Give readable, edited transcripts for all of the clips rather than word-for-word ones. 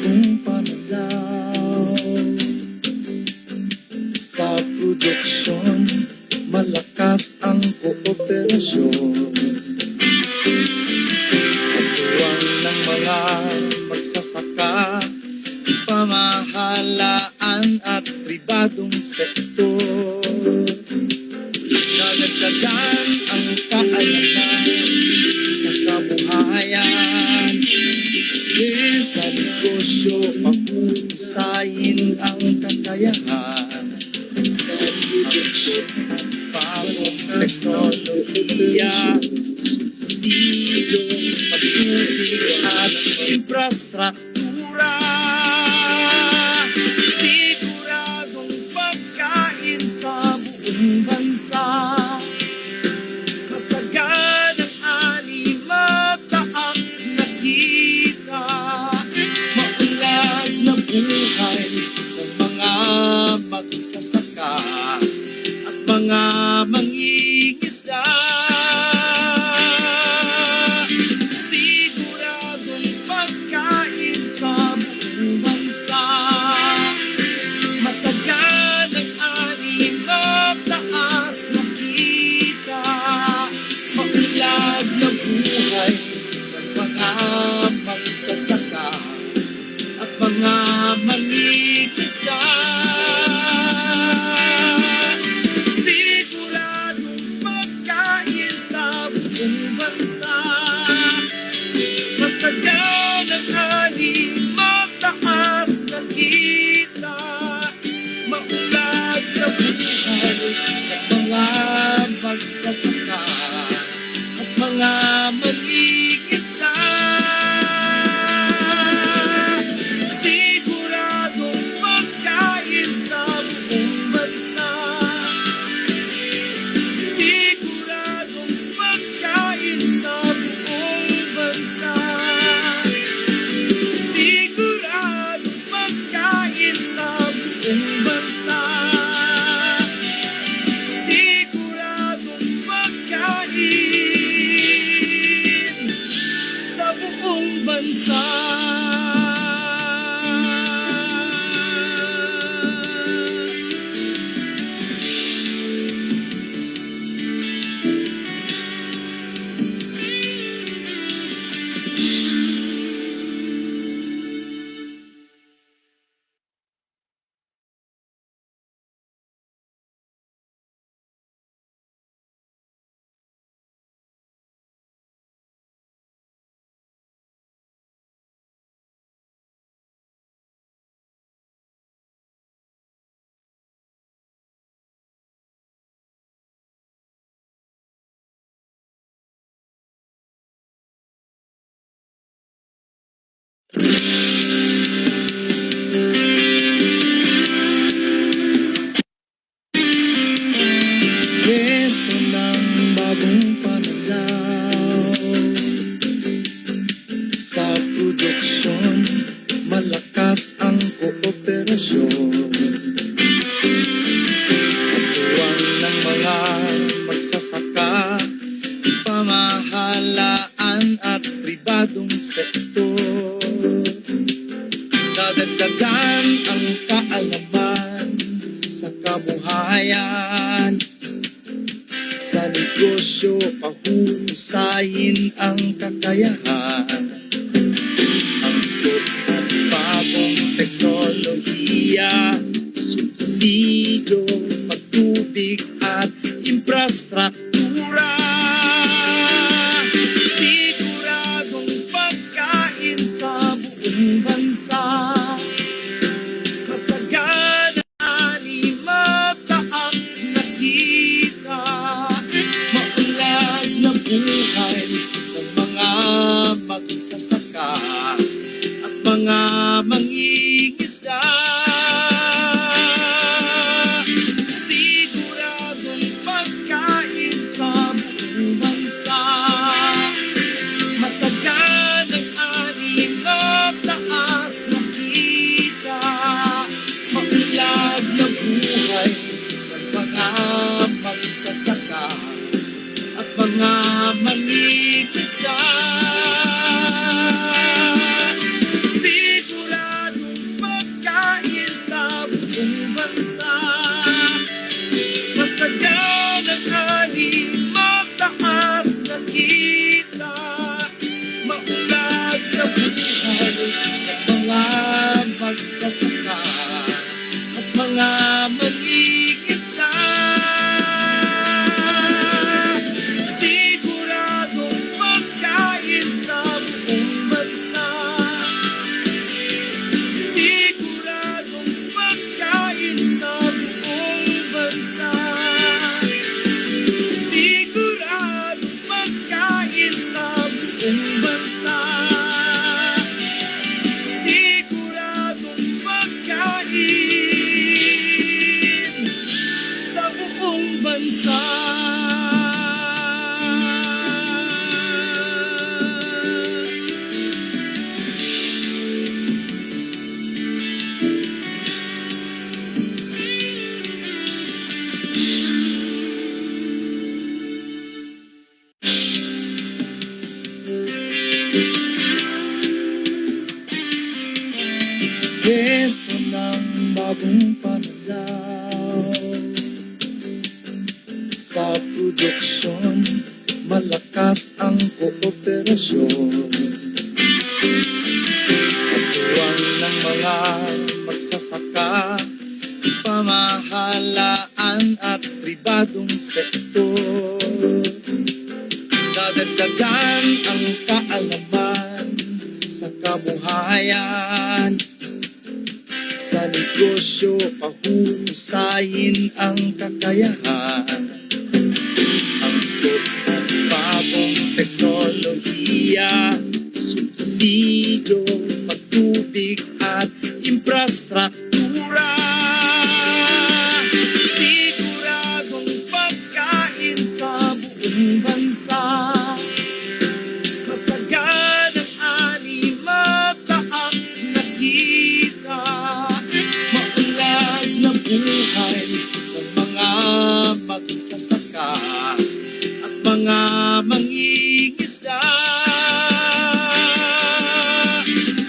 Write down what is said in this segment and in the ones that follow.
bagong pananaw. Sa produksyon, malakas ang kooperasyon. Katuwang ng mga magsasaka, pamahalaan at pribadong sektor. Nadagdagan ang kaalaman sa kabuhayan. Sa negosyo, mahuhusayin ang kakayahan. Sa produksyon at bagong teknolohiya, subsidio, pagtubig at infrastruktura. Siguradong pagkain sa buong bansa. Masaganang ani, mataas na kita. Maunlad na buhay ng mga magsasaka at mga mangingisda. Siguradong pagkain sa buong bansa. Masaganang ani, mataas na kita. Maunlad na buhay ng mga magsasaka at mga mangingisda. Siguradong pagkain sa buong bansa. Masaganang ani, mataas na kita. Maunlad na buhay ng mga magsasaka at mga mangingisda. Siguradong pagkain sa buong bansa. Siguradong pagkain sa buong bansa. Siguradong pagkain sa buong bansa. Siguradong pagkain sa buong bansa. Kwento ng bagong pananaw. Sa produksyon, malakas ang kooperasyon. Katuwang ng mga magsasaka, pamahalaan at pribadong sektor. Dadagdagan ang kaalaman sa kabuhayan. Sa negosyo, pahuhusayin ang kakayahan. Angkop at bagong teknolohiya, subsidio, pagtubig at infrastruktura. Siguradong pagkain sa buong bansa. Masaganang ani, mataas na kita. Maunlad na buhay ng mga magsasaka at mga mangingisda. Siguradong pagkain sa buong bansa. Masaganang ani, mataas na kita. Maunlad na buhay ng mga magsasaka at mga mangingisda. Sigurado magsasaka at mga mag-iisda. Siguradong pagkain sa buong bansa. Siguradong pagkain sa buong bansa. Siguradong pagkain sa buong bansa. Siguradong pagkain sa buong bansa. Ito ng bagong pananaw sa produksyon, malakas ang kooperasyon. Katuwang ng mga magsasaka, pamahalaan at pribadong sektor. Dadagdagan ang kaalaman sa kabuhayan. Sa negosyo, pahuhusayin ang kakayahan. Angkop at bagong teknolohiya, subsidyo, patubig at infrastruktura. Siguradong pagkain sa buong bansa. Masaganang ani, mataas na kita. Maunlad na buhay ng mga magsasaka at mga mangingisda.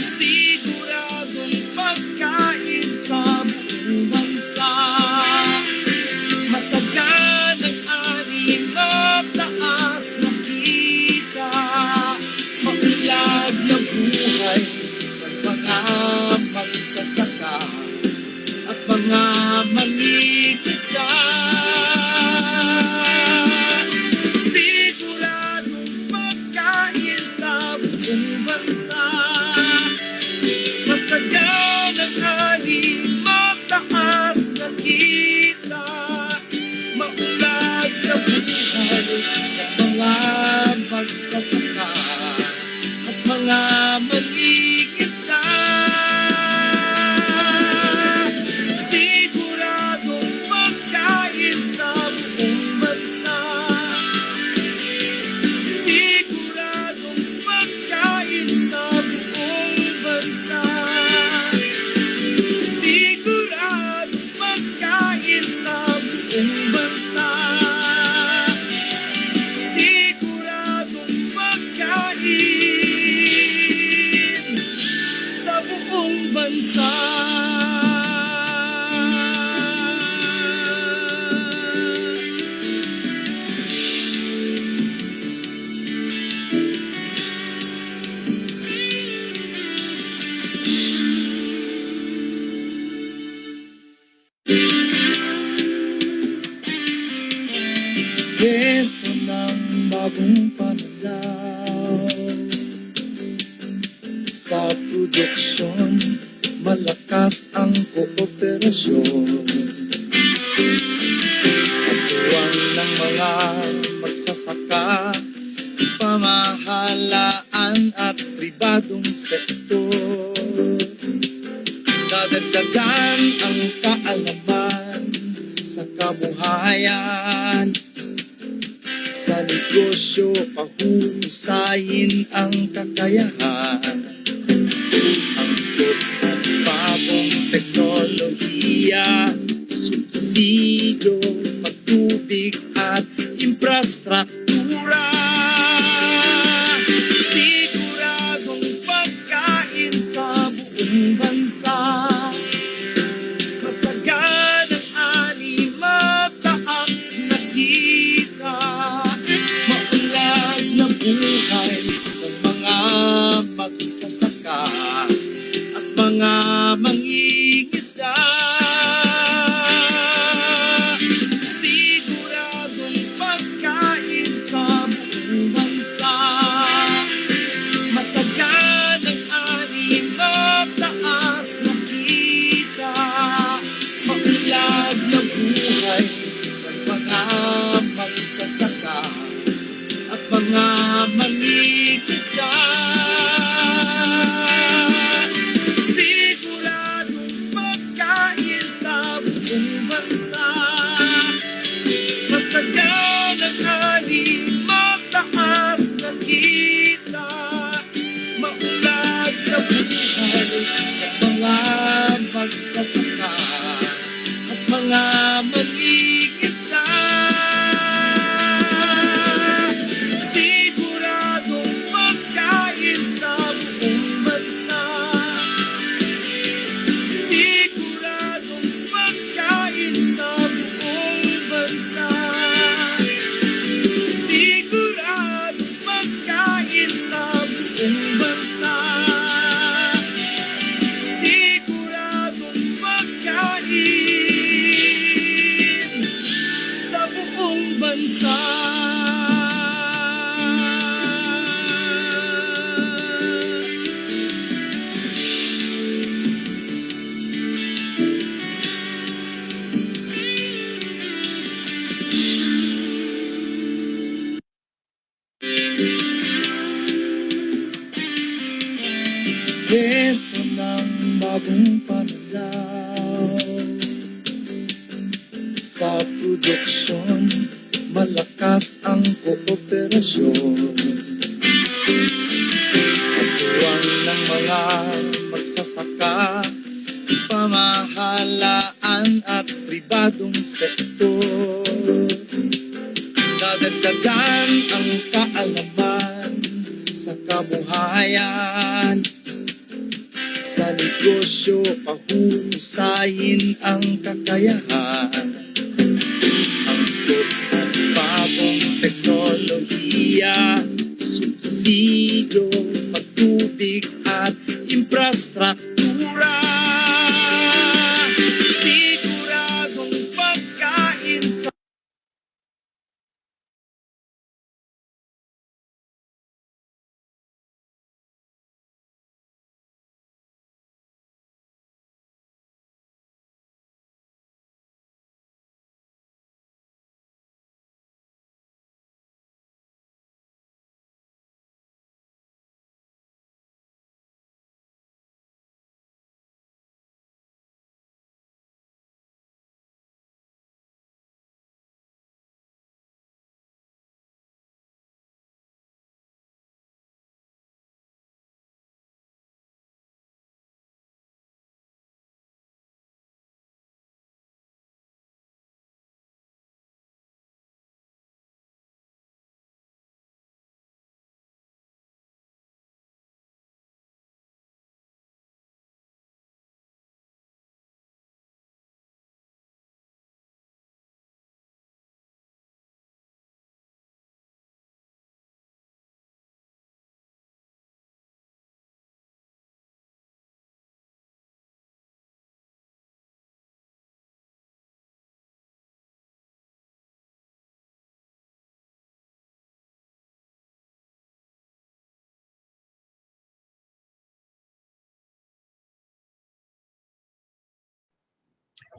Siguradong pagkain sa buong bansa. Masaganang ani, mataas na kita. Maunlad na buhay ng mga magsasaka at mga mangingisda. Siguradong pagkain sa buong bansa. Masaganang ani, mataas na kita. Maunlad na buhay ng mga magsasaka at mga mangingisda. Siguradong pagkain sa buong bansa. Siguradong pagkain sa buong bansa. Siguradong pagkain sa buong bansa. Siguradong pagkain sa buong bansa. Ito ng bagong pananaw sa produksyon, malakas ang kooperasyon. Katuwang ng mga magsasaka, pamahalaan at pribadong sektor. Dadagdagan ang kaalaman sa kabuhayan. Sa negosyo, pahuhusayin ang kakayahan. Angkop at bagong teknolohiya, subsidyo, patubig at infrastruktura. Siguradong pagkain sa buong bansa. Masaganang ani, mataas na kita. Maunlad na buhay ng mga magsasaka at mga mangingisda. Ito ng bagong pananaw sa produksyon, malakas ang kooperasyon. Katuwang ng mga magsasaka, pamahalaan at pribadong sektor. Dadagdagan ang kaalaman sa kabuhayan. Sa negosyo, pahuhusayin ang kakayahan. Angkop at bagong teknolohiya, subsidyo, pagtubig at infrastruktura. Siguradong pagkain sa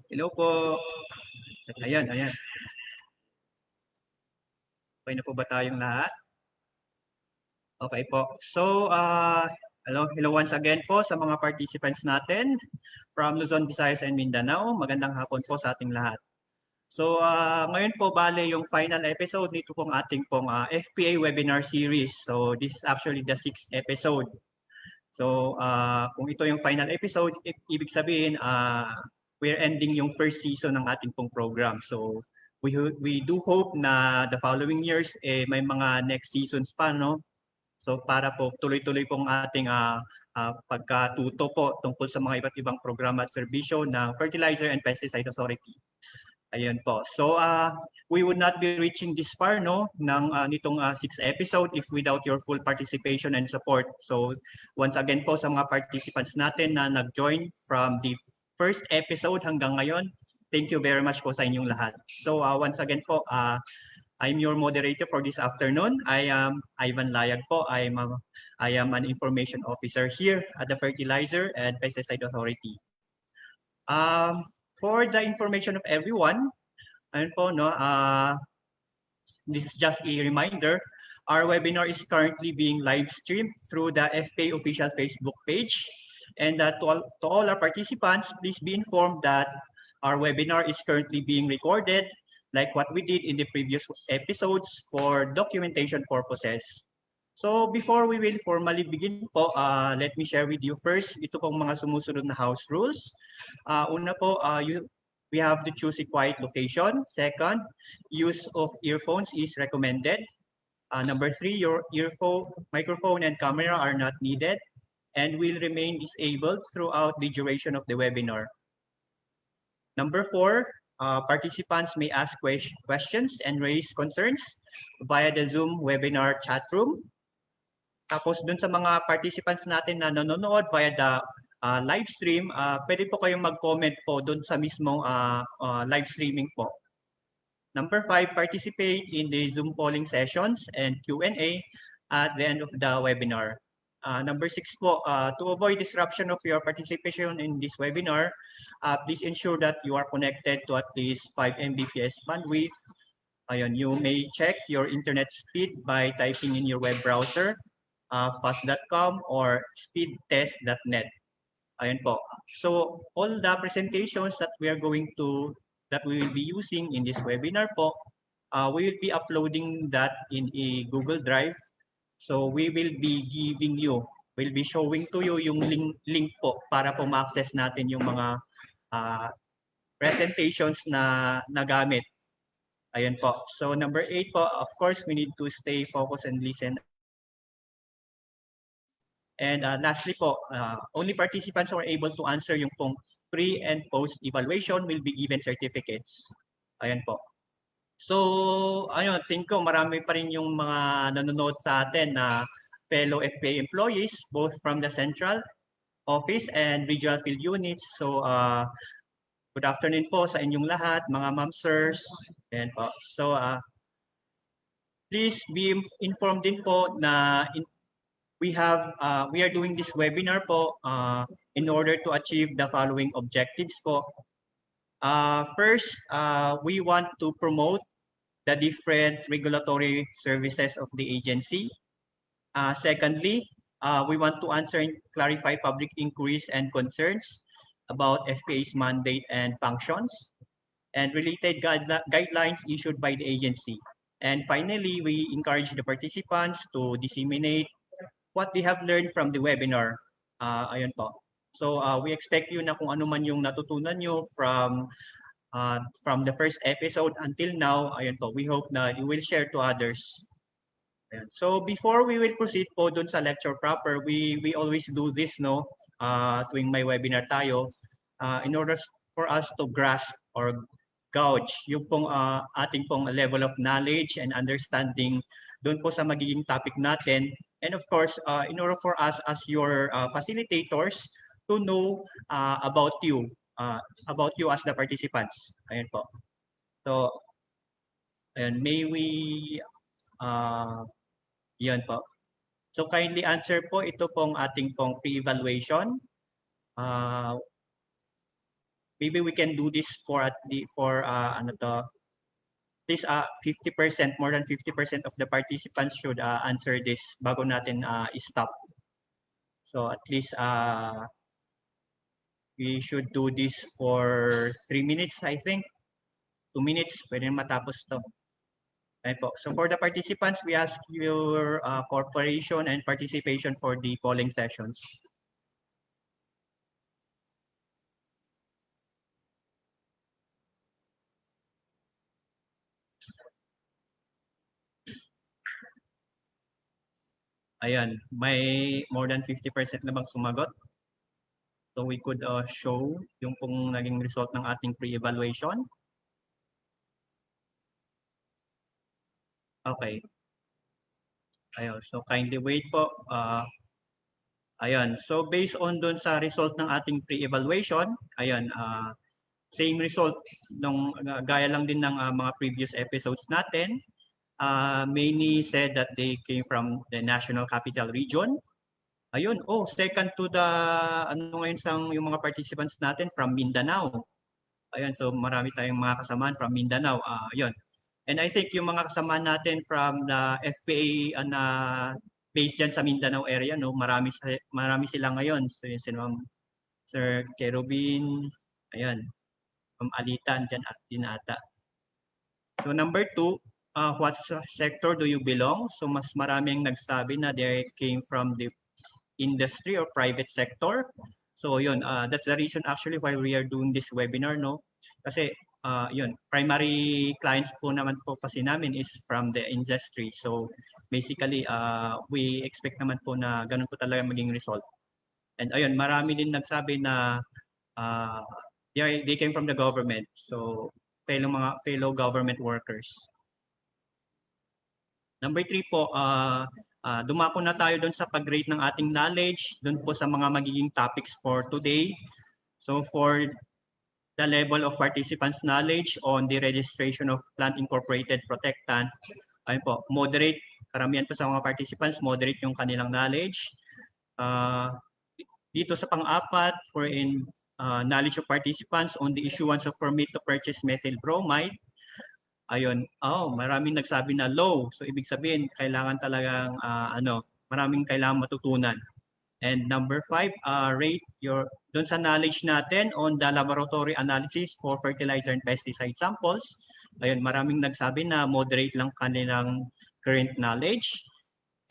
Hello po. Ayan. Okay na po ba tayong lahat? Okay po. So, hello once again po sa mga participants natin from Luzon, Visayas, and Mindanao. Magandang hapon po sa ating lahat. So, ngayon po bale yung final episode nito pong ating pong FPA webinar series. So, this is actually the 6th episode. So, kung ito yung final episode, ibig sabihin, we're ending yung first season ng ating pong program. So, we do hope na the following years, may mga next seasons pa, no? So, para po tuloy-tuloy pong ating pagkatuto po tungkol sa mga iba't ibang programa at serbisyo ng Fertilizer and Pesticide Authority. Ayun po. So, we would not be reaching this far, no, nitong 6th episode if without your full participation and support. So, once again po sa mga participants natin na nag-join from the first episode hanggang ngayon, thank you very much po sa inyong lahat. So, once again po, I'm your moderator for this afternoon. I am Ivan Layag po. I am an information officer here at the Fertilizer and Pesticide Authority. For the information of everyone, ayun po, no, this is just a reminder. Our webinar is currently being live streamed through the FPA official Facebook page. And to all our participants, please be informed that our webinar is currently being recorded like what we did in the previous episodes for documentation purposes. So before we will formally begin po, let me share with you first ito pong mga sumusunod na house rules. Una po, we have to choose a quiet location. Second, use of earphones is recommended. Number 3, your microphone and camera are not needed and will remain disabled throughout the duration of the webinar. Number 4, participants may ask questions and raise concerns via the Zoom webinar chat room. Tapos dun sa mga participants natin na nanonood via the live stream, pwede po kayong mag-comment po dun sa mismong live streaming po. Number 5, participate in the Zoom polling sessions and Q&A at the end of the webinar. Number 6 po, to avoid disruption of your participation in this webinar, please ensure that you are connected to at least 5 Mbps bandwidth. Ayun, you may check your internet speed by typing in your web browser fast.com or speedtest.net. Ayan po. So all the presentations that we will be using in this webinar po, we will be uploading that in a Google Drive. So we will be we'll be showing to you yung link po para po ma-access natin yung mga presentations na nagamit. Ayan po. So number 8 po, of course, we need to stay focused and listen. And lastly po, only participants who are able to answer yung pong pre and post evaluation will be given certificates. Ayan po. So, ayun, think ko marami pa rin yung mga nanonood sa atin na fellow FPA employees, both from the central office and regional field units. So, good afternoon po sa inyong lahat, mga ma'am, sirs. Ayan po. So, please be informed din po na we are doing this webinar po in order to achieve the following objectives po. First, we want to promote the different regulatory services of the agency. Secondly, we want to answer and clarify public inquiries and concerns about FPA's mandate and functions and related guidelines issued by the agency. And finally, we encourage the participants to disseminate what they have learned from the webinar. Ayun po. So we expect you na kung ano man yung natutunan nyo from the first episode until now, ayun po, we hope na you will share to others. Ayan. So before we will proceed po dun sa lecture proper, we always do this, no? Tuwing may webinar tayo, in order for us to grasp or gauge yung pong ating pong level of knowledge and understanding doon po sa magiging topic natin. And of course, in order for us as your facilitators to know about you as the participants. Ayan po. So, and may we, yan po. So kindly answer po ito pong ating pong pre-evaluation. Maybe we can do this for ano to, this 50%, more than 50% of the participants should answer this bago natin stop. So at least we should do this for 3 minutes, I think. 2 minutes, pwede matapos to. Po. So for the participants, we ask your cooperation and participation for the polling sessions. Ayan, may more than 50% na bang sumagot? So we could show yung pong naging result ng ating pre-evaluation. Okay. Ayun, so kindly wait po. Ayan, so based on dun sa result ng ating pre-evaluation, ayan, same result nung gaya lang din ng mga previous episodes natin. Many said that they came from the National Capital Region. Ayun, second to the ano ngayon yung mga participants natin from Mindanao. Ayun, so marami tayong mga kasamaan from Mindanao. Ayun. And I think yung mga kasamaan natin from the FPA na based dyan sa Mindanao area, no, marami sila ngayon. So yun si Sir Kerubin, ayan, Ma'am Alita, dyan din ata. So number 2, what sector do you belong? So mas maraming nagsabi na they came from the industry or private sector. So yun, that's the reason actually why we are doing this webinar, no? Kasi yun, primary clients po naman po kasi namin is from the industry. So basically, we expect naman po na ganun po talaga maging result. And ayun, marami din nagsabi na they came from the government. So fellow government workers. Number 3 po, dumako na tayo doon sa pag-rate ng ating knowledge, doon po sa mga magiging topics for today. So for the level of participants' knowledge on the registration of plant incorporated protectant, ayun po, moderate, karamihan po sa mga participants, moderate yung kanilang knowledge. Dito sa pang-apat, for in knowledge of participants on the issuance of permit to purchase methyl bromide, ayun, maraming nagsabi na low. So ibig sabihin, kailangan talagang maraming kailangang matutunan. And number 5, rate your doon sa knowledge natin on the laboratory analysis for fertilizer and pesticide samples. Ayun, maraming nagsabi na moderate lang kanilang current knowledge.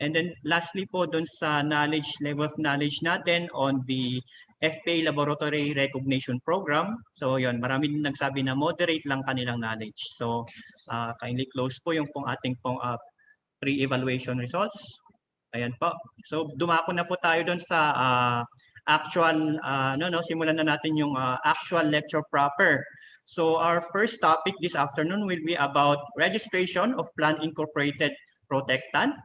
And then lastly po doon sa knowledge level of knowledge natin on the FPA Laboratory Recognition Program. So yun, marami din nagsabi na moderate lang kanilang knowledge. So kindly close po yung pong ating pong pre-evaluation results. Ayan po. So dumako na po tayo doon sa actual, simulan na natin yung actual lecture proper. So our first topic this afternoon will be about registration of plant incorporated protectant.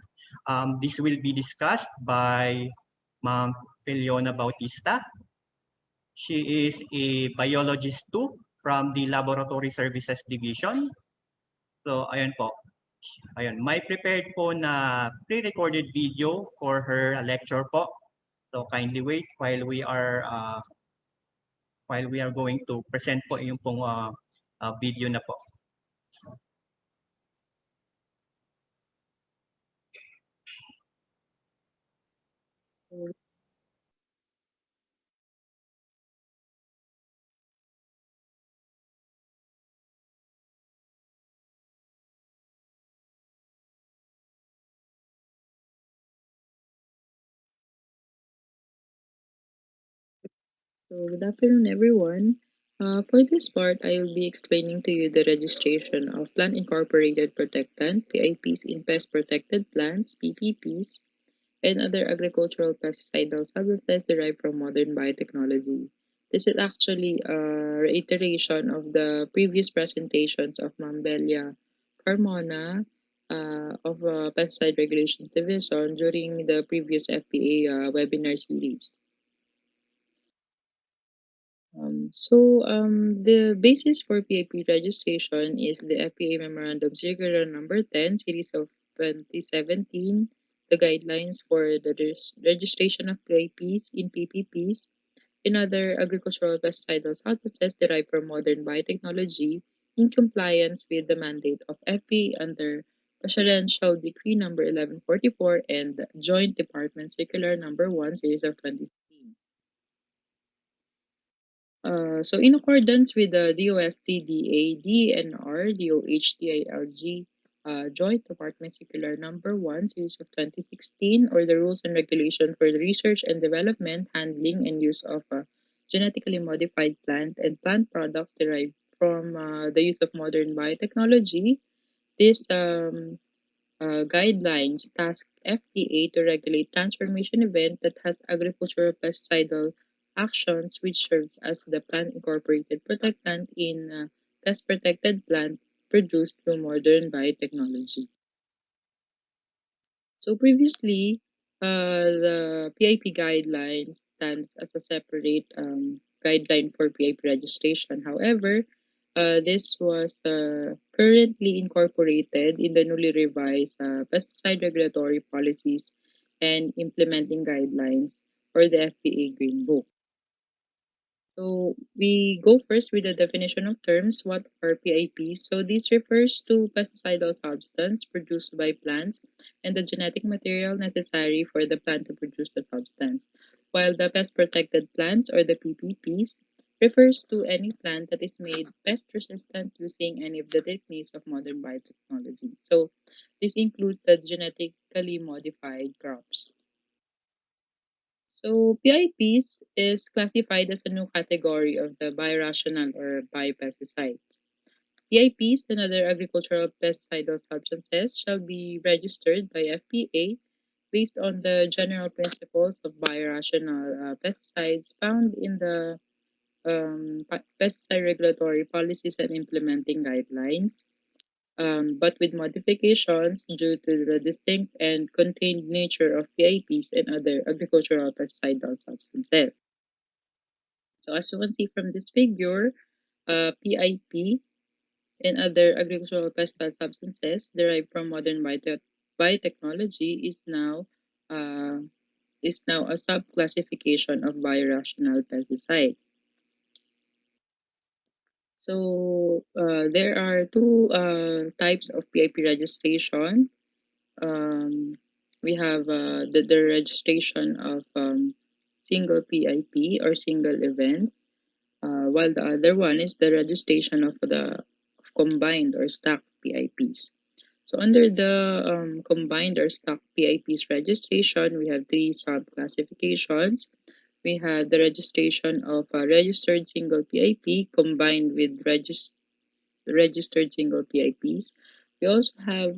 This will be discussed by Ma'am Filiona Bautista. She is a biologist too from the Laboratory Services Division. So ayan po. Ayun, may prepared po na pre-recorded video for her lecture po. So kindly wait while we are going to present po yung pong video na po. So, good afternoon, everyone. For this part, I will be explaining to you the registration of Plant Incorporated Protectant, PIPs, in Pest Protected Plants, PPPs, and other agricultural pesticidal substances derived from modern biotechnology. This is actually a reiteration of the previous presentations of Mambelia Carmona of Pesticide Regulations Division during the previous FPA webinar series. The basis for PIP registration is the FPA Memorandum Circular Number 10, Series of 2017, the guidelines for the registration of PIPs in PPPs and other agricultural pesticidal substances derived from modern biotechnology in compliance with the mandate of FPA under Presidential Decree Number 1144 and Joint Department Circular Number 1, Series of 2016. In accordance with the DOST-DA, DNR, DOH-DILG, Joint Department Circular Number 1, Series of 2016, or the Rules and Regulation for the Research and Development, Handling, and Use of Genetically Modified Plant and Plant Products derived from the use of modern biotechnology, this guidelines task FPA to regulate transformation event that has agricultural pesticidal actions which serves as the plant incorporated protectant in pest protected plant produced through modern biotechnology. So previously, the PIP guidelines stands as a separate guideline for PIP registration. However, this was currently incorporated in the newly revised pesticide regulatory policies and implementing guidelines or the FPA Green Book. So we go first with the definition of terms. What are PIPs? So this refers to pesticidal substance produced by plants and the genetic material necessary for the plant to produce the substance. While the pest protected plants or the PPPs refers to any plant that is made pest resistant using any of the techniques of modern biotechnology. So this includes the genetically modified crops. So PIPs is classified as a new category of the biorational or biopesticides. PIPs and other agricultural pesticidal substances shall be registered by FPA based on the general principles of biorational pesticides found in the pesticide regulatory policies and implementing guidelines, but with modifications due to the distinct and contained nature of PIPs and other agricultural pesticidal substances. So as you can see from this figure, PIP and other agricultural pesticide substances derived from modern biotechnology uh, is now a subclassification of biorational pesticide. So there are two types of PIP registration. Um, we have the registration of single PIP or single event, while the other one is the registration of the combined or stacked PIPs. So under the combined or stacked PIPs registration, we have three sub-classifications. We have the registration of a registered single PIP combined with registered single PIPs. We also have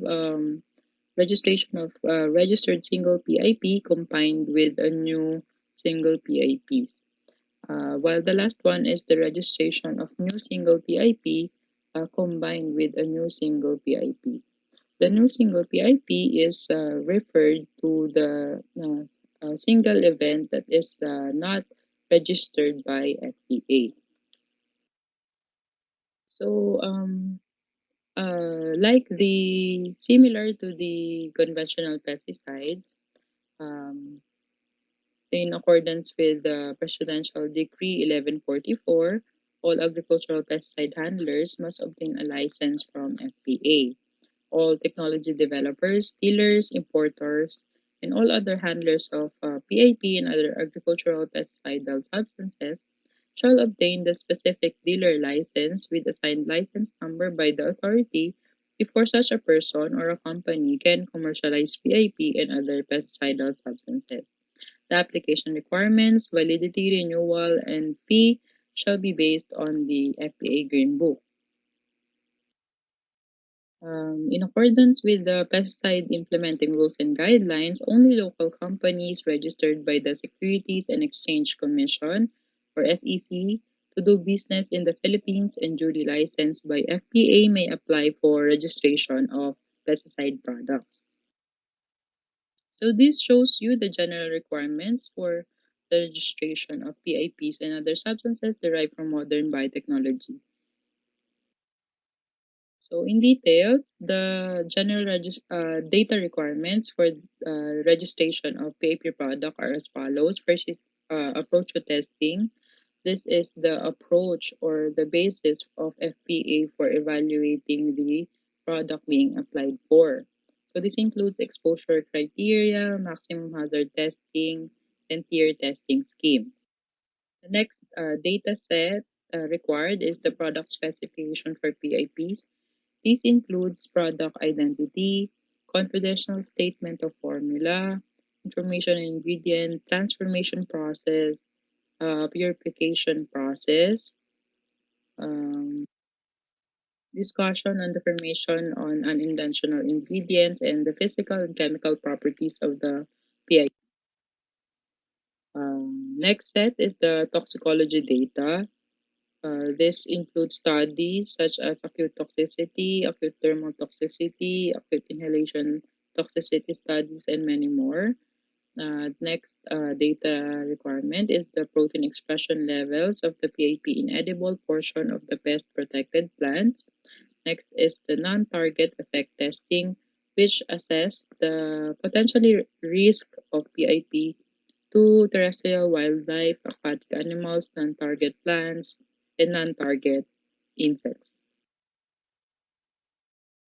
registration of registered single PIP combined with a new single PIPs. While the last one is the registration of new single PIP combined with a new single PIP. The new single PIP is referred to the single event that is not registered by FPA. So, like the similar to the conventional pesticides, um, in accordance with the Presidential Decree 1144, all agricultural pesticide handlers must obtain a license from FPA. All technology developers, dealers, importers, and all other handlers of PIP and other agricultural pesticidal substances shall obtain the specific dealer license with assigned license number by the authority before such a person or a company can commercialize PIP and other pesticidal substances. The application requirements, validity, renewal, and fee shall be based on the FPA Green Book. In accordance with the pesticide implementing rules and guidelines, only local companies registered by the Securities and Exchange Commission or SEC to do business in the Philippines and duly licensed by FPA may apply for registration of pesticide products. So this shows you the general requirements for the registration of PIPs and other substances derived from modern biotechnology. So in details, the general data requirements for registration of PIP product are as follows. First is approach to testing. This is the approach or the basis of FPA for evaluating the product being applied for. So this includes exposure criteria, maximum hazard testing, and tier testing scheme. The next data set required is the product specification for PIPs. This includes product identity, confidential statement of formula, information ingredient, transformation process, purification process, um, discussion on the formation on unintentional ingredients, and the physical and chemical properties of the PI. Next set is the toxicology data. This includes studies such as acute toxicity, acute thermal toxicity, acute inhalation toxicity studies, and many more. Next data requirement is the protein expression levels of the PIP inedible portion of the pest protected plants. Next is the non-target effect testing, which assess the potentially risk of PIP to terrestrial wildlife, aquatic animals, non-target plants, and non-target insects.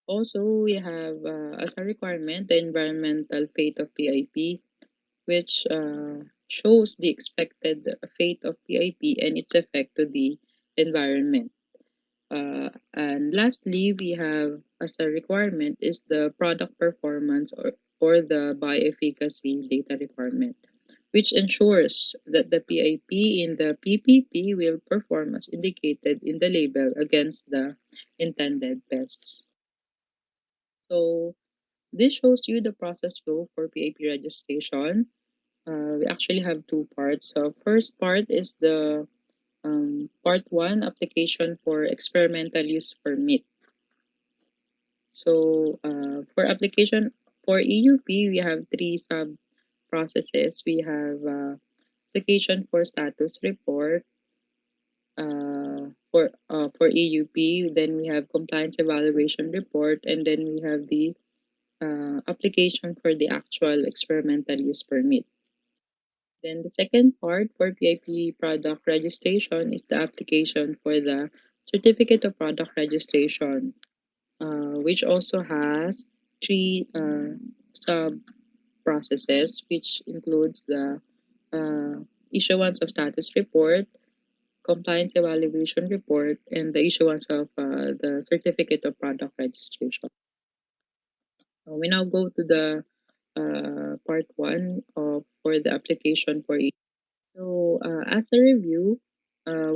Also, we have as a requirement the environmental fate of PIP, which shows the expected fate of PIP and its effect to the environment. And lastly, we have as a requirement is the product performance or the bioefficacy data requirement, which ensures that the PIP in the PPP will perform as indicated in the label against the intended pests. So this shows you the process flow for PIP registration. We actually have two parts. So first part is the part one application for experimental use permit. So for application for EUP, we have three sub processes. We have application for status report for EUP. Then we have compliance evaluation report, and then we have the application for the actual experimental use permit. Then the second part for PIP product registration is the application for the certificate of product registration, which also has three sub processes, which includes the issuance of status report, compliance evaluation report, and the issuance of the certificate of product registration. We now go to the part one of for the application for it. So, as a review,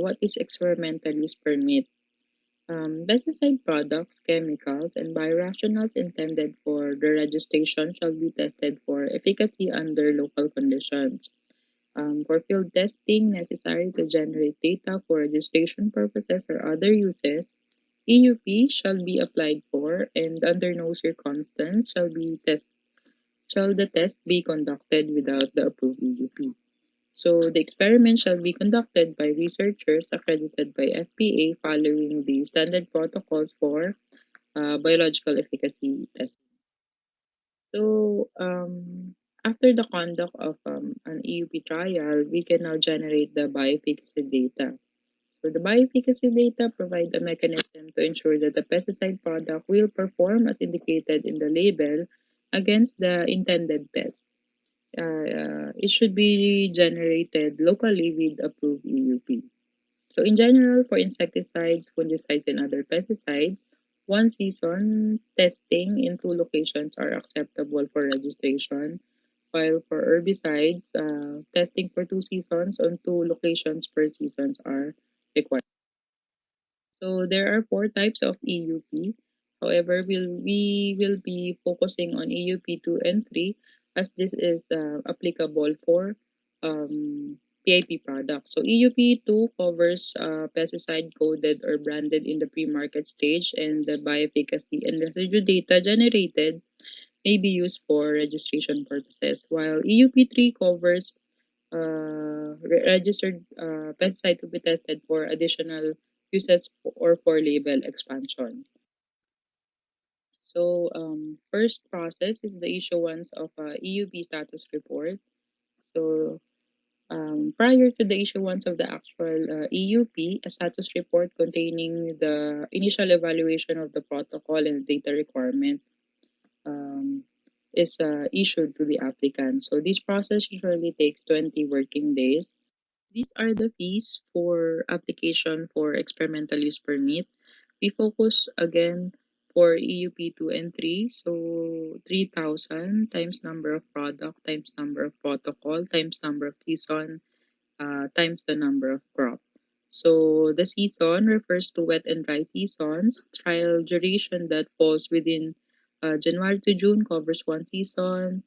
what is experimental use permit? Pesticide products, chemicals, and biorationals intended for the registration shall be tested for efficacy under local conditions. For field testing necessary to generate data for registration purposes or other uses, EUP shall be applied for, and under no circumstance shall the test be conducted without the approved EUP. So the experiment shall be conducted by researchers accredited by FPA following the standard protocols for biological efficacy testing. So after the conduct of an EUP trial, we can now generate the bioefficacy data. So the bioefficacy data provide a mechanism to ensure that the pesticide product will perform as indicated in the label against the intended pest. It should be generated locally with approved EUP. So in general, for insecticides, fungicides, and other pesticides, one season testing in two locations are acceptable for registration, while for herbicides, testing for two seasons on two locations per season are required. So there are four types of EUP. However, we will be focusing on EUP 2 and 3 as this is applicable for PIP products. So EUP 2 covers pesticide coded or branded in the pre-market stage, and the bioefficacy and residue data generated may be used for registration purposes, while EUP 3 covers registered pesticide to be tested for additional uses or for label expansion. So, first process is the issuance of a EUP status report. So, prior to the issuance of the actual EUP, a status report containing the initial evaluation of the protocol and data requirement um, is issued to the applicant. So, this process usually takes 20 working days. These are the fees for application for experimental use permit. We focus again for EUP 2 and 3. So 3,000 times number of product times number of protocol times number of season times the number of crop. So the season refers to wet and dry seasons. Trial duration that falls within January to June covers one season.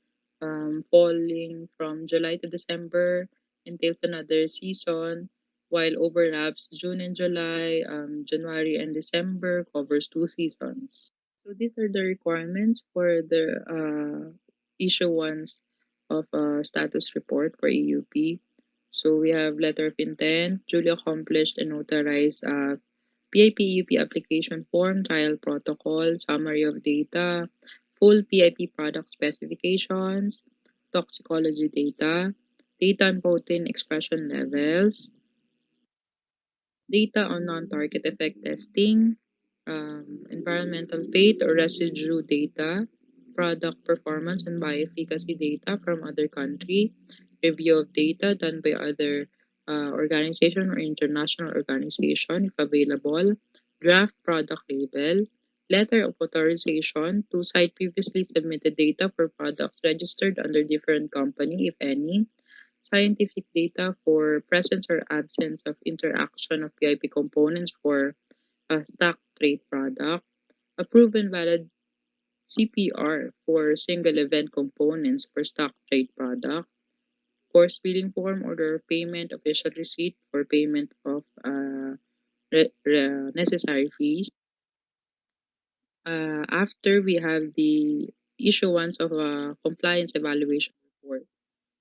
Falling from July to December entails another season. While overlaps June and July, January and December covers two seasons. So these are the requirements for the issuance of a status report for EUP. So we have letter of intent, duly accomplished and notarized PIP EUP application form, trial protocol, summary of data, full PIP product specifications, toxicology data, data on protein expression levels, data on non-target effect testing, environmental fate or residue data, product performance and bioefficacy data from other country, review of data done by other organization or international organization if available, draft product label, letter of authorization to cite previously submitted data for products registered under different company if any, scientific data for presence or absence of interaction of PIP components for a stock trade product, a proven valid CPR for single event components for stock trade product, course billing form, order of payment, official receipt for payment of necessary fees. After we have the issuance of a compliance evaluation report.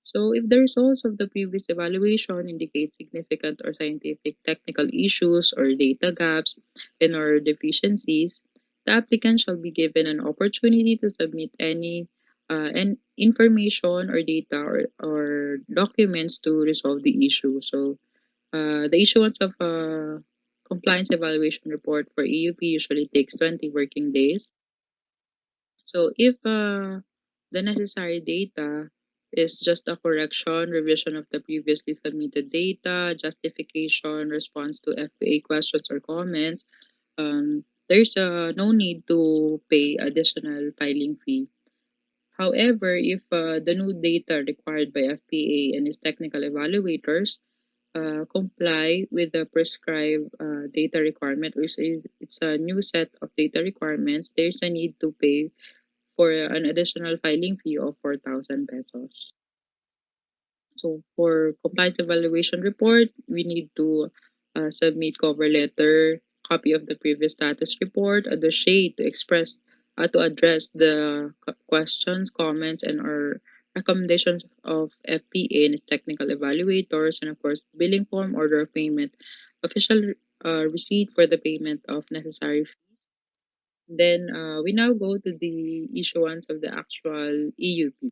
So if the results of the previous evaluation indicate significant or scientific technical issues or data gaps and or deficiencies, the applicant shall be given an opportunity to submit any information or data or documents to resolve the issue. So the issuance of a compliance evaluation report for EUP usually takes 20 working days. So if The necessary data is just a correction, revision of the previously submitted data, justification, response to FPA questions or comments. There's no need to pay additional filing fee. However, if the new data required by FPA and its technical evaluators comply with the prescribed data requirement, which is it's a new set of data requirements, there's a need to pay for an additional filing fee of 4,000 pesos. So for compliance evaluation report, we need to submit cover letter, copy of the previous status report, a dossier to express to address the questions, comments, and or recommendations of FPA and its technical evaluators, and of course, billing form, order of payment, official receipt for the payment of necessary fees. Then we now go to the issuance of the actual EUP.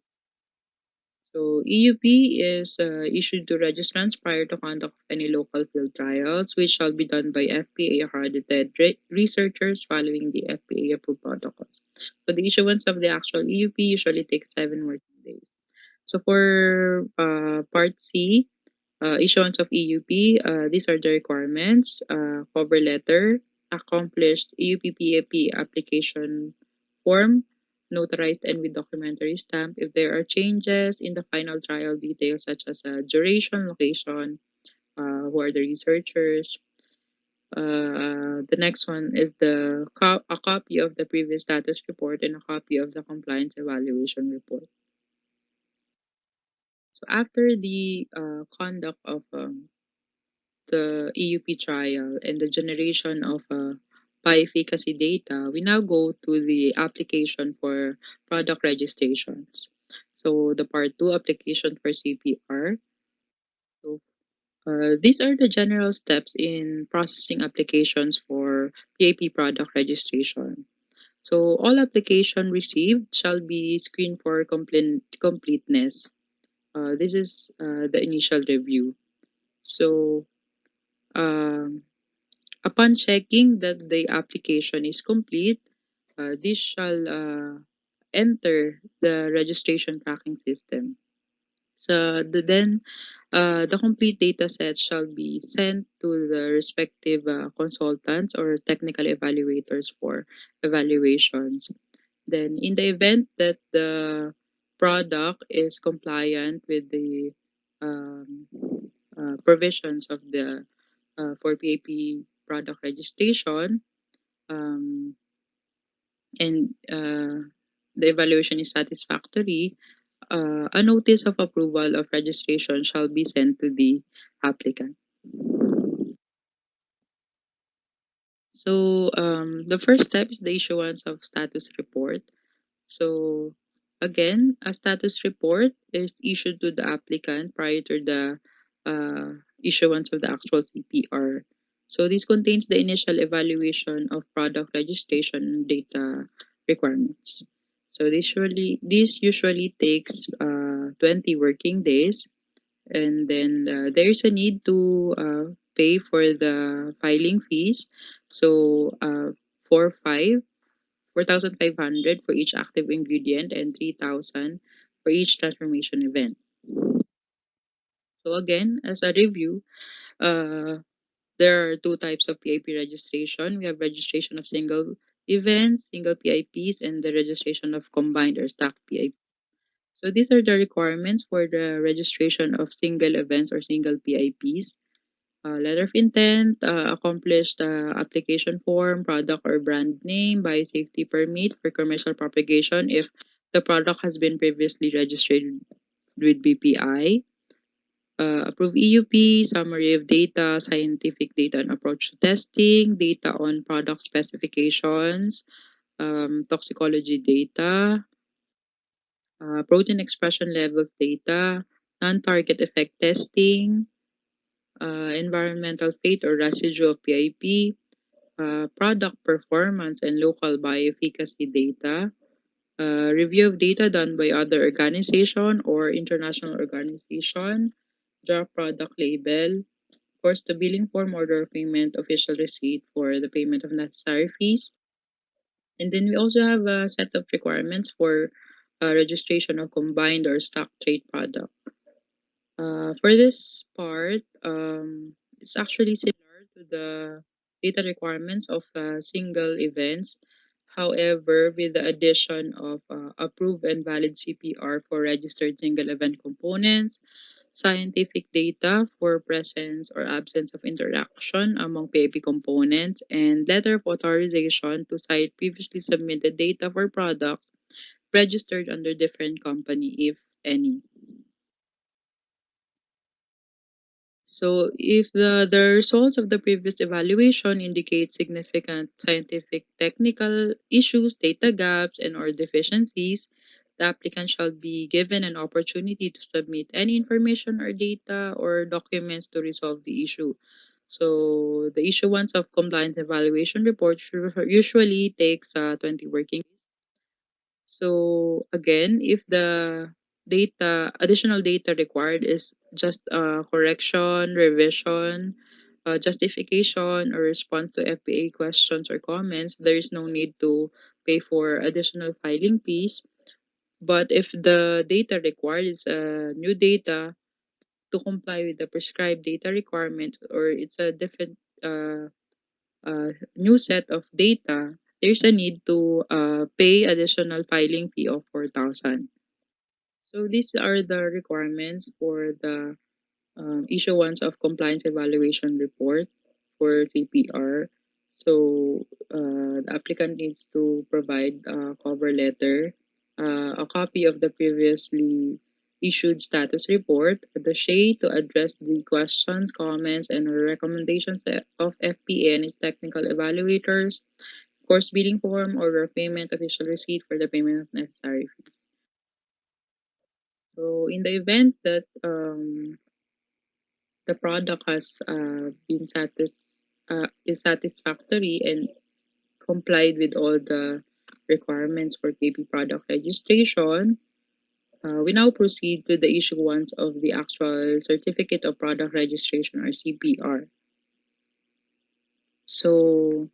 So EUP is issued to registrants prior to conduct of any local field trials, which shall be done by FPA accredited researchers following the FPA approved protocols. So the issuance of the actual EUP usually takes 7 working days. So for Part C, issuance of EUP, these are the requirements. Cover letter, accomplished EUP-PAP application form, notarized and with documentary stamp. If there are changes in the final trial details such as duration, location, who are the researchers. The next one is a copy of the previous status report and a copy of the compliance evaluation report. So after the conduct of the EUP trial and the generation of efficacy data, we now go to the application for product registrations. So the part 2 application for CPR. So these are the general steps in processing applications for PAP product registration. So all application received shall be screened for completeness. This is the initial review. So um, upon checking that the application is complete, this shall enter the registration tracking system. So the complete data set shall be sent to the respective consultants or technical evaluators for evaluations. Then, in the event that the product is compliant with the um, provisions of the for PAP product registration, um, and the evaluation is satisfactory, a notice of approval of registration shall be sent to the applicant. So the first step is the issuance of status report. So again, a status report is issued to the applicant prior to the issuance of the actual CPR. So this contains the initial evaluation of product registration data requirements. So this usually takes 20 working days, and then there is a need to pay for the filing fees. So for 4,500 for each active ingredient and 3,000 for each transformation event. So again, as a review, uh, there are two types of PIP registration. We have registration of single events, single PIPs, and the registration of combined or stacked PIP. So these are the requirements for the registration of single events or single PIPs. Letter of intent, accomplished application form, product or brand name, biosafety permit for commercial propagation if the product has been previously registered with BPI, approved EUP, summary of data, scientific data and approach to testing, data on product specifications, toxicology data, protein expression levels data, non-target effect testing, environmental fate or residue of PIP, product performance and local bioefficacy data, review of data done by other organization or international organization, draft product label, of course, the billing form, order of payment, official receipt for the payment of necessary fees. And then we also have a set of requirements for registration of combined or stock trade product. For this part, it's actually similar to the data requirements of single events. However, with the addition of approved and valid CPR for registered single event components, scientific data for presence or absence of interaction among PAP components, and letter of authorization to cite previously submitted data for products registered under different company, if any. So, if the results of the previous evaluation indicate significant scientific technical issues, data gaps, and or deficiencies, the applicant shall be given an opportunity to submit any information or data or documents to resolve the issue. So, the issuance of compliance evaluation report usually takes 20 working days. So again, if the additional data required is just correction, revision, justification, or response to FPA questions or comments, there is no need to pay for additional filing fees. But if the data required is new data to comply with the prescribed data requirements, or it's a different new set of data, there's a need to pay additional filing fee of 4,000. So these are the requirements for the issuance of compliance evaluation report for CPR. So the applicant needs to provide a cover letter, a copy of the previously issued status report, the SHA to address the questions, comments, and recommendations of FPA and its technical evaluators, course billing form, order of payment, official receipt for the payment of necessary fees. So in the event that the product has been is satisfactory and complied with all the requirements for KP product registration, we now proceed to the issuance of the actual Certificate of Product Registration or CPR. So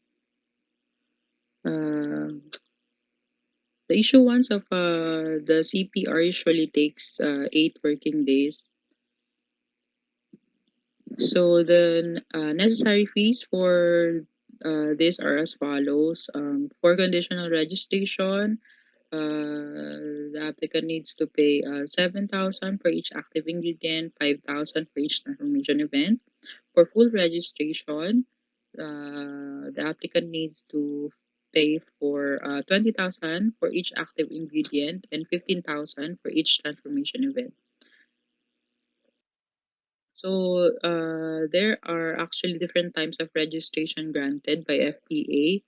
the issuance of the CPR usually takes 8 working days. So the necessary fees for this are as follows. For conditional registration, the applicant needs to pay 7,000 for each active ingredient, 5,000 for each transformation event. For full registration, the applicant needs to pay for 20,000 for each active ingredient and 15,000 for each transformation event. So there are actually different types of registration granted by FPA.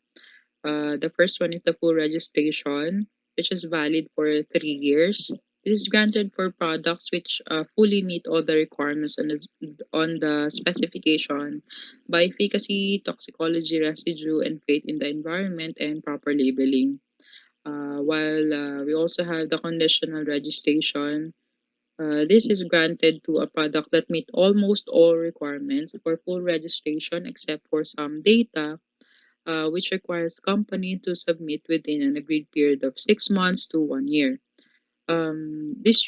The first one is the full registration, which is valid for 3 years. This is granted for products which fully meet all the requirements on the specification by efficacy, toxicology, residue, and fate in the environment, and proper labeling. While we also have the conditional registration. This is granted to a product that meet almost all requirements for full registration except for some data which requires company to submit within an agreed period of 6 months to 1 year. These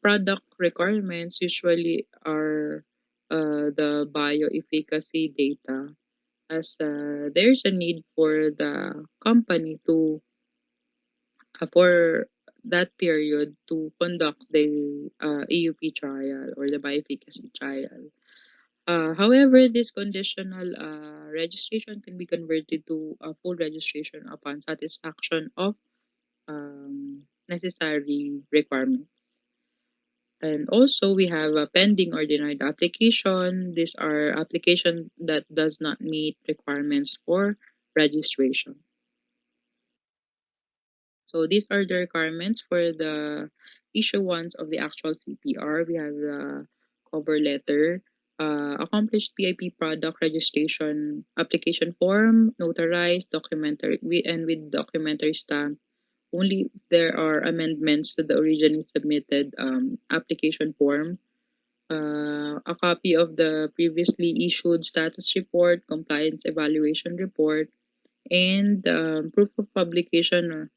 product requirements usually are the bioefficacy data, as there's a need for the company to for that period to conduct the EUP trial or the bioefficacy trial. However, this conditional registration can be converted to a full registration upon satisfaction of necessary requirements. And also, we have a pending or denied application. These are applications that does not meet requirements for registration. So these are the requirements for the issuance of the actual CPR. We have the cover letter, accomplished PIP product registration application form, notarized, documentary, and with documentary stamp. Only if there are amendments to the originally submitted application form. A copy of the previously issued status report, compliance evaluation report, and proof of publication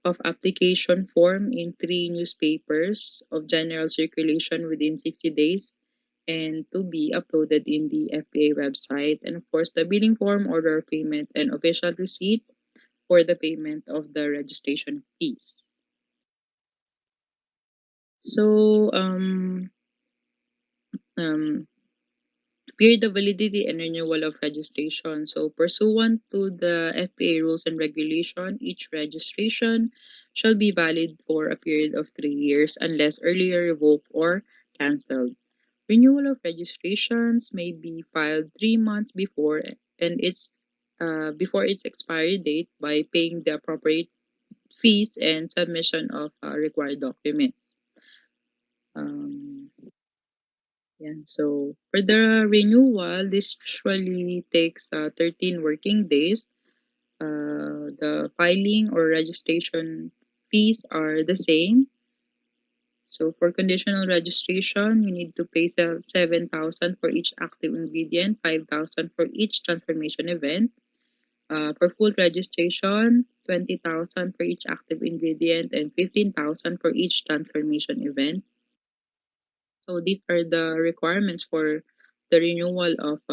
of application form in 3 newspapers of general circulation within 60 days and to be uploaded in the FPA website. And of course, the billing form, order of payment, and official receipt for the payment of the registration fees. So, period of validity and renewal of registration. So, pursuant to the FPA rules and regulation, each registration shall be valid for a period of 3 years unless earlier revoked or cancelled. Renewal of registrations may be filed 3 months before its expiry date by paying the appropriate fees and submission of required documents. Um, yeah, so for the renewal, this usually takes 13 working days. The filing or registration fees are the same. So for conditional registration, you need to pay 7,000 for each active ingredient, 5,000 for each transformation event. For full registration, 20,000 for each active ingredient and 15,000 for each transformation event. So these are the requirements for the renewal of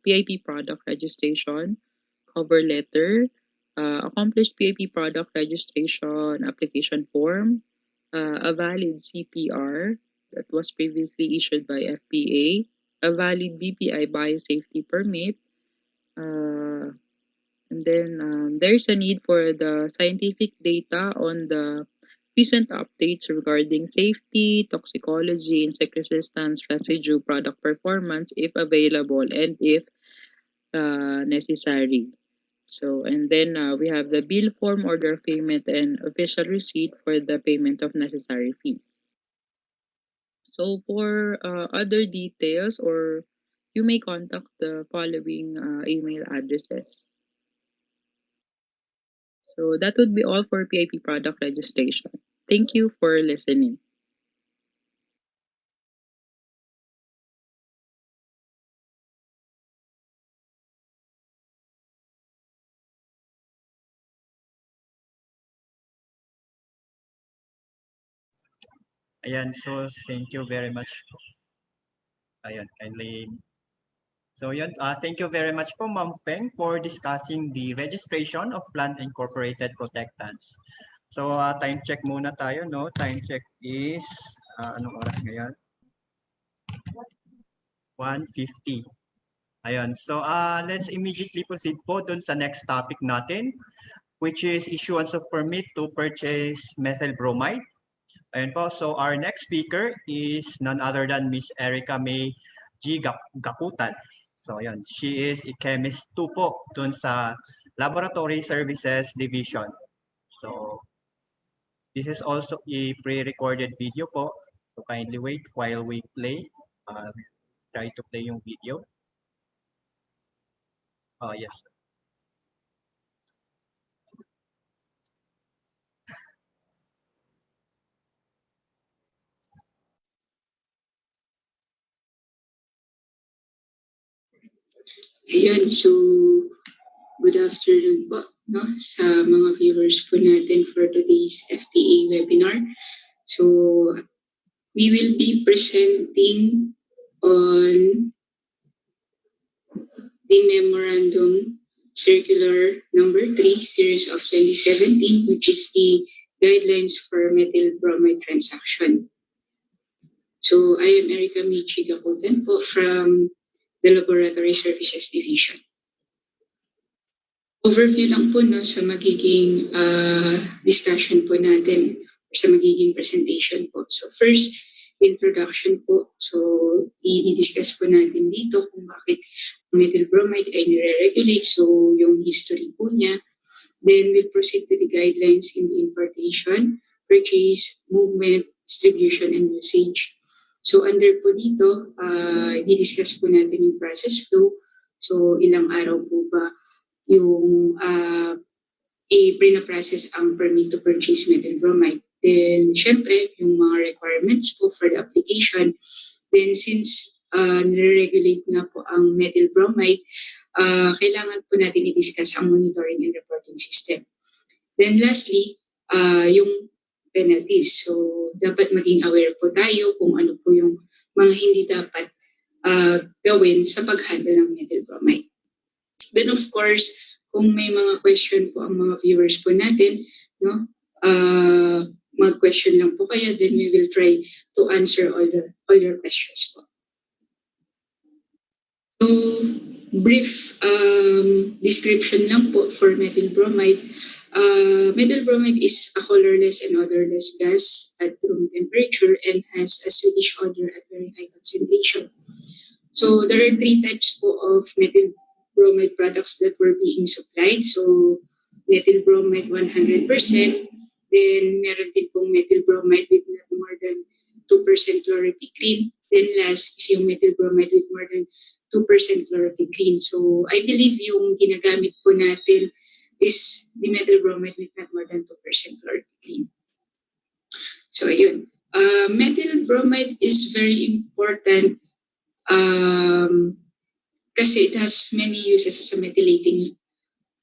PIP product registration, cover letter, accomplished PIP product registration application form, a valid CPR that was previously issued by FPA, a valid BPI biosafety permit, uh, and then there's a need for the scientific data on the recent updates regarding safety, toxicology, insect resistance, residue, product performance, if available and if necessary. So, and then we have the bill form, order of payment, and official receipt for the payment of necessary fees. So, for other details, or you may contact the following email addresses. So that would be all for PIP product registration. Thank you for listening. Ayan, so thank you very much. Ayan, kindly. So yan, thank you very much po Ma'am Feng for discussing the registration of plant incorporated protectants. So time check muna tayo, no? Time check is, anong oras ngayon? 1:50. Ayan, so let's immediately proceed po dun sa next topic natin, which is issuance of permit to purchase methyl bromide. Ayan po, so our next speaker is none other than Miss Erica May G. Gaputan. So ayan, she is a chemist 2 po dun sa Laboratory Services Division. So this is also a pre-recorded video po. So kindly wait while we play. Try to play yung video. Oh, yes. Ayun, so good afternoon po no, sa mga viewers po natin for today's FPA webinar. So we will be presenting on the Memorandum Circular Number 3, Series of 2017, which is the Guidelines for Methyl Bromide Transaction. So I am Erica Michi Gaputan po from the Laboratory Services Division. Overview lang po no, sa magiging discussion po natin or sa magiging presentation po. So first, introduction po. So i-discuss po natin dito kung bakit methyl bromide ay nire-regulate. So yung history po niya. Then we'll proceed to the guidelines in the importation, purchase, movement, distribution, and usage. So under po dito, i-discuss po natin yung process flow. So ilang araw po ba yung i-pre-process ang permit to purchase methyl bromide. Then, syempre, yung mga requirements po for the application. Then, since nire-regulate na po ang methyl bromide, kailangan po natin i-discuss ang monitoring and reporting system. Then, lastly, yung penalties. So, dapat maging aware po tayo kung ano po yung mga hindi dapat gawin sa pag-handle ng methyl bromide. Then of course, kung may mga question po ang mga viewers po natin, no, mag-question lang po kayo, then we will try to answer all your questions po. So, brief description lang po for methyl bromide. Methyl bromide is a colorless and odorless gas at room temperature and has a sweetish odor at very high concentration. So there are three types po of methyl bromide products that were being supplied. So methyl bromide 100%, then meron din pong methyl bromide with not more than 2% chloropicrin. Then last is yung methyl bromide with more than 2% chloropicrin. So I believe yung ginagamit po natin is the methyl bromide with not more than 2% chloropicrin. So ayun. Methyl bromide is very important kasi it has many uses as a methylating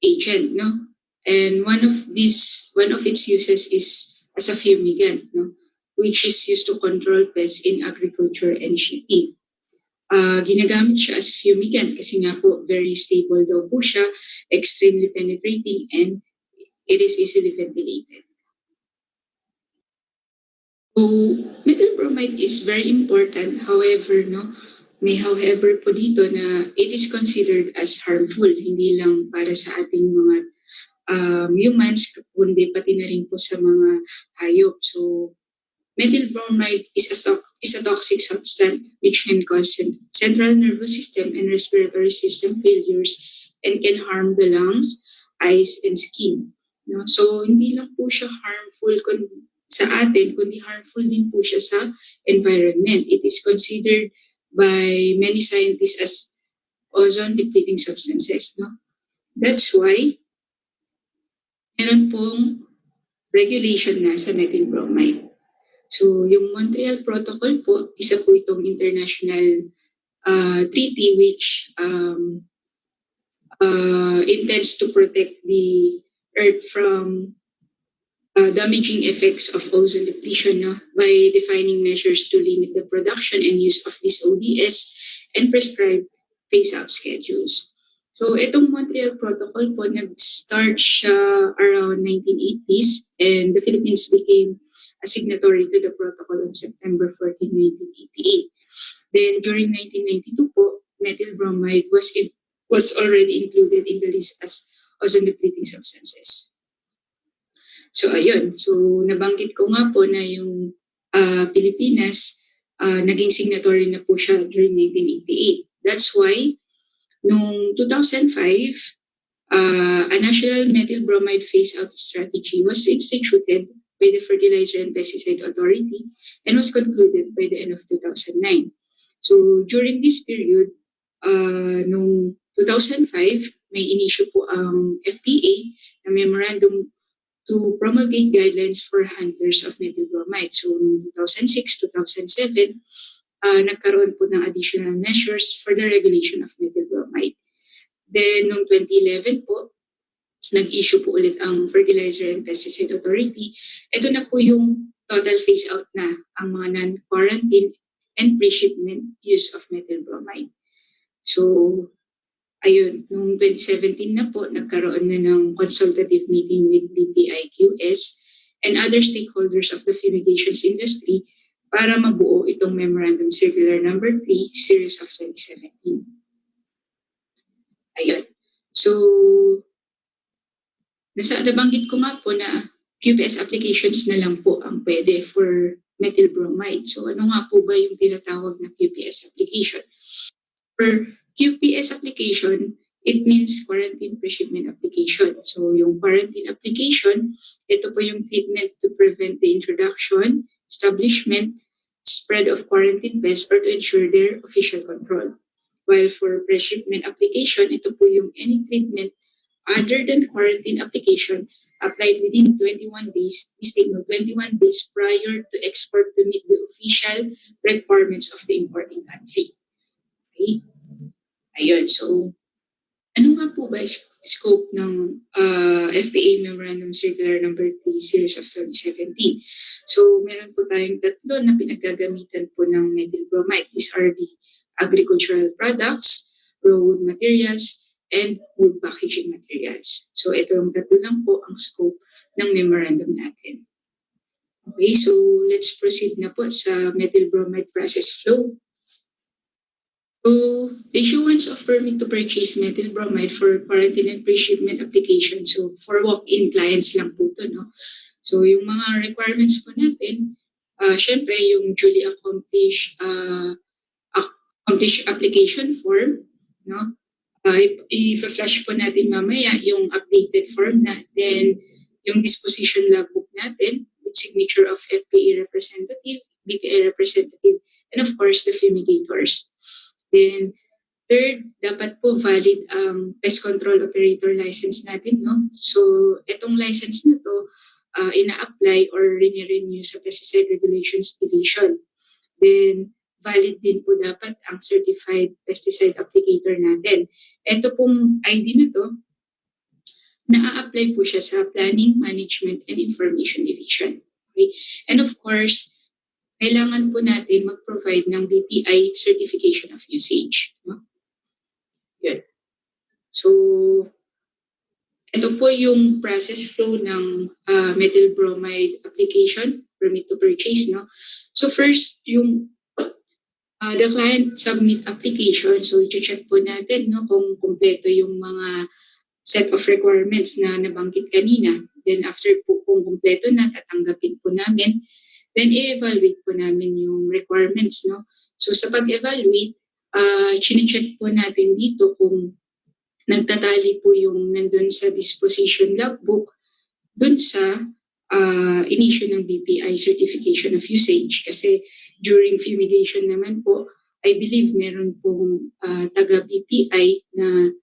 agent, no? And one of its uses is as a fumigant, no? Which is used to control pests in agriculture and shipping. Ginagamit siya as fumigant kasi nga po very stable daw po siya, extremely penetrating, and it is easily ventilated. So, methyl bromide is very important. However, no, may however po dito na it is considered as harmful, hindi lang para sa ating mga humans, kundi pati na rin po sa mga hayop. So, methyl bromide is a toxic substance which can cause central nervous system and respiratory system failures and can harm the lungs, eyes, and skin. No? So, hindi lang po siya harmful sa atin, kundi harmful din po siya sa environment. It is considered by many scientists as ozone-depleting substances. No? That's why meron pong regulation na sa methyl bromide. So, yung Montreal Protocol po, isa po itong international treaty which intends to protect the Earth from damaging effects of ozone depletion, no? By defining measures to limit the production and use of these ODS and prescribe phase-out schedules. So, itong Montreal Protocol po, nag-start siya around 1980s and the Philippines became a signatory to the protocol on September 14, 1988. Then, during 1992 po, methyl bromide was already included in the list as ozone-depleting substances. So, ayun. So, nabanggit ko nga po na yung Pilipinas, naging signatory na po siya during 1988. That's why, noong 2005, a national methyl bromide phase-out strategy was instituted by the Fertilizer and Pesticide Authority and was concluded by the end of 2009. So, during this period, noong 2005, may in-issue po ang FPA na memorandum to promulgate guidelines for handlers of methyl bromide. So, noong 2006-2007, nagkaroon po ng additional measures for the regulation of methyl bromide. Then, noong 2011 po, nag-issue po ulit ang Fertilizer and Pesticide Authority. Ito na po yung total phase-out na ang mga non-quarantine and pre-shipment use of methyl bromide. So, ayun, noong 2017 na po, nagkaroon na ng consultative meeting with BPIQS and other stakeholders of the fumigations industry para mabuo itong Memorandum Circular Number 3, Series of 2017. Ayun. So, nabanggit ko nga po na QPS applications na lang po ang pwede for methyl bromide. So, ano nga po ba yung tinatawag na QPS application? For QPS application, it means quarantine pre-shipment application. So, yung quarantine application, ito po yung treatment to prevent the introduction, establishment, spread of quarantine pests or to ensure their official control. While for pre-shipment application, ito po yung any treatment other than quarantine application applied within 21 days, is 21 days prior to export to meet the official requirements of the importing country. Okay? Ayun, so Ano nga po ba scope ng FPA Memorandum Circular Number 3 Series of 2017? So meron po tayong tatlo na pinaggagamitan po ng methyl bromide. These are the agricultural products, road materials, and wood packaging materials. So ito yung tatlo lang po ang scope ng memorandum natin. Okay, so let's proceed na po sa methyl bromide process flow. So, the issuance of permit to purchase methyl bromide for quarantine and pre-shipment application. So, for walk-in clients lang po to, no? So, yung mga requirements po natin, syempre, yung duly accomplished application form, no? I-flash po natin mamaya yung updated form na, then yung disposition logbook natin with signature of FPA representative, BPA representative, and of course, the fumigators. Then, third, dapat po valid ang pest control operator license natin, no? So, itong license na to, ina-apply or renew sa Pesticide Regulations Division. Then, valid din po dapat ang certified pesticide applicator natin. Ito pong ID na to, na-apply po siya sa Planning, Management, and Information Division. Okay? And of course, kailangan po natin mag-provide ng BPI Certification of Usage. No? Yun. So, ito po yung process flow ng methyl bromide application, permit to purchase. No? So first, yung the client submit application. So, i-check po natin no, kung kumpleto yung mga set of requirements na nabanggit kanina. Then after po kung kumpleto na, tatanggapin po namin. Then i-evaluate po namin yung requirements, no? So sa pag-evaluate, chine-check po natin dito kung nagtatali po yung nandun sa disposition logbook dun sa in-issue ng BPI Certification of Usage. Kasi during fumigation naman po, I believe meron pong taga-BPI na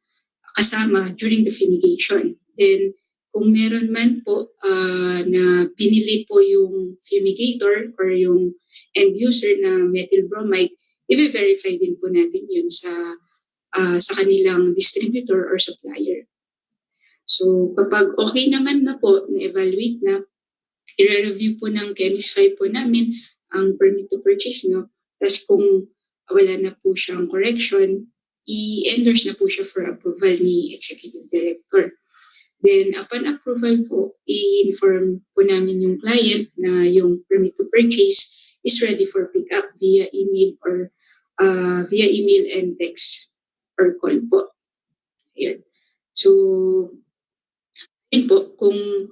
kasama during the fumigation. Then kung meron man po na pinili po yung fumigator or yung end user na methyl bromide, i-verify din po natin yun sa kanilang distributor or supplier. So kapag okay naman na po, na-evaluate na, i-review po ng Chemist 5 po namin ang permit to purchase, no? Tapos kung wala na po siyang correction, i-endorse na po siya for approval ni Executive Director. Then, upon approval po, i-inform po namin yung client na yung permit to purchase is ready for pick-up via email or via email and text or call po. Ayun. So, yun po, kung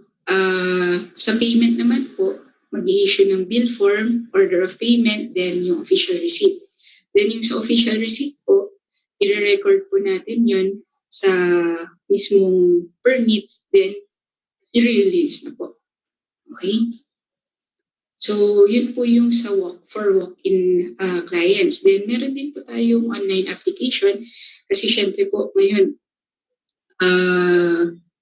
sa payment naman po, mag-i-issue ng bill form, order of payment, then yung official receipt. Then yung sa official receipt po, i-record po natin yun sa mismong permit, then i-release na po. Okay? So, yun po yung sa walk-in clients. Then, meron din po tayong online application kasi syempre po, ngayon,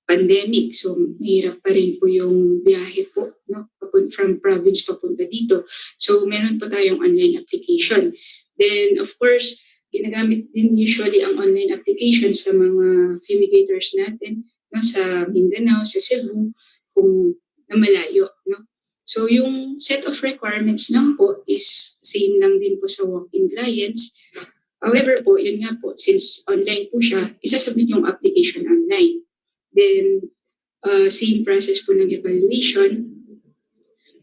pandemic. So, mahirap pa rin po yung biyahe po, no? From province papunta dito. So, meron po tayong online application. Then, of course, ginagamit din usually ang online application sa mga fumigators natin, no, sa Mindanao, sa Cebu, kung na malayo. No? So yung set of requirements lang po is same lang din po sa walk-in clients. However po, yun nga po, since online po siya, isasubmit yung application online. Then, same process po ng evaluation.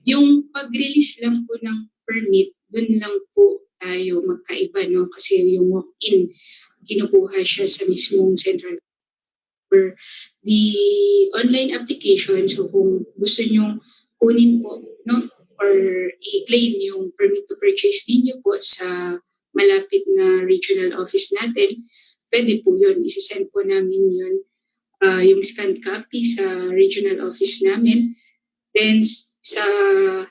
Yung pag-release lang po ng permit, dun lang po tayo magkaiba, no? Kasi yung walk-in, kinukuha siya sa mismong central. For the online application, so kung gusto nyo kunin po, no? Or i-claim yung permit to purchase ninyo po sa malapit na regional office natin, pwede po yun. Isisend po namin yun, yung scanned copy sa regional office namin. Then, sa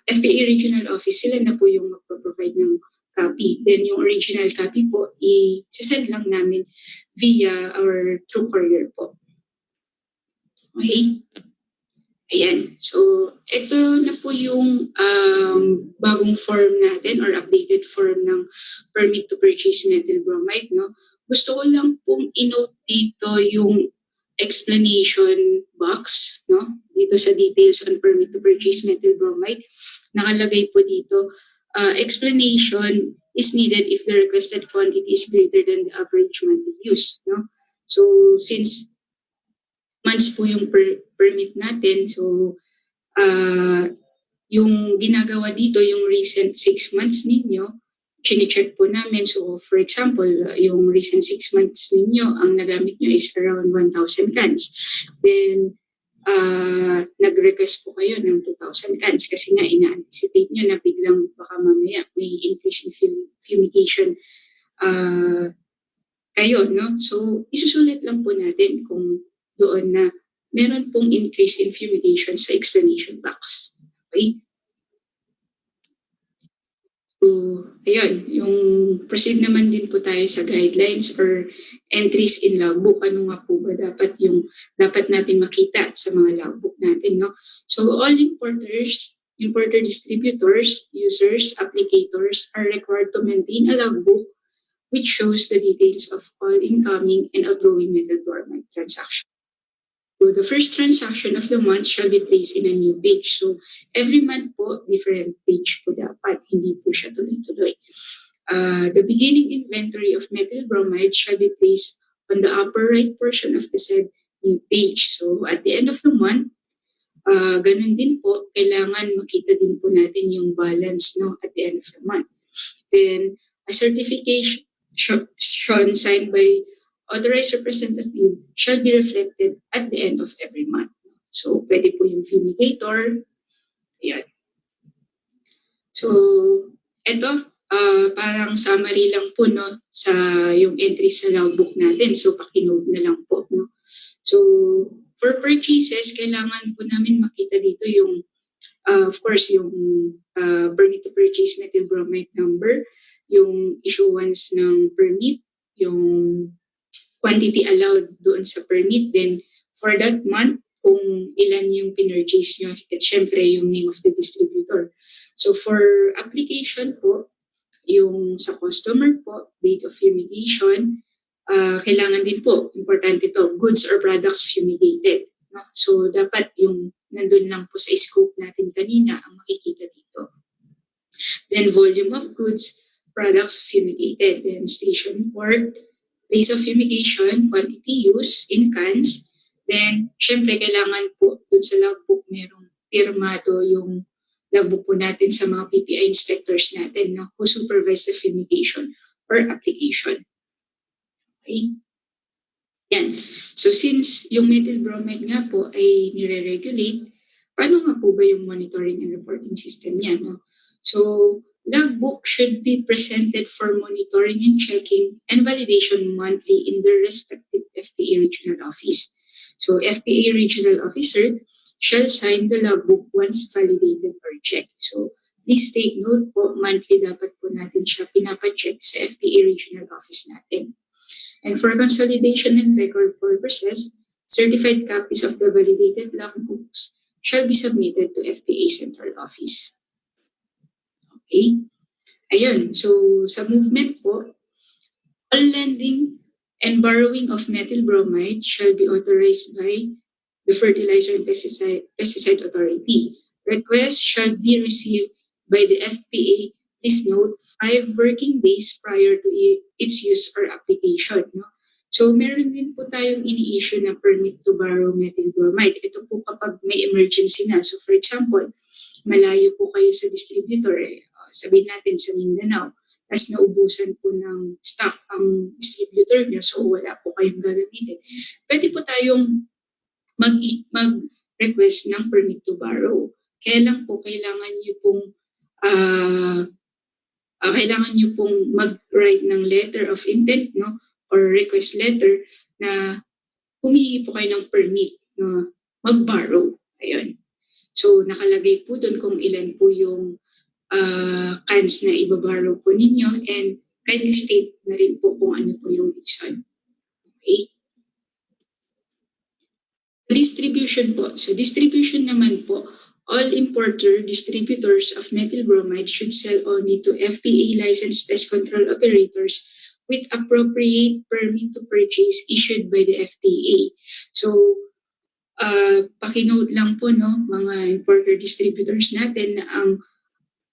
FPA regional office, sila na po yung magpo-provide ng copy. Then yung original copy po, i-send lang namin via our through courier po. Okay? Ayan. So, ito na po yung bagong form natin or updated form ng permit to purchase methyl bromide. No? gusto ko lang pong i-note dito yung explanation box, no? Dito sa details on permit to purchase methyl bromide. Nakalagay po dito, explanation is needed if the requested quantity is greater than the average monthly use, no? So, since months po yung permit natin, so, yung ginagawa dito, yung recent 6 months ninyo, chine-check po namin. So, for example, yung recent 6 months ninyo, ang nagamit nyo is around 1,000 cans. Then, nag-request po kayo ng 2,000 cans kasi nga ina-anticipate nyo na biglang baka mamaya may increase in fumigation kayo, no? So, isusulit lang po natin kung doon na meron pong increase in fumigation sa explanation box. Okay? So, ayun, yung proceed naman din po tayo sa guidelines or entries in logbook. Ano nga po ba dapat natin makita sa mga logbook natin, no? So, all importer distributors, users, applicators are required to maintain a logbook which shows the details of all incoming and outgoing methyl bromide transactions. So the first transaction of the month shall be placed in a new page. So every month po, different page po dapat, hindi po siya tuloy-tuloy. The beginning inventory of methyl bromide shall be placed on the upper right portion of the said new page. So at the end of the month, ganun din po, kailangan makita din po natin yung balance, no, at the end of the month. Then a certification signed by authorized representative shall be reflected at the end of every month. So, pwede po yung fumigator. Ayan. So, ito, parang summary lang po, no, sa yung entries sa logbook natin. So, pakinote na lang po, no. So, for purchases, kailangan po namin makita dito yung, of course, yung permit to purchase methyl bromide number, yung issuance ng permit, yung quantity allowed doon sa permit, then for that month, kung ilan yung pinurchase nyo, at syempre yung name of the distributor. So for application po, yung sa customer po, date of fumigation, kailangan din po, importante to, goods or products fumigated. No? So dapat yung nandun lang po sa scope natin kanina ang makikita dito. Then volume of goods, products fumigated. Then station port, place of fumigation, quantity used in cans. Then, syempre, kailangan po dun sa logbook merong pirmado yung logbook po natin sa mga PPA inspectors natin, no, who supervise the fumigation or application. Okay? Yan. So, since yung methyl bromide nga po ay nire-regulate, paano nga po ba yung monitoring and reporting system niya, no? So, logbook should be presented for monitoring and checking and validation monthly in their respective FPA regional office. So, FPA regional officer shall sign the logbook once validated or checked. So, please take note po, monthly dapat po natin siya pinapacheck sa FPA regional office natin. And for consolidation and record purposes, certified copies of the validated logbooks shall be submitted to FPA central office. Okay? Ayun, so sa movement po, all lending and borrowing of methyl bromide shall be authorized by the Fertilizer and Pesticide Authority. Requests shall be received by the FPA, please note, 5 working days prior to its use or application. No? So meron din po tayong ini-issue na permit to borrow methyl bromide. Ito po kapag may emergency na. So for example, malayo po kayo sa distributor, sabihin natin sa Mindanao, tapos naubusan po ng stock ang distributor nyo, so wala po kayong gagamitin. Pwede po tayong mag-request ng permit to borrow. Kaya lang po, kailangan nyo pong mag-write ng letter of intent, no, or request letter na humingi po kayo ng permit na mag-borrow. Ayun. So, nakalagay po doon kung ilan po yung cans na ibaborrow po ninyo, and kindly state na rin po kung ano po yung reason. Okay? Distribution po. So, distribution naman po, all importer, distributors of methyl bromide should sell only to FPA licensed pest control operators with appropriate permit to purchase issued by the FPA. So, pakinote lang po, no, mga importer distributors natin na ang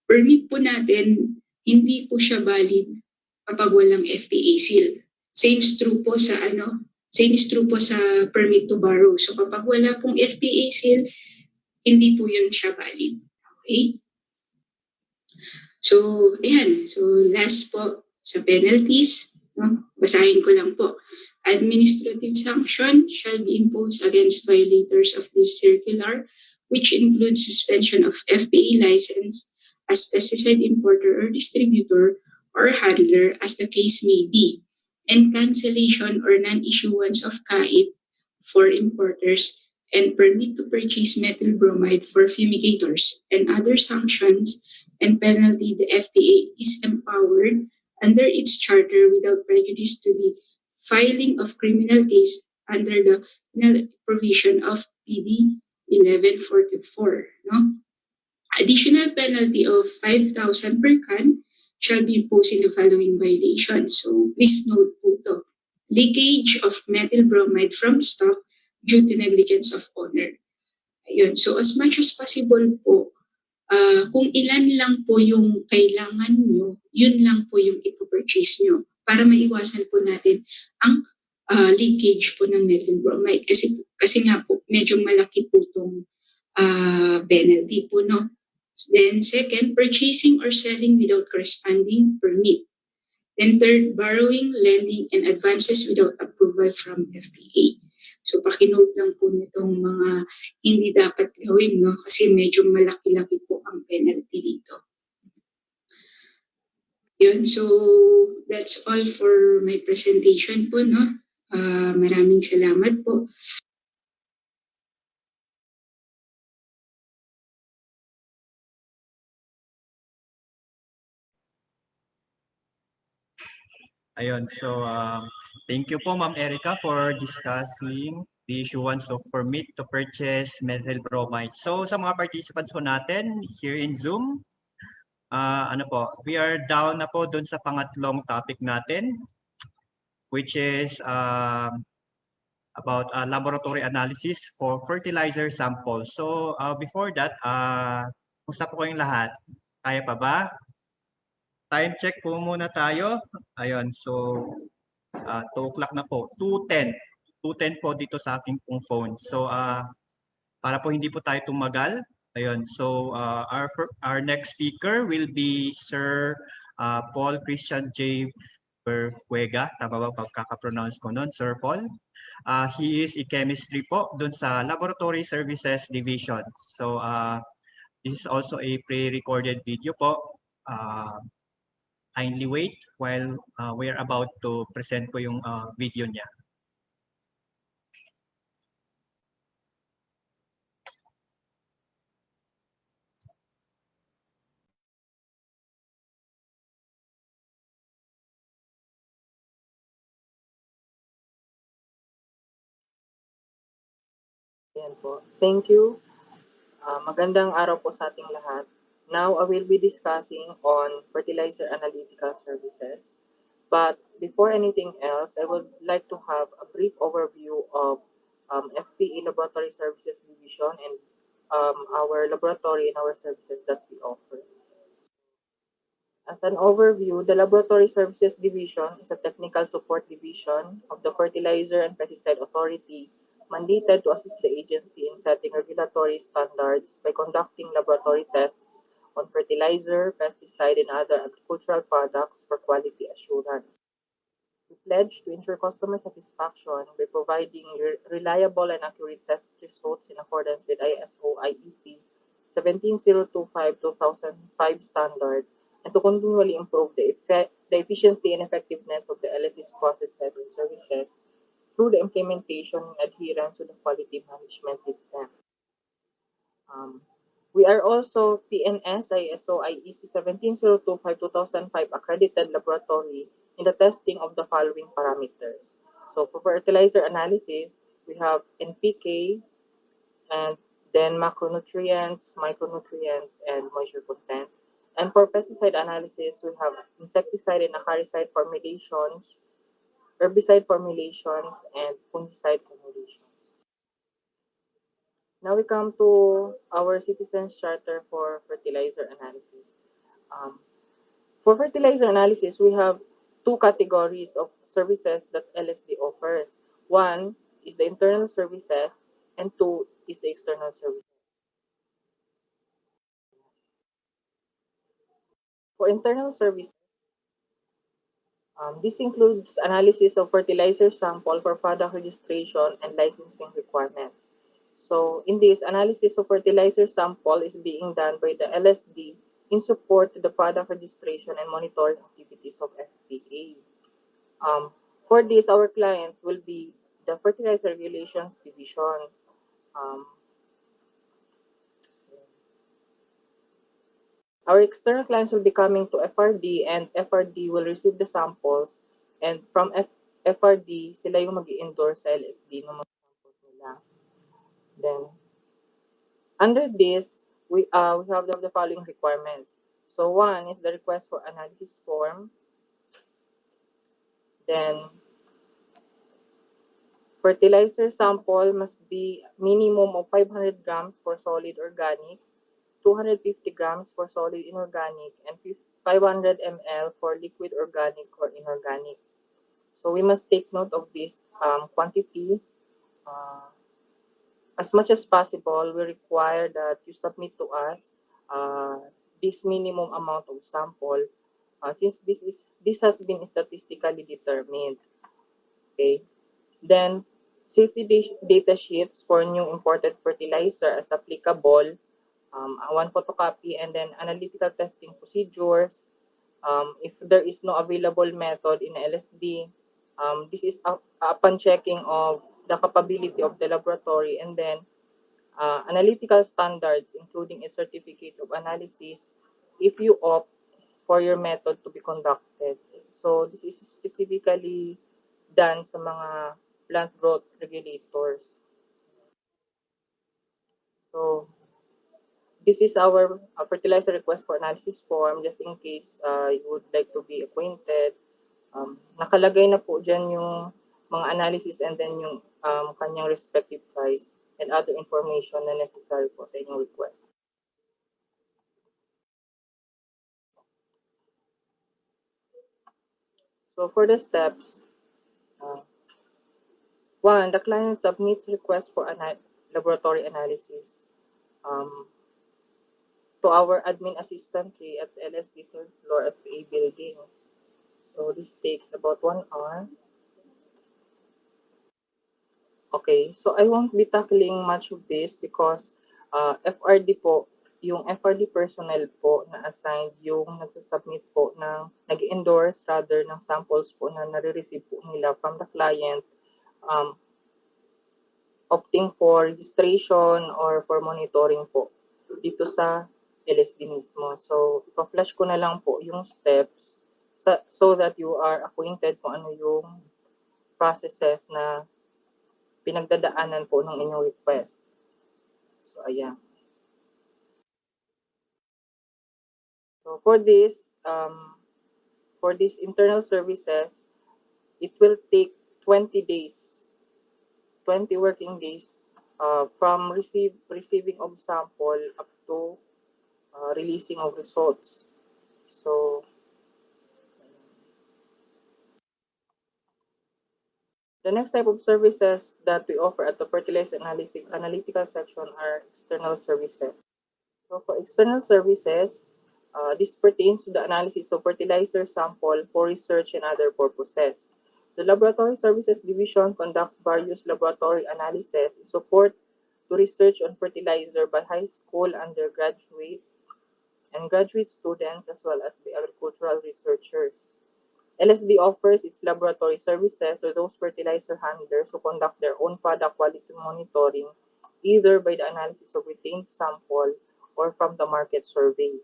permit po natin, hindi po siya valid kapag walang FPA seal. Same is true po sa permit to borrow. So kapag wala pong FPA seal, hindi po yun siya valid. Okay? So, ayan. So, last po sa penalties. No? Basahin ko lang po. Administrative sanction shall be imposed against violators of this circular, which includes suspension of FPA license as pesticide importer or distributor or handler as the case may be, and cancellation or non-issuance of CAIP for importers and permit to purchase methyl bromide for fumigators and other sanctions and penalty. The FPA is empowered under its charter without prejudice to the filing of criminal case under the penal provision of PD 1144. No? Additional penalty of 5,000 per can shall be imposed in the following violation. So please note po to. Leakage of methyl bromide from stock due to negligence of owner. Ayun. So as much as possible po, kung ilan lang po yung kailangan nyo, yun lang po yung ipopurchase nyo para maiwasan po natin ang leakage po ng methyl bromide. Kasi nga po, medyo malaki po itong penalty po, no? Then second, purchasing or selling without corresponding permit. Then third, borrowing, lending, and advances without approval from FPA. So pakinote lang po nitong mga hindi dapat gawin, no? Kasi medyo malaki-laki po ang penalty dito. Yun, so that's all for my presentation po, no? Maraming salamat po. Ayun, so thank you po Ma'am Erica for discussing the issuance of permit to purchase methyl bromide. So sa mga participants po natin here in Zoom, we are down na po dun sa pangatlong topic natin, which is about laboratory analysis for fertilizer samples. So before that, kumusta po kayong lahat? Kaya pa ba? Time check po muna tayo. Ayun, so 2 o'clock na po. 2:10. 2:10 po dito sa aking pong phone. So para po hindi po tayo tumagal. Ayun, so our next speaker will be Sir Paul Christian J. Berfuega. Tama ba pagkaka-pronounce ko nun, Sir Paul? He is a chemistry po dun sa Laboratory Services Division. So this is also a pre-recorded video po. Kindly wait while we're about to present po yung video niya. Yan po. Thank you. Magandang araw po sa ating lahat. Now, I will be discussing on fertilizer analytical services. But before anything else, I would like to have a brief overview of FPA Laboratory Services Division and our laboratory and our services that we offer. As an overview, the Laboratory Services Division is a technical support division of the Fertilizer and Pesticide Authority mandated to assist the agency in setting regulatory standards by conducting laboratory tests on fertilizer, pesticide, and other agricultural products for quality assurance. We pledge to ensure customer satisfaction by providing reliable and accurate test results in accordance with ISO IEC 17025-2005 standard and to continually improve the efficiency and effectiveness of the LS's processes and services through the implementation and adherence to the quality management system. We are also PNS ISO IEC 17025-2005 accredited laboratory in the testing of the following parameters. So for fertilizer analysis, we have NPK and then macronutrients, micronutrients, and moisture content. And for pesticide analysis, we have insecticide and acaricide formulations, herbicide formulations, and fungicide formulations. Now we come to our Citizens Charter for fertilizer analysis. Um, for fertilizer analysis, we have two categories of services that LSD offers. One is the internal services, and two is the external services. For internal services, this includes analysis of fertilizer sample for product registration and licensing requirements. So in this, analysis of fertilizer sample is being done by the LSD in support to the product registration and monitoring activities of FPA. For this, our client will be the Fertilizer Regulations Division. Um, our external clients will be coming to FRD, and FRD will receive the samples, and from FRD, sila yung mag-i-endorse sa LSD ng mga samples nila. Then, under this, we have the following requirements. So one is the request for analysis form. Then, fertilizer sample must be minimum of 500 grams for solid organic, 250 grams for solid inorganic, and 500 ml for liquid organic or inorganic. So we must take note of this quantity. As much as possible, we require that you submit to us this minimum amount of sample since this has been statistically determined. Okay. Then safety data sheets for new imported fertilizer as applicable, one photocopy, and then analytical testing procedures. If there is no available method in LSD, this is upon checking of the capability of the laboratory, and then analytical standards, including a certificate of analysis, if you opt for your method to be conducted. So this is specifically done sa mga plant growth regulators. So this is our fertilizer request for analysis form, just in case you would like to be acquainted. Nakalagay na po dyan yung mga analysis and then yung kanyang respective price and other information na necessary po sa inyong request. So for the steps, one, the client submits request for laboratory analysis to our admin assistant tree at LSD third floor FPA building. So this takes about 1 hour. Okay, so I won't be tackling much of this because FRD po, yung FRD personnel po na assigned yung nagsasubmit po ng nag-endorse rather ng samples po na nare-receive po nila from the client, opting for registration or for monitoring po dito sa LSD mismo. So, ipa-flash ko na lang po yung steps so that you are acquainted kung ano yung processes na pinagdadaanan po ng inyong request. So, ayan. So, for this internal services, it will take 20 days, 20 working days from receiving of sample up to releasing of results. So, the next type of services that we offer at the fertilizer analytical section are external services. So for external services, this pertains to the analysis of fertilizer sample for research and other purposes. The Laboratory Services Division conducts various laboratory analyses in support to research on fertilizer by high school, undergraduate, and graduate students as well as the agricultural researchers. LSD offers its laboratory services to those fertilizer handlers who conduct their own product quality monitoring, either by the analysis of retained sample or from the market survey.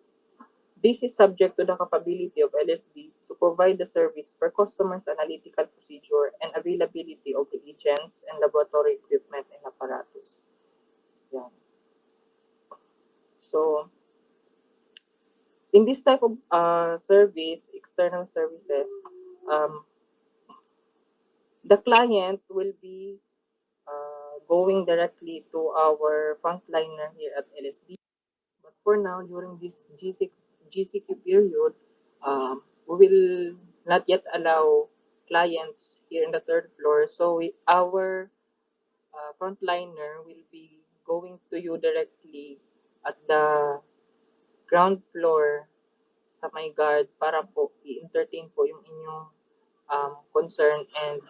This is subject to the capability of LSD to provide the service per customer's analytical procedure and availability of reagents and laboratory equipment and apparatus. Yeah. So, In this type of service, external services, the client will be going directly to our frontliner here at LSD. But for now, during this GCQ period, we will not yet allow clients here in the third floor. So our frontliner will be going to you directly at the ground floor sa may guard para po i-entertain po yung inyong concern and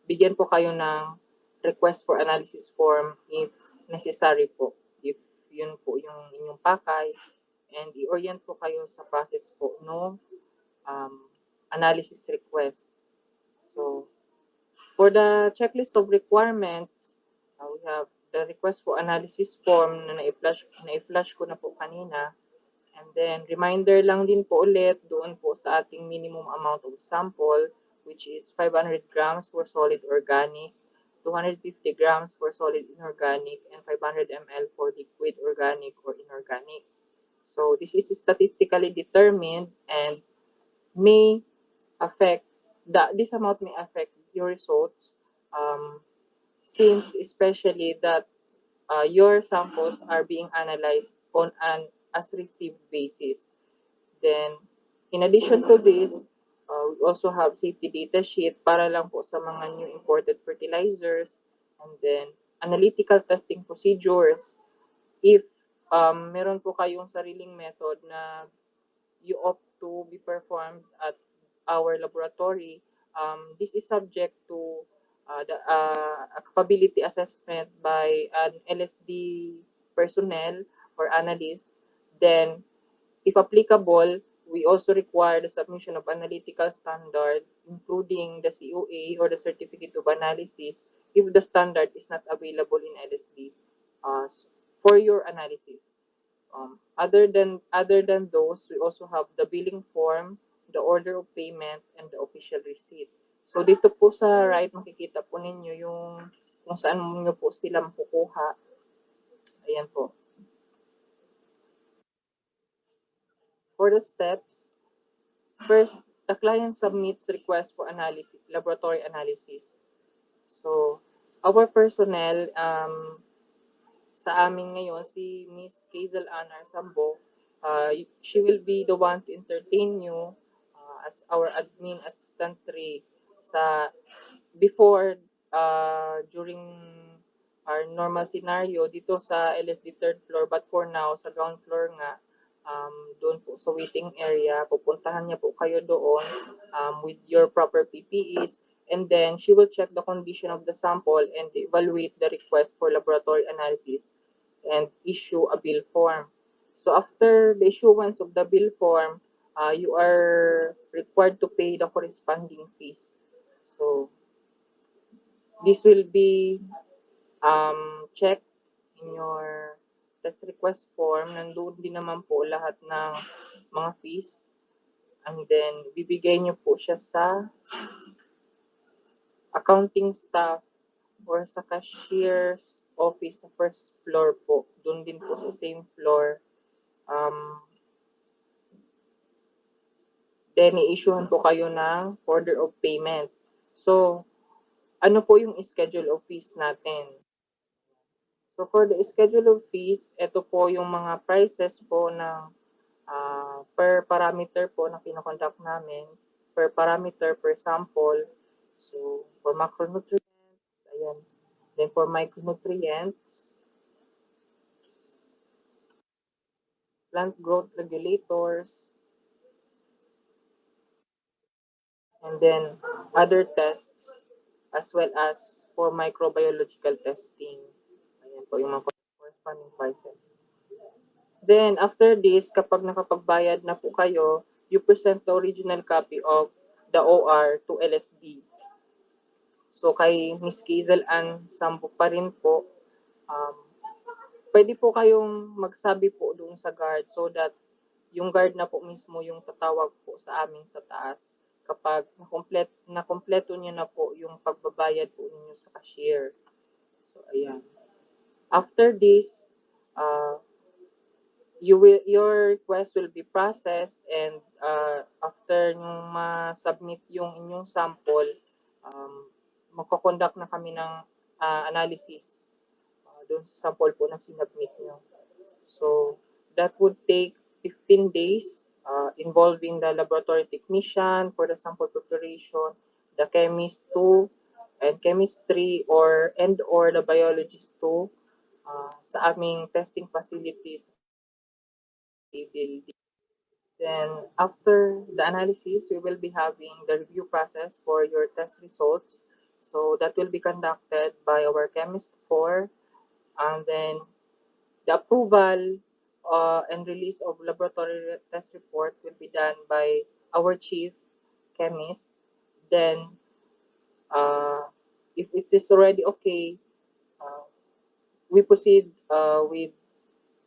bigyan po kayo ng request for analysis form if necessary po. If yun po yung inyong pakay and i-orient po kayo sa process po no analysis request. So, for the checklist of requirements, we have the request for analysis form na na-flash ko na po kanina. And then, reminder lang din po ulit doon po sa ating minimum amount of sample, which is 500 grams for solid organic, 250 grams for solid inorganic, and 500 ml for liquid organic or inorganic. So, this is statistically determined and may affect, this amount may affect your results since especially that your samples are being analyzed on an as received basis. Then, in addition to this, we also have safety data sheet para lang po sa mga new imported fertilizers, and then analytical testing procedures. If meron po kayong sariling method na you opt to be performed at our laboratory, this is subject to the capability assessment by an LSD personnel or analyst. Then, if applicable, we also require the submission of analytical standard, including the COA or the Certificate of Analysis, if the standard is not available in LSD for your analysis. Other than those, we also have the billing form, the order of payment, and the official receipt. So dito po sa right, makikita po ninyo yung kung saan nyo po sila makukuha. Ayan po. For the steps, first, the client submits request for analysis, laboratory analysis. So, our personnel, sa amin ngayon, si Miss Hazel Anar Sambo, she will be the one to entertain you as our admin assistant 3 sa before during our normal scenario dito sa LSD third floor, but for now sa ground floor nga doon po sa waiting area, pupuntahan niya po kayo doon with your proper PPEs, and then she will check the condition of the sample and evaluate the request for laboratory analysis and issue a bill form. So after the issuance of the bill form, you are required to pay the corresponding fees. So this will be checked in your test request form. Nandoon din naman po lahat ng mga fees. And then, bibigay nyo po siya sa accounting staff or sa cashier's office sa first floor po. Doon din po sa same floor. Then, i-issuehan po kayo ng order of payment. So, ano po yung schedule of fees natin? So, for the schedule of fees, ito po yung mga prices po ng per parameter po na kinoconduct namin, per parameter, per sample. So, for macronutrients, ayan. Then for micronutrients, plant growth regulators, and then other tests, as well as for microbiological testing. Ayan po yung mga corresponding prices. Then, after this, kapag nakapagbayad na po kayo, you present the original copy of the OR to LSD. So, kay Miss Hazel Ann Sampo pa rin po, pwede po kayong magsabi po doon sa guard so that yung guard na po mismo yung tatawag po sa amin sa taas kapag nakompleto niya na po yung pagbabayad po ninyo sa cashier. So, ayan. After this, your request will be processed, and after nyo ma-submit yung inyong sample, magko-conduct na kami ng analysis doon sa sample po na sinubmit nyo. So that would take 15 days involving the laboratory technician for the sample preparation, the chemist 2, and chemist 3 or the biologist 2 sa aming testing facilities. Then after the analysis, we will be having the review process for your test results. So that will be conducted by our chemist 4, and then the approval and release of laboratory test report will be done by our chief chemist. Then if it is already okay, we proceed with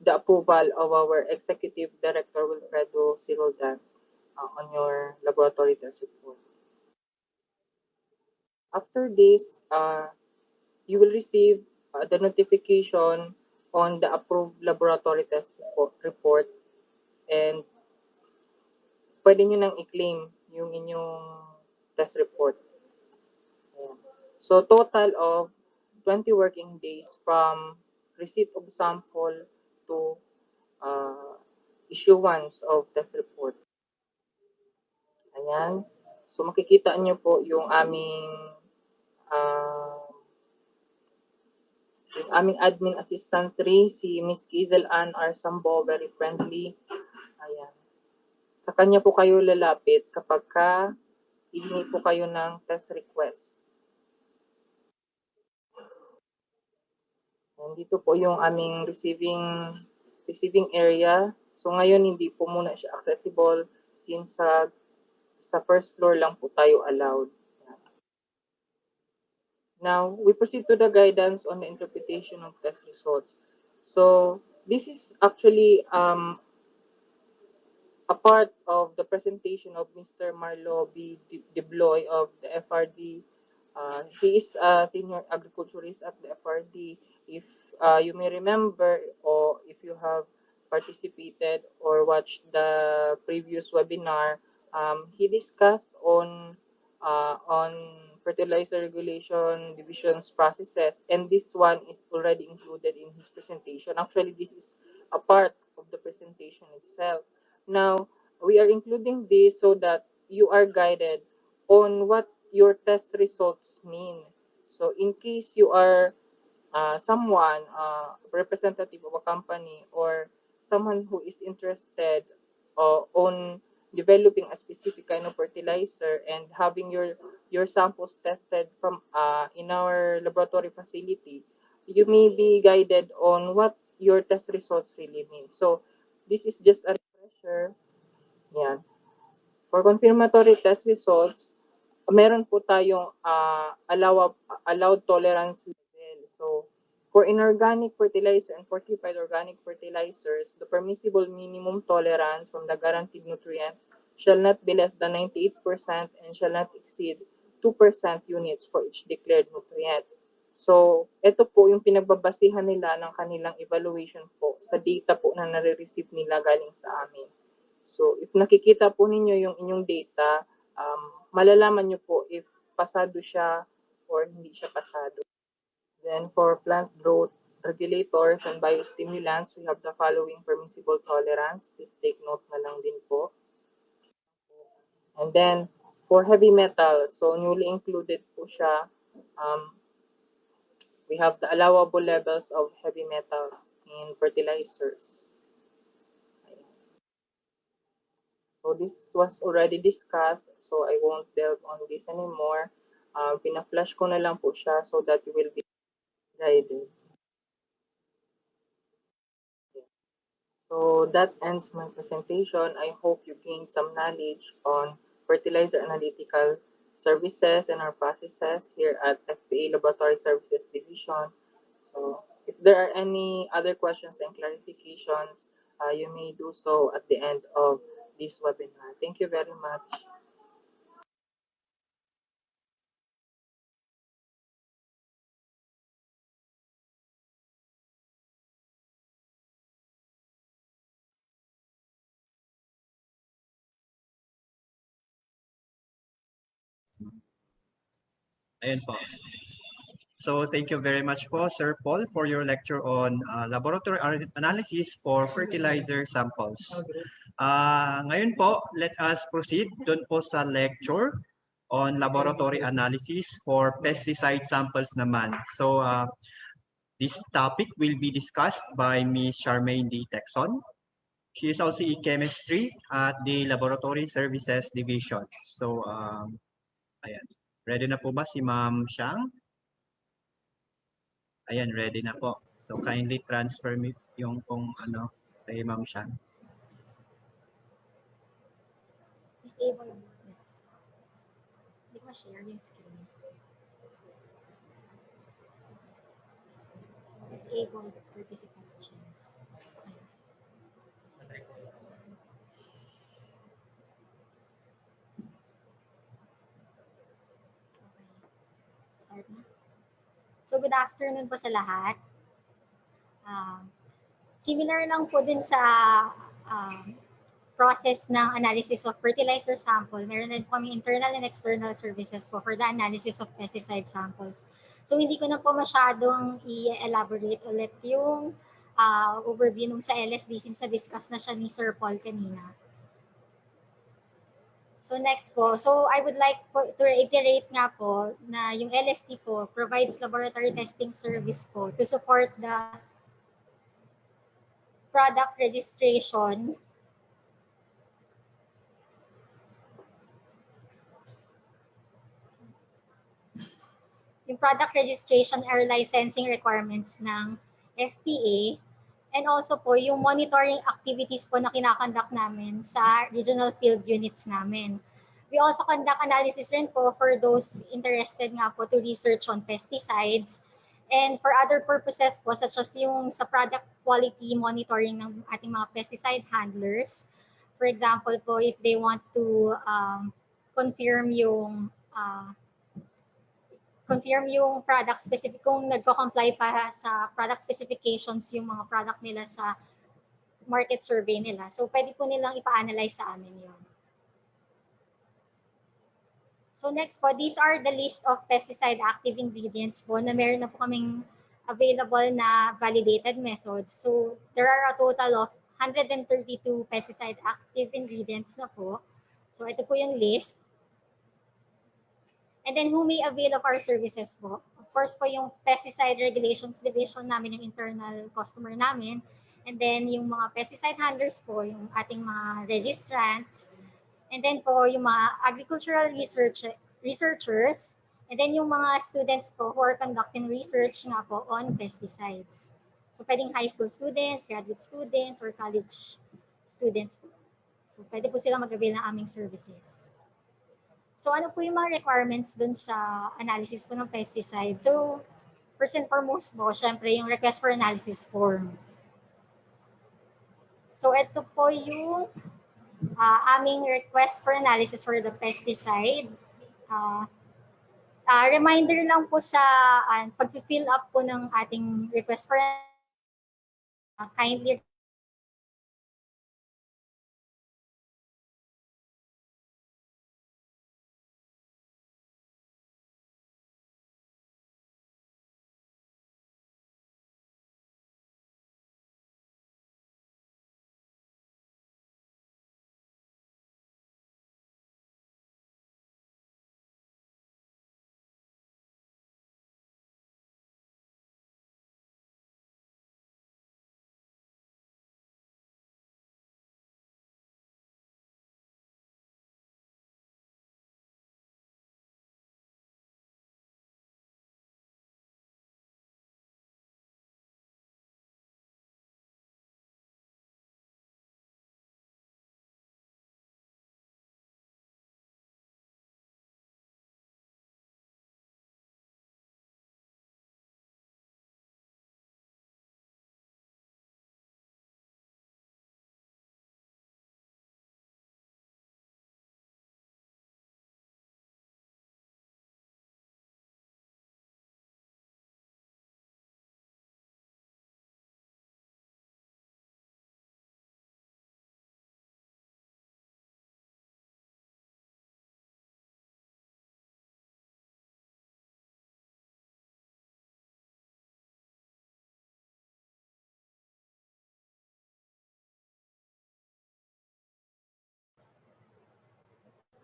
the approval of our executive director Wilfredo Siroldan on your laboratory test report. After this, you will receive the notification on the approved laboratory test report, and pwede nyo nang i-claim yung inyong test report. Ayan. So total of 20 working days from receipt of sample to issuance of test report. Ayan. So makikita nyo po yung aming admin assistant 3, si Miss Kizel Ann R. Sambo, very friendly. Ayan. Sa kanya po kayo lalapit kapag hihingi po kayo ng test request. And dito po yung aming receiving area. So ngayon hindi po muna siya accessible since sa first floor lang po tayo allowed. Now, we proceed to the guidance on the interpretation of test results. So this is actually a part of the presentation of Mr. Marlo B. Debloy of the FRD. He is a senior agriculturist at the FRD. If you may remember, or if you have participated or watched the previous webinar, he discussed on fertilizer regulation division's processes, and this one is already included in his presentation. Actually, this is a part of the presentation itself. Now, we are including this so that you are guided on what your test results mean. So in case you are someone, representative of a company, or someone who is interested on developing a specific kind of fertilizer and having your samples tested from in our laboratory facility, you may be guided on what your test results really mean. So this is just a refresher. Yan. For confirmatory test results, meron po tayong allowed tolerance level. So for inorganic fertilizer and fortified organic fertilizers, the permissible minimum tolerance from the guaranteed nutrient shall not be less than 98% and shall not exceed 2% units for each declared nutrient. So, ito po yung pinagbabasihan nila ng kanilang evaluation po sa data po na nare-receive nila galing sa amin. So, if nakikita po ninyo yung inyong data, malalaman nyo po if pasado siya or hindi siya pasado. Then for plant growth regulators and biostimulants, we have the following permissible tolerance. Please take note na lang din po. And then for heavy metals, so newly included po siya, we have the allowable levels of heavy metals in fertilizers. So this was already discussed, so I won't delve on this anymore. Pina-flash ko na lang po siya so that you will be guided. So that ends my presentation. I hope you gained some knowledge on fertilizer analytical services and our processes here at FPA Laboratory Services Division. So if there are any other questions and clarifications, you may do so at the end of this webinar. Thank you very much. Ayan po. So thank you very much po, Sir Paul, for your lecture on laboratory analysis for fertilizer samples. Ngayon po, let us proceed dun po sa lecture on laboratory analysis for pesticide samples naman. So this topic will be discussed by Ms. Charmaine D. Texon. She is also in chemistry at the Laboratory Services Division. So, ayan. Ready na po ba si Ma'am Shang? Ayan, ready na po. So, kindly transfer me yung kung ano kay Ma'am Shang. Disable. Yes. Hindi ko ma-share yung screen. Disable participations. Okay. Start na. So, good afternoon po sa lahat. Similar lang po din sa process ng analysis of fertilizer sample. Meron din po kami internal and external services po for the analysis of pesticide samples. So, hindi ko na po masyadong i-elaborate ulit yung overview nung sa LSD since na-discuss na siya ni Sir Paul kanina. So next po, so I would like po to reiterate nga po na yung LSD po provides laboratory testing service po to support the product registration yung product registration or licensing requirements ng FPA and also po yung monitoring activities po na kinakonduct namin sa regional field units namin. We also conduct analysis rin po for those interested nga po to research on pesticides and for other purposes po such as yung sa product quality monitoring ng ating mga pesticide handlers. For example po, if they want to confirm yung product specific, kung nagko-comply pa sa product specifications yung mga product nila sa market survey nila. So, pwede po nilang ipa-analyze sa amin yun. So, next po, these are the list of pesticide active ingredients po na meron na po kaming available na validated methods. So, there are a total of 132 pesticide active ingredients na po. So, ito po yung list. And then who may avail of our services po? Of course po yung Pesticide Regulations Division namin, yung internal customer namin. And then yung mga pesticide handlers po, yung ating mga registrants. And then po yung mga agricultural researchers. And then yung mga students po who are conducting research nga po on pesticides. So pwedeng high school students, graduate students, or college students po. So pwede po sila mag-avail ng aming services. So ano po yung mga requirements dun sa analysis po ng pesticide? So first and foremost po, syempre yung request for analysis form. So ito po yung aming request for analysis for the pesticide. Reminder lang po sa pag-fill up po ng ating request for kindly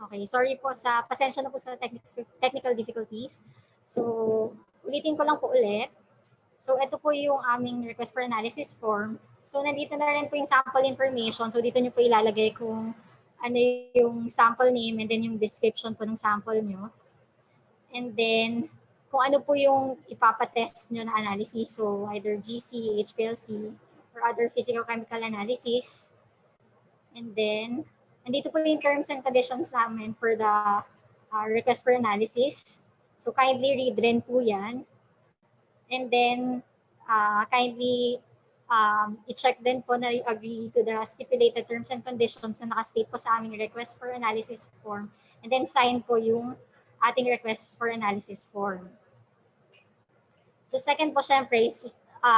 Okay, sorry po sa, pasensya na po sa technical difficulties. So, ulitin ko lang po ulit. So, ito po yung aming request for analysis form. So, nandito na rin po yung sample information. So, dito nyo po ilalagay kung ano yung sample name and then yung description po ng sample nyo. And then, kung ano po yung ipapatest nyo na analysis. So, either GC, HPLC, or other physical-chemical analysis. And then, nandito po yung terms and conditions namin for the request for analysis. So, kindly read rin po yan. And then, kindly i-check din po na agree to the stipulated terms and conditions na nakastate po sa aming request for analysis form. And then, sign po yung ating request for analysis form. So, second po, syempre, is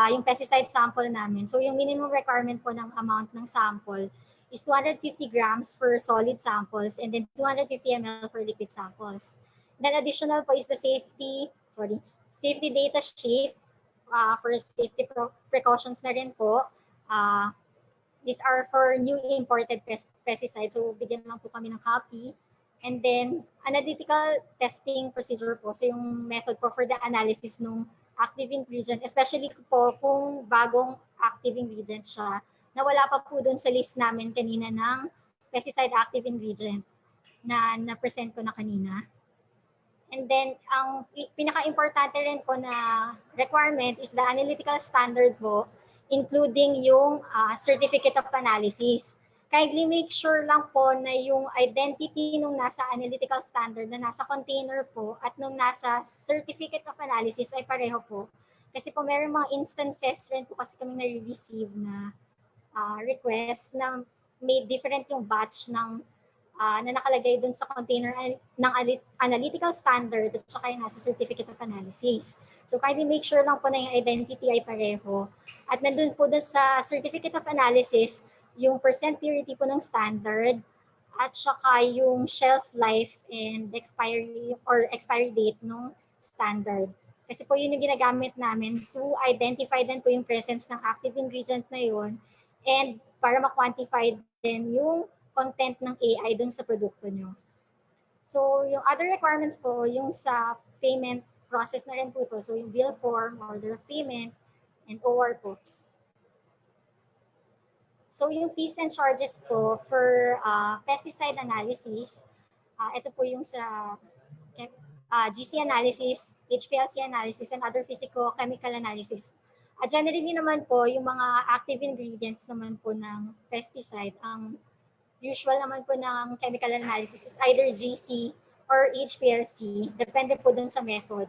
yung pesticide sample namin. So, yung minimum requirement po ng amount ng sample is 250 grams for solid samples and then 250 ml for liquid samples. Then additional po is the safety data sheet for safety precautions na rin po. These are for new imported pesticides. So bigyan lang po kami ng copy. And then analytical testing procedure po. So yung method po for the analysis ng active ingredient, especially po kung bagong active ingredient siya, na wala pa po doon sa list namin kanina ng pesticide active ingredient na na-present ko na kanina. And then, ang pinaka-importante rin po na requirement is the analytical standard po, including yung certificate of analysis. Kindly make sure lang po na yung identity nung nasa analytical standard na nasa container po at nung nasa certificate of analysis ay pareho po. Kasi po meron mga instances rin po kasi kami nare-receive na request na may different yung batch ng na nakalagay dun sa container ng analytical standard at saka yung nasa certificate of analysis. So kindly make sure lang po na yung identity ay pareho. At nandun po dun sa certificate of analysis yung percent purity po ng standard at saka yung shelf life and expiry date ng standard. Kasi po yun yung ginagamit namin to identify din po yung presence ng active ingredient na yun and para ma-quantify din yung content ng AI dun sa produkto nyo. So, yung other requirements po, yung sa payment process na rin po ito. So, yung bill form, order of payment, and OR po. So, yung fees and charges po for pesticide analysis, ito po yung sa GC analysis, HPLC analysis, and other physico-chemical analysis. Generally naman po, yung mga active ingredients naman po ng pesticide, ang usual naman po ng chemical analysis is either GC or HPLC. Depende po dun sa method.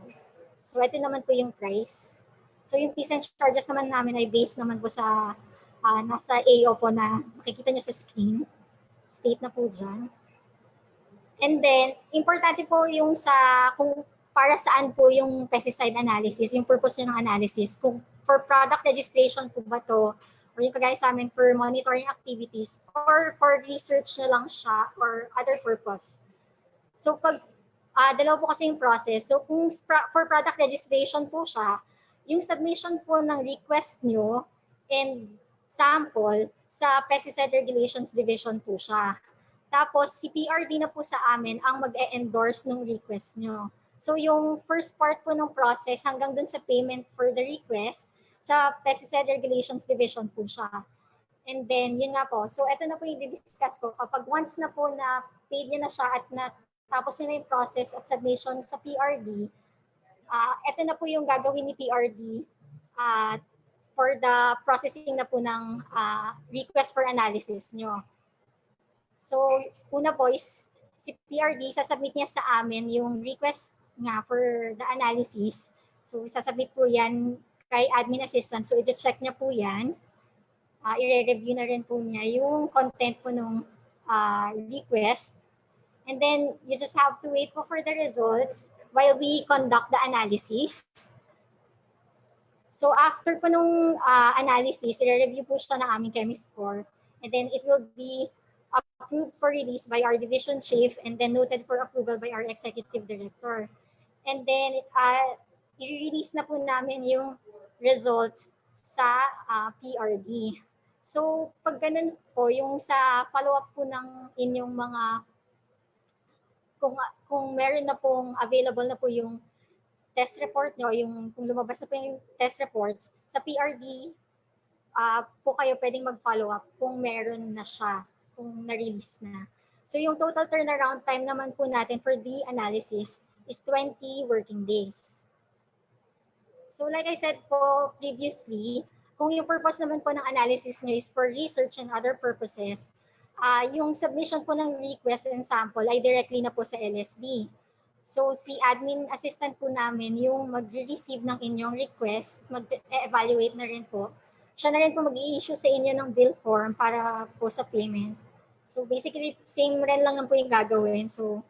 So, ito naman po yung price. So, yung fees and charges naman namin ay based naman po sa nasa AO po na makikita nyo sa screen. State na po dyan. And then, importante po yung sa kung para saan po yung pesticide analysis, yung purpose ng analysis. Kung for product registration po ba to, or yung kagaya sa amin for monitoring activities, or for research na lang siya, or other purpose. So pag dalawa po kasi yung process. So kung for product registration po siya, yung submission po ng request nyo and sample sa Pesticide Regulations Division po siya. Tapos si PRD na po sa amin ang mag-e-endorse ng request nyo. So yung first part po ng process hanggang dun sa payment for the request, sa Pesticide Regulations Division po siya. And then, yun nga po. So, ito na po yung i-discuss ko. Kapag once na po na paid niya na siya at natapos niya na yung process at submission sa PRD, ito na po yung gagawin ni PRD for the processing na po ng request for analysis nyo. So, una po is si PRD, sasubmit niya sa amin yung request nga for the analysis. So, sasubmit po yan kay admin assistant. So, i-check niya po yan. I-review na rin po niya yung content po ng request. And then, you just have to wait po for the results while we conduct the analysis. So, after po nung analysis, i-review po siya ng aming chemist score. And then, it will be approved for release by our division chief and then noted for approval by our executive director. And then, i-release na po namin yung results sa PRD. So, pag ganun po, yung sa follow-up po ng inyong mga kung meron na pong available na po yung test report nyo, kung lumabas na po yung test reports, sa PRD po kayo pwedeng mag-follow up kung meron na siya, kung na-release na. So yung total turnaround time naman po natin for the analysis is 20 working days. So like I said po previously, kung yung purpose naman po ng analysis nyo is for research and other purposes, yung submission po ng request and sample ay directly na po sa LSD. So si admin assistant po namin yung magre-receive ng inyong request, mag-evaluate na rin po. Siya na rin po mag-i-issue sa inyo ng bill form para po sa payment. So basically, same rin lang po yung gagawin. So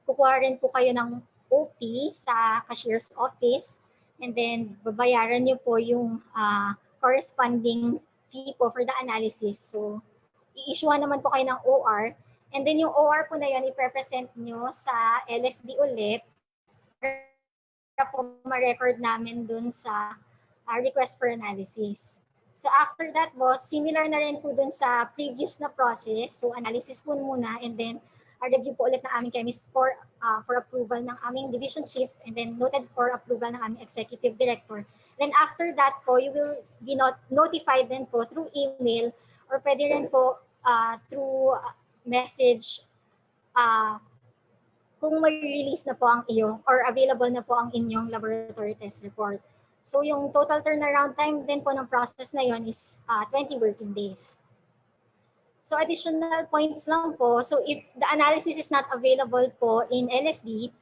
kukuha rin po kayo ng OP sa cashier's office and then babayaran nyo po yung corresponding fee po for the analysis. So i-issue naman po kayo ng OR. And then yung OR po na yun, i-present nyo sa LSD ulit para po ma-record namin dun sa request for analysis. So after that po, similar na rin po dun sa previous na process. So analysis po muna and then review po ulit ng aming chemist for approval ng aming division chief and then noted for approval ng aming executive director. Then after that po, you will be notified then po through email or pwede rin po through message kung may release na po ang iyong or available na po ang inyong laboratory test report. So yung total turnaround time din po ng process na yon is 20 working days. So additional points lang po. So if the analysis is not available po in LSD,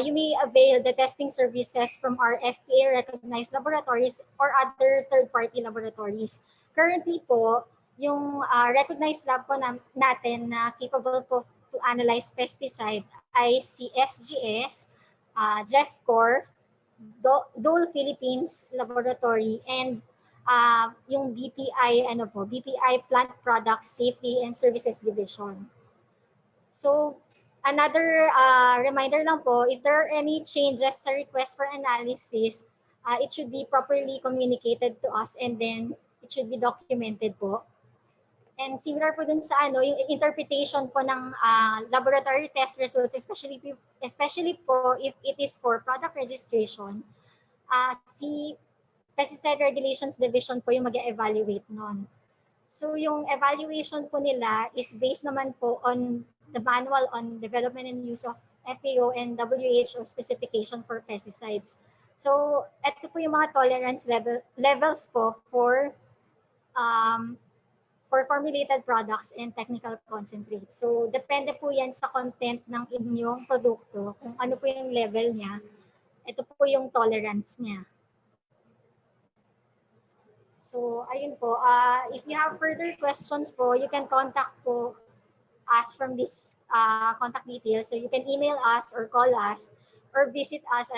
you may avail the testing services from our FPA recognized laboratories or other third-party laboratories. Currently po, yung recognized lab po natin na capable po to analyze pesticide ay si SGS, Jeffcor, Dole Philippines Laboratory, and yung BPI, BPI Plant Products Safety and Services Division. So, another reminder lang po, if there are any changes sa request for analysis, it should be properly communicated to us and then it should be documented po. And similar po dun sa yung interpretation po ng laboratory test results, especially po if it is for product registration, si Pesticide Regulations Division po yung mag-evaluate nun. So yung evaluation po nila is based naman po on the Manual on Development and Use of FPO and WHO Specification for Pesticides. So ito po yung mga tolerance levels po for formulated products and technical concentrates. So depende po yan sa content ng inyong produkto, kung ano po yung level niya. Ito po yung tolerance niya. So, ayun po. If you have further questions po, you can contact po us from this contact details. So, you can email us or call us or visit us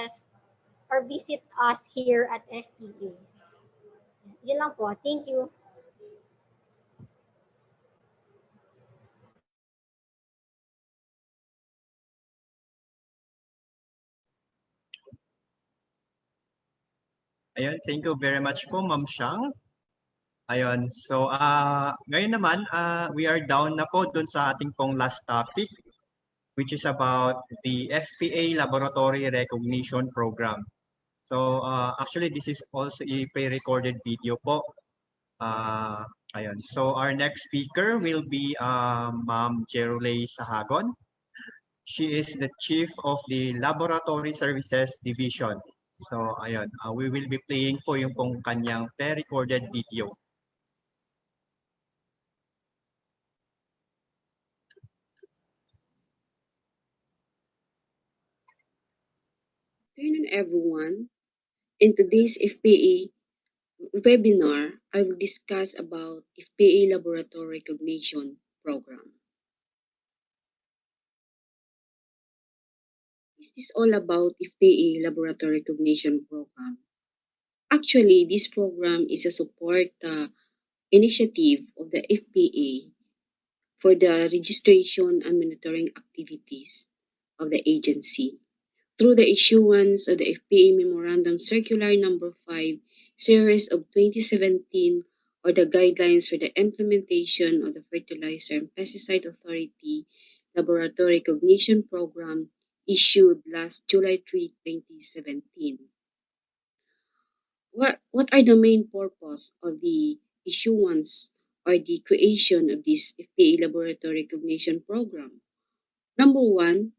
here at FPA. Yun lang po. Thank you. Ayun, thank you very much po, Ma'am Shang. Ayun, so ngayon naman, we are down na po dun sa ating pong last topic, which is about the FPA Laboratory Recognition Program. So actually, this is also a pre-recorded video po. Ayun, so our next speaker will be Ma'am Jerulay Sahagon. She is the Chief of the Laboratory Services Division. So ayun, we will be playing po yung pong kanyang pre-recorded video. Good afternoon, everyone. In today's FPA webinar, I will discuss about FPA Laboratory Recognition Program. Is this all about FPA Laboratory Recognition Program? Actually, this program is a support initiative of the FPA for the registration and monitoring activities of the agency through the issuance of the FPA Memorandum Circular Number 5, Series of 2017, or the Guidelines for the Implementation of the Fertilizer and Pesticide Authority Laboratory Recognition Program issued last July 3, 2017. What are the main purpose of the issuance or the creation of this FPA Laboratory Recognition Program? Number one,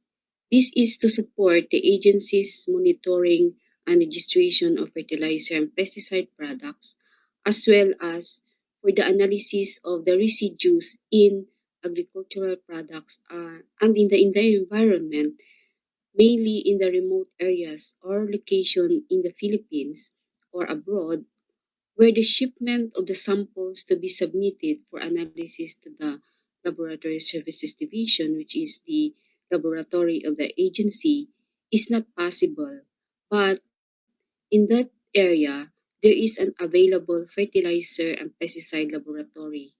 this is to support the agency's monitoring and registration of fertilizer and pesticide products, as well as for the analysis of the residues in agricultural products and in the environment, mainly in the remote areas or location in the Philippines or abroad, where the shipment of the samples to be submitted for analysis to the Laboratory Services Division, which is the laboratory of the agency, is not possible. But in that area, there is an available fertilizer and pesticide laboratory.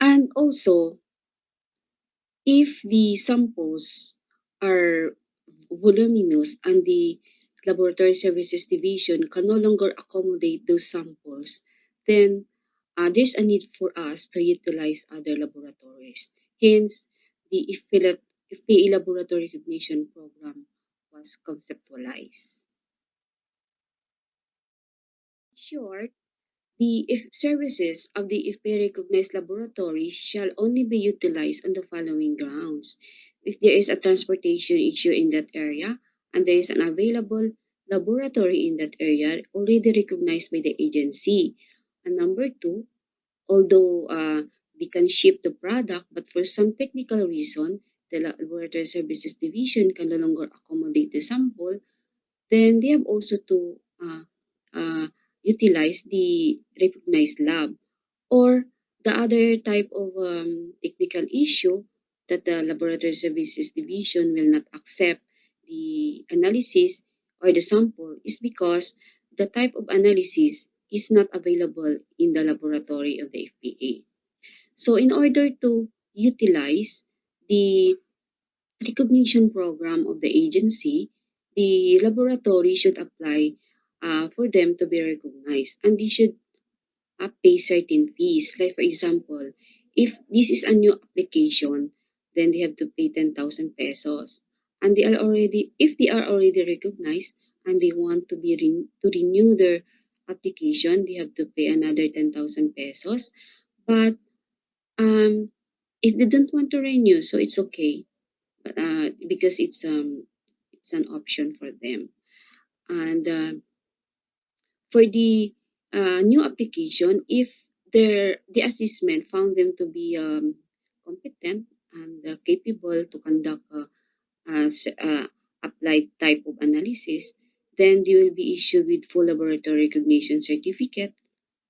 And also, if the samples are voluminous and the Laboratory Services Division can no longer accommodate those samples, then there's a need for us to utilize other laboratories. Hence, the FPA Laboratory Recognition Program was conceptualized. In short, the services of the FPA-recognized laboratories shall only be utilized on the following grounds: if there is a transportation issue in that area, and there is an available laboratory in that area already recognized by the agency. And number two, although they can ship the product, but for some technical reason, the Laboratory Services Division can no longer accommodate the sample, then they have also to uh, utilize the recognized lab, or the other type of technical issue that the Laboratory Services Division will not accept the analysis or the sample is because the type of analysis is not available in the laboratory of the FPA. So in order to utilize the recognition program of the agency, the laboratory should apply for them to be recognized, and they should pay certain fees. Like for example, if this is a new application, then they have to pay 10,000 pesos. And they are already, if they are already recognized and they want to be to renew their application, they have to pay another 10,000 pesos. But if they don't want to renew, so it's okay, but because it's an option for them. And for the new application, if the assessment found them to be competent and capable to conduct applied type of analysis, then they will be issued with full laboratory recognition certificate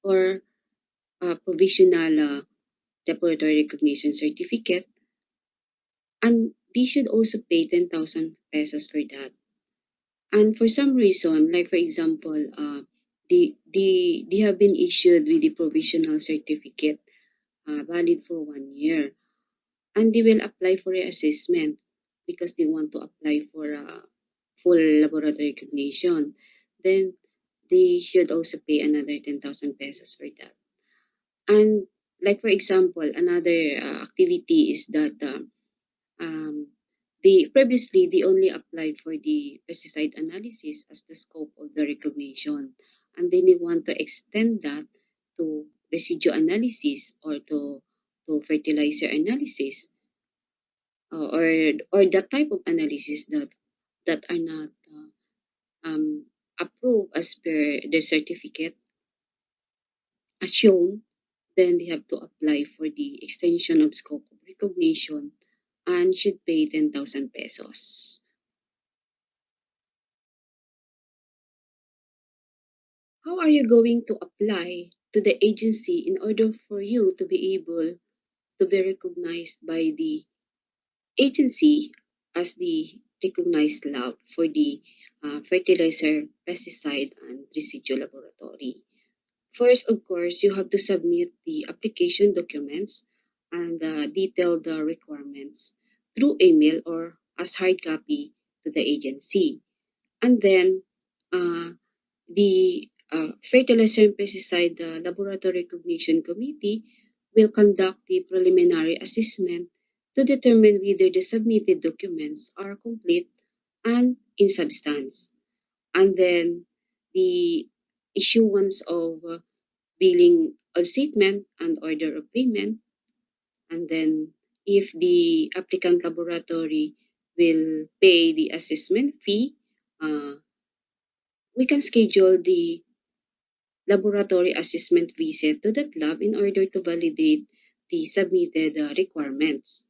or provisional laboratory recognition certificate, and they should also pay 10,000 pesos for that. And for some reason, like for example, they have been issued with the provisional certificate valid for 1 year, and they will apply for reassessment because they want to apply for full laboratory recognition. Then they should also pay another 10,000 pesos for that. And like for example, another activity is that they previously they only applied for the pesticide analysis as the scope of the recognition, and then they want to extend that to residue analysis or to fertilizer analysis, or the type of analysis that are not approved as per the certificate as shown. Then they have to apply for the extension of scope of recognition and should pay 10,000 pesos. How are you going to apply to the agency in order for you to be able to be recognized by the agency as the recognized lab for the fertilizer, pesticide, and residue laboratory? First, of course, you have to submit the application documents and detailed requirements through email or as hard copy to the agency. And then the Fertilizer and Pesticide Laboratory Recognition Committee will conduct the preliminary assessment to determine whether the submitted documents are complete and in substance. And then the issuance of billing of statement and order of payment. And then if the applicant laboratory will pay the assessment fee, we can schedule the laboratory assessment visit to that lab in order to validate the submitted requirements.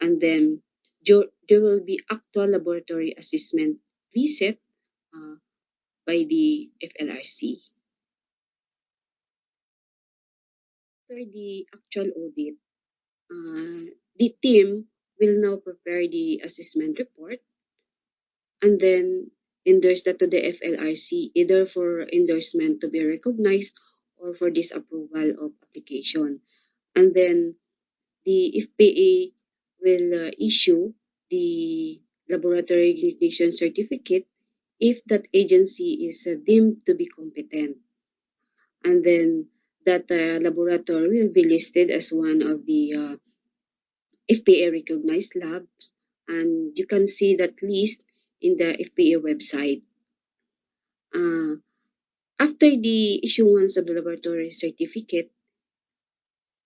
And then there will be actual laboratory assessment visit by the FLRC. After the actual audit, the team will now prepare the assessment report and then endorse that to the FLRC, either for endorsement to be recognized or for disapproval of application. And then the FPA will issue the laboratory recognition certificate if that agency is deemed to be competent. And then that laboratory will be listed as one of the FPA recognized labs, and you can see that list in the FPA website. After the issuance of the laboratory certificate,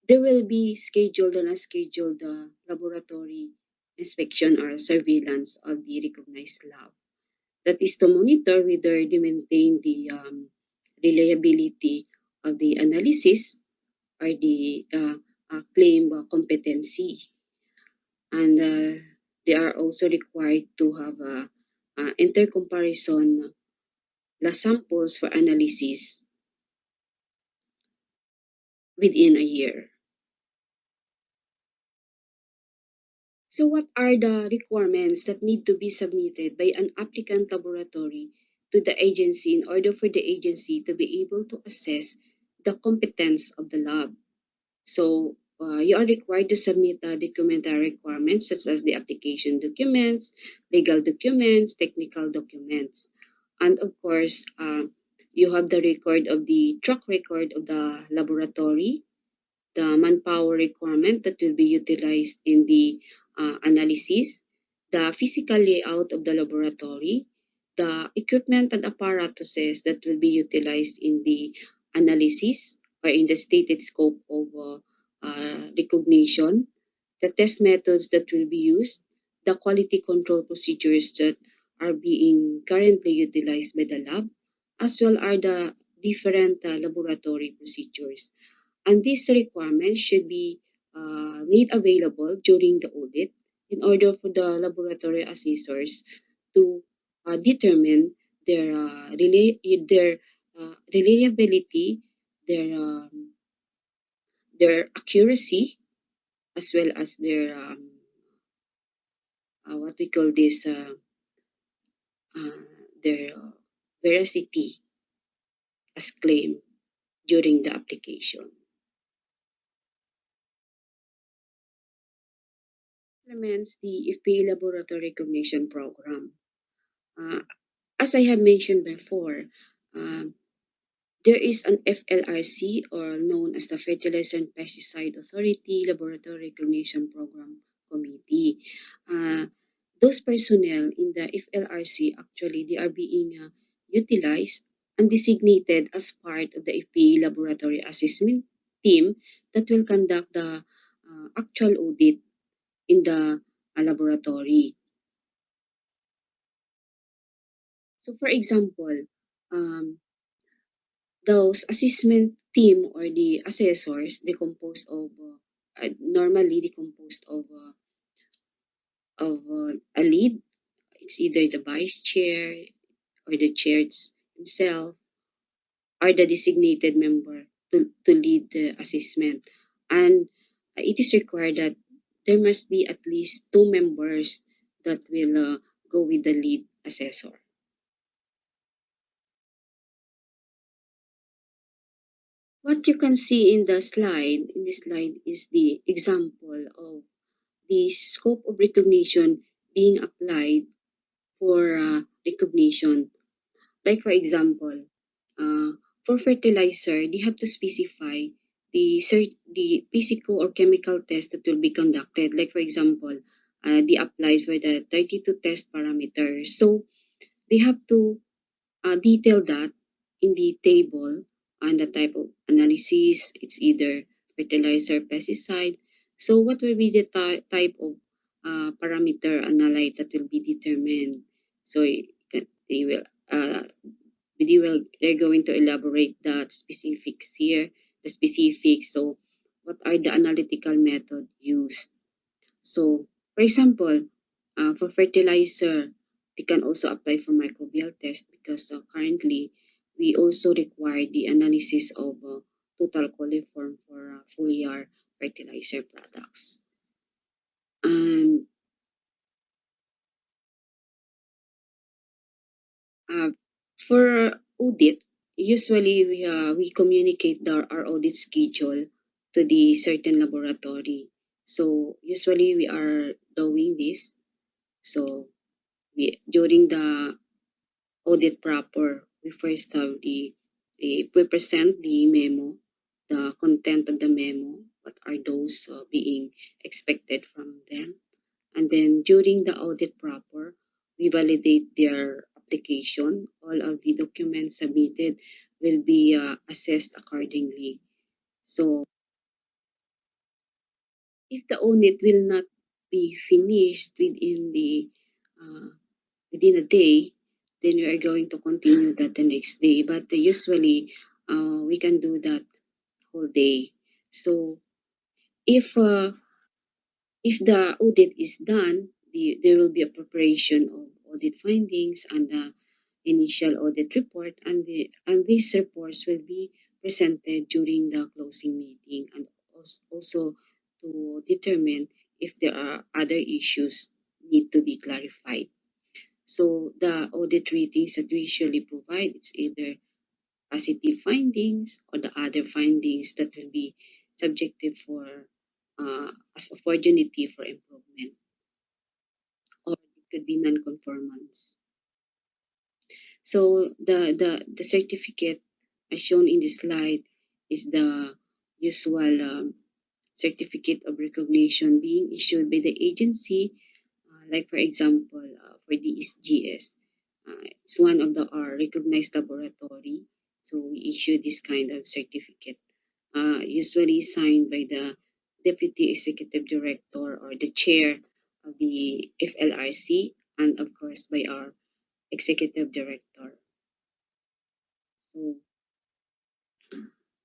there will be scheduled and unscheduled laboratory inspection or surveillance of the recognized lab. That is to monitor whether they maintain the reliability of the analysis or the claim competency. And they are also required to have intercomparison samples for analysis within a year. So what are the requirements that need to be submitted by an applicant laboratory to the agency in order for the agency to be able to assess the competence of the lab? So you are required to submit documentary requirements such as the application documents, legal documents, technical documents. And of course, you have the record of the track record of the laboratory, the manpower requirement that will be utilized in the analysis, the physical layout of the laboratory, the equipment and apparatuses that will be utilized in the analysis or in the stated scope of recognition, the test methods that will be used, the quality control procedures that are being currently utilized by the lab, as well are the different laboratory procedures. And these requirements should be made available during the audit in order for the laboratory assessors to determine their reliability, their accuracy, as well as their what we call this their veracity as claimed during the application. Implements the FPA laboratory recognition program. As I have mentioned before, there is an FLRC, or known as the Fertilizer and Pesticide Authority Laboratory Recognition Program Committee. Those personnel in the FLRC, actually, they are being utilized and designated as part of the FPA laboratory assessment team that will conduct the actual audit in the laboratory. So for example, those assessment team or the assessors, they composed of normally they composed of a lead. It's either the vice chair or the chair himself or the designated member to lead the assessment. And it is required that there must be at least 2 members that will go with the lead assessor. What you can see in this slide is the example of the scope of recognition being applied for recognition. Like for example, for fertilizer, they have to specify the physical or chemical test that will be conducted. Like for example, they applied for the 32 test parameters. So they have to detail that in the table on the type of analysis. It's either fertilizer, pesticide. So what will be the type of parameter analyte that will be determined? So they will they're going to elaborate the specifics here, the specifics. So what are the analytical method used? So for example, for fertilizer, they can also apply for microbial test because currently we also require the analysis of total coliform for foliar fertilizer products. And for audit, usually we communicate our audit schedule to the certain laboratory. So usually we are doing this. So during the audit proper, we first have we present the memo, the content of the memo, what are those being expected from them. And then during the audit proper, we validate their application. All of the documents submitted will be assessed accordingly. So if the audit will not be finished uh, within a day, then we are going to continue that the next day. But usually, we can do that whole day. So if the audit is done, there will be a preparation of audit findings and the initial audit report, and these reports will be presented during the closing meeting, and also to determine if there are other issues need to be clarified. So the audit ratings that we usually provide, it's either positive findings or the other findings that will be subjective for as opportunity for improvement, or it could be non-conformance. So the certificate as shown in this slide is the usual certificate of recognition being issued by the agency, like for example, for the SGS. It's one of our recognized laboratory, so we issue this kind of certificate, usually signed by the Deputy Executive Director or the Chair of the FLRC, and of course by our Executive Director. So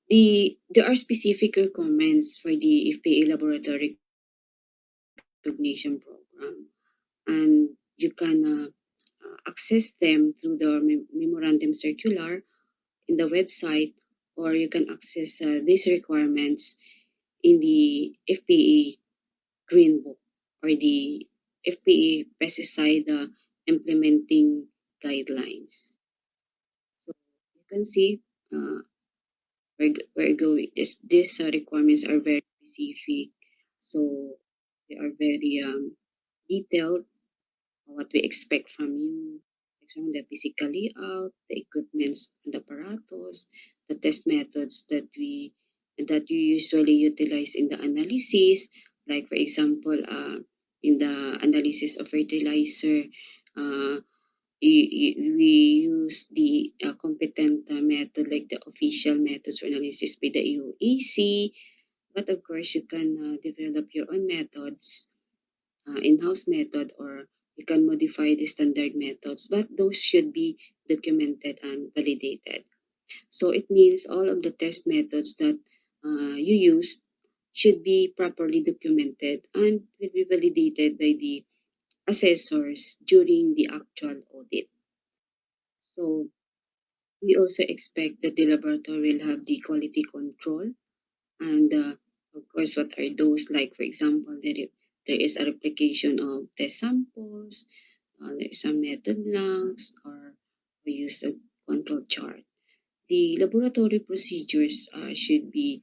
there are specific requirements for the FPA laboratory recognition program, and you can access them through the memorandum circular in the website, or you can access these requirements in the FPA Green Book or the FPA Pesticide Implementing Guidelines. So you can see we're going. These requirements are very specific, so they are very detailed. What we expect from you, for example, the physical layout, the equipments and apparatus, the test methods that you usually utilize in the analysis. Like for example, in the analysis of fertilizer, uh, we use the competent method, like the official methods for analysis by the UAC. But of course, you can develop your own methods, in-house method, or you can modify the standard methods, but those should be documented and validated. So it means all of the test methods that you use should be properly documented and will be validated by the assessors during the actual audit. So we also expect that the laboratory will have the quality control, and of course, what are those? Like for example, there is a replication of test samples, there is some method blanks, or we use a control chart. The laboratory procedures should be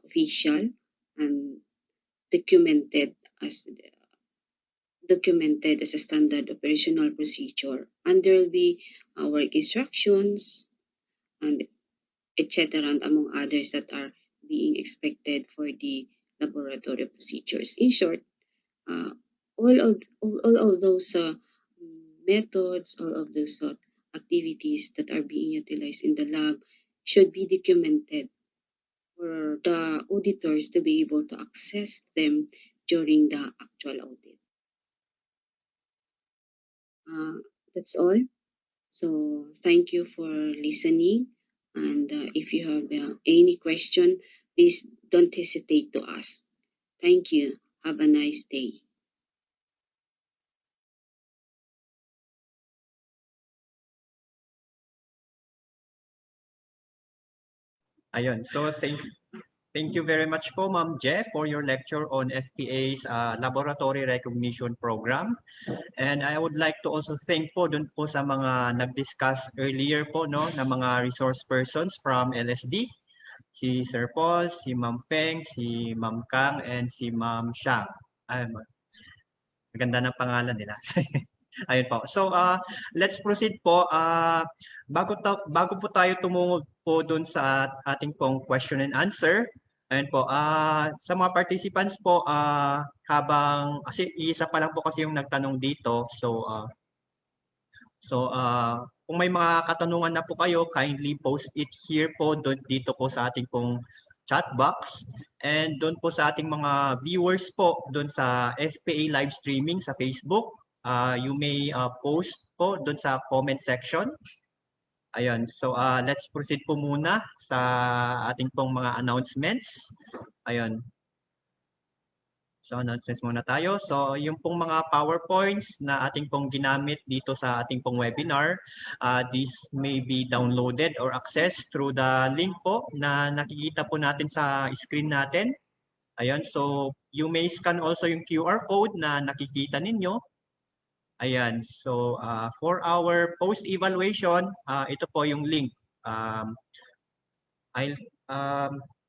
official and documented as a standard operational procedure, and there will be work instructions and etc., and among others that are being expected for the laboratory procedures. In short, all of those methods, all of those activities that are being utilized in the lab should be documented for the auditors to be able to access them during the actual audit. That's all. So thank you for listening. And if you have any question, please don't hesitate to ask. Thank you. Have a nice day. Ayun. So thank you very much po, Ma'am Jeff, for your lecture on FPA's Laboratory Recognition Program. And I would like to also thank po dun po sa mga nag-discuss earlier po no, na mga resource persons from LSD. Si Sir Paul, si Ma'am Feng, si Ma'am Kang, and si Ma'am Shang. Ay, maganda ng pangalan nila. Ayun po. So, let's proceed po. Bago po tayo tumungo po dun sa ating pong question and answer, ayun po, sa mga participants po, kasi isa pa lang po kasi yung nagtanong dito. Kung may mga katanungan na po kayo, kindly post it here po dito po sa ating pong chat box. And doon po sa ating mga viewers po doon sa FPA live streaming sa Facebook, you may post po doon sa comment section. Ayun, so let's proceed po muna sa ating pong mga announcements. Ayun. So announcements muna tayo. So yung pong mga PowerPoints na ating pong ginamit dito sa ating pong webinar, this may be downloaded or accessed through the link po na nakikita po natin sa screen natin. Ayan, so you may scan also yung QR code na nakikita ninyo. Ayan, so for our post-evaluation, ito po yung link.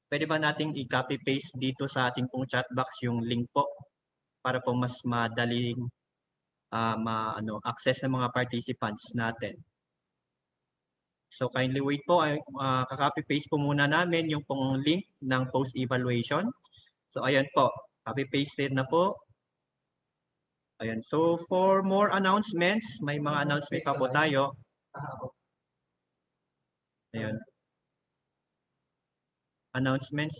Pwede ba nating i-copy paste dito sa ating pong chat box yung link po para po mas madaling access ng mga participants natin. So kindly wait po, ka-copy paste po muna namin yung pong link ng post-evaluation. So ayan po, copy pasted na po. Ayan, so for more announcements, may mga announcement pa po tayo. Ayan. Announcements.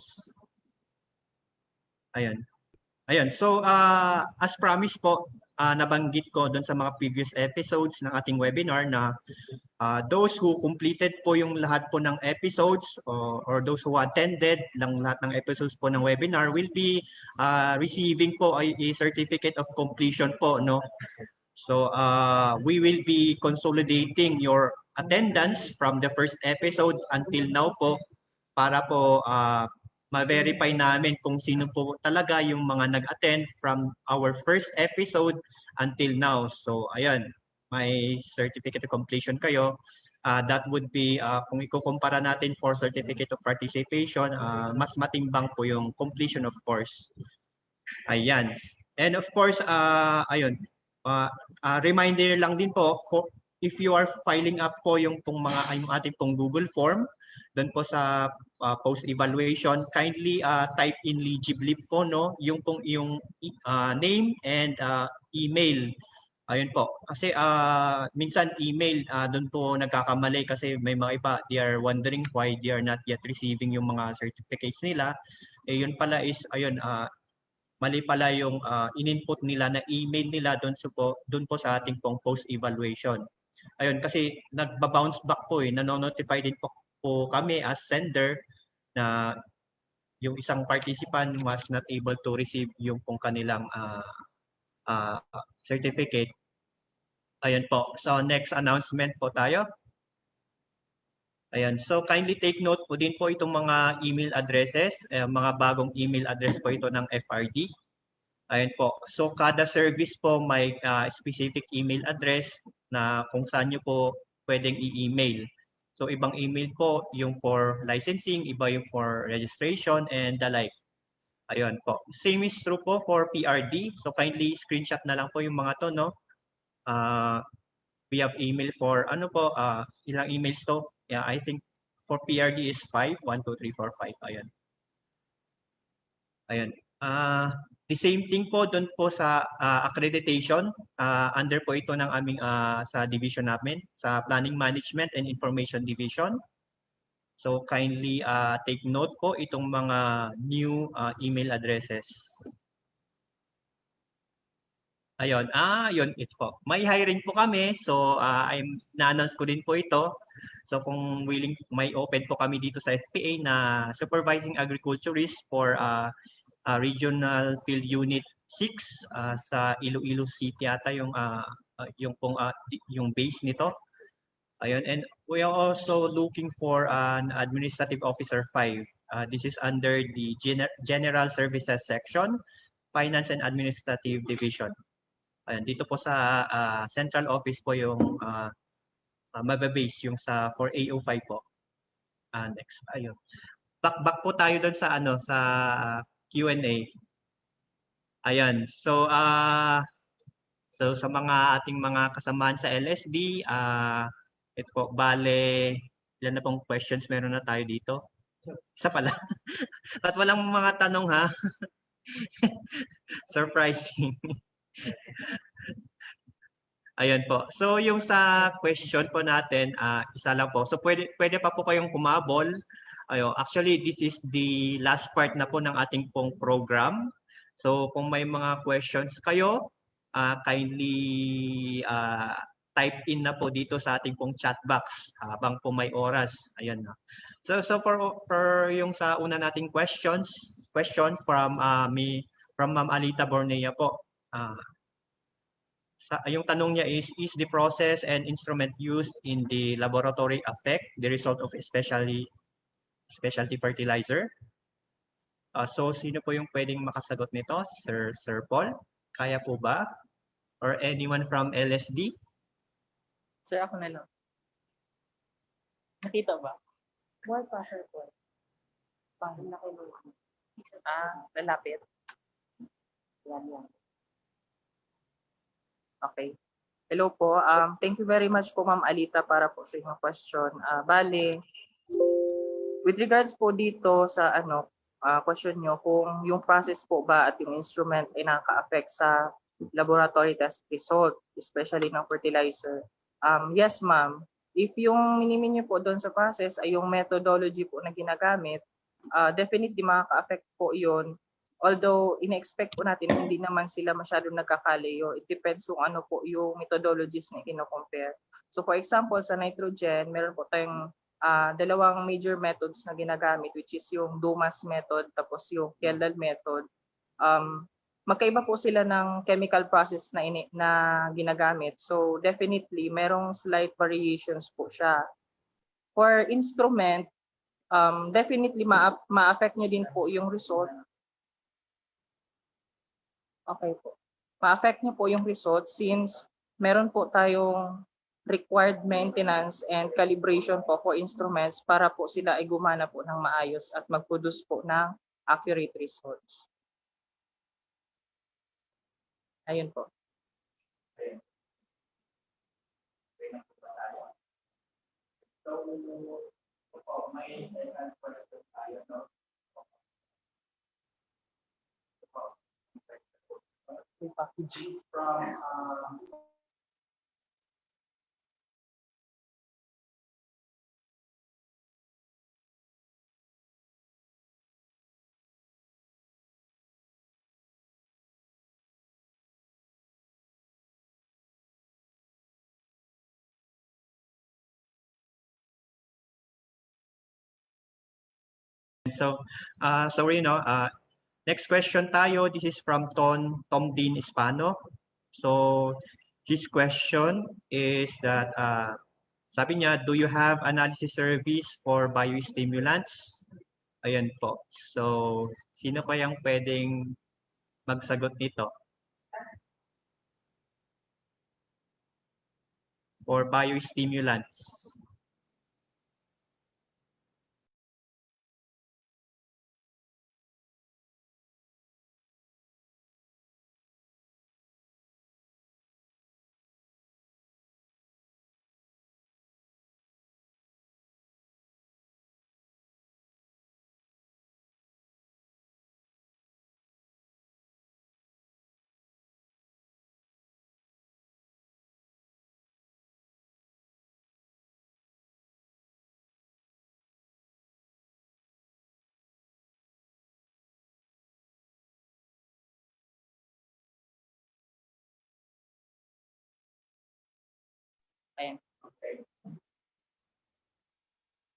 Ayan. Ayan, so as promised po, nabanggit ko doon sa mga previous episodes ng ating webinar na those who completed po yung lahat po ng episodes or those who attended lang lahat ng episodes po ng webinar will be receiving po a certificate of completion po, no? So we will be consolidating your attendance from the first episode until now po para po ma-verify namin kung sino po talaga yung mga nag-attend from our first episode until now. So, ayan, may certificate of completion kayo. That would be, kung ikukumpara natin for certificate of participation, mas matimbang po yung completion of course. Ayan. And of course, ayun, reminder lang din po, if you are filing up po yung ating pong Google form, doon po sa post-evaluation, kindly type in legibly po, no? Yung pong iyong name and email. Ayun po. Kasi minsan email, doon po nagkakamali kasi may mga iba, they are wondering why they are not yet receiving yung mga certificates nila. Eh yun pala is, ayun, mali pala yung in-input nila na email nila doon po sa ating pong post-evaluation. Ayun, kasi nagba-bounce back po nanonotify din po kami as sender na yung isang participant was not able to receive yung pong kanilang certificate. Ayun po. So next announcement po tayo. Ayan. So kindly take note po din po itong mga email addresses, mga bagong email address po ito ng FRD. Ayun po. So kada service po may specific email address na kung saan nyo po pwedeng i-email. So ibang email po yung for licensing, iba yung for registration and the like. Ayun po. Same is true po for PRD. So kindly screenshot na lang po yung mga to, no? We have email for ilang emails to? Yeah, I think for PRD is 5, 1, 2, 3, 4, 5. Ayun. Ayun. The same thing po doon po sa accreditation. Under po ito ng aming sa division namin, sa Planning Management and Information Division. So kindly take note po itong mga new email addresses. Ayun, yun ito po. May hiring po kami. So na-announce ko din po ito. So kung willing, may open po kami dito sa FPA na supervising agriculturist for Regional Field Unit 6 sa Iloilo City ata yung base nito. Ayun, and we are also looking for an Administrative Officer 5. This is under the General Services Section, Finance and Administrative Division. Ayun, dito po sa central office po yung mababase yung sa for AO5 po. Next, ayun. Back po tayo doon sa sa Q&A. Ayan. So sa mga ating mga kasamahan sa LSD, ito po, bale, ilan na pong questions meron na tayo dito? Isa pala. At walang mga tanong ha? Surprising. Ayan po. So yung sa question po natin, isa lang po. So pwede pa po kayong kumabol. Actually, this is the last part na po ng ating pong program. So kung may mga questions kayo, kindly type in na po dito sa ating pong chat box habang po may oras. Ayan na. So for yung sa una nating question from from Ma'am Alita Bornea po. Yung tanong niya is the process and instrument used in the laboratory affect the result of specialty fertilizer? So sino po yung pwedeng makasagot nito? Sir Paul? Kaya po ba? Or anyone from LSD? Sir, ako na lang. Nakita ba? More pressure po. Paano na kayo? Lalapit. Yan. Okay. Hello po. Thank you very much po Ma'am Alita para po sa inyong question. Bale, with regards po dito sa question nyo kung yung process po ba at yung instrument ay nakaka-affect sa laboratory test result, especially ng fertilizer. Yes ma'am. If yung minimin nyo po doon sa process ay yung methodology po na ginagamit, definitely makaka-affect po yun. Although, ina-expect po natin na hindi naman sila masyadong nagkakalayo. It depends kung ano po yung methodologies na ino-compare. So for example, sa nitrogen, meron po tayong dalawang major methods na ginagamit, which is yung Dumas method tapos yung Kendall method. Magkaiba po sila ng chemical process na ginagamit. So definitely, merong slight variations po siya. For instrument, definitely ma-affect nyo din po yung result. Okay po. Ma-affect niyo po yung result since meron po tayong required maintenance and calibration po for instruments para po sila ay gumana po ng maayos at mag-produce po ng accurate results. Ayun po. Packaging from So, sorry next question tayo. This is from Tom Dean Espano. So, his question is that sabi niya, do you have analysis service for biostimulants? Ayan po. So, sino kayang pwedeng magsagot nito? For biostimulants. Ayan. Okay.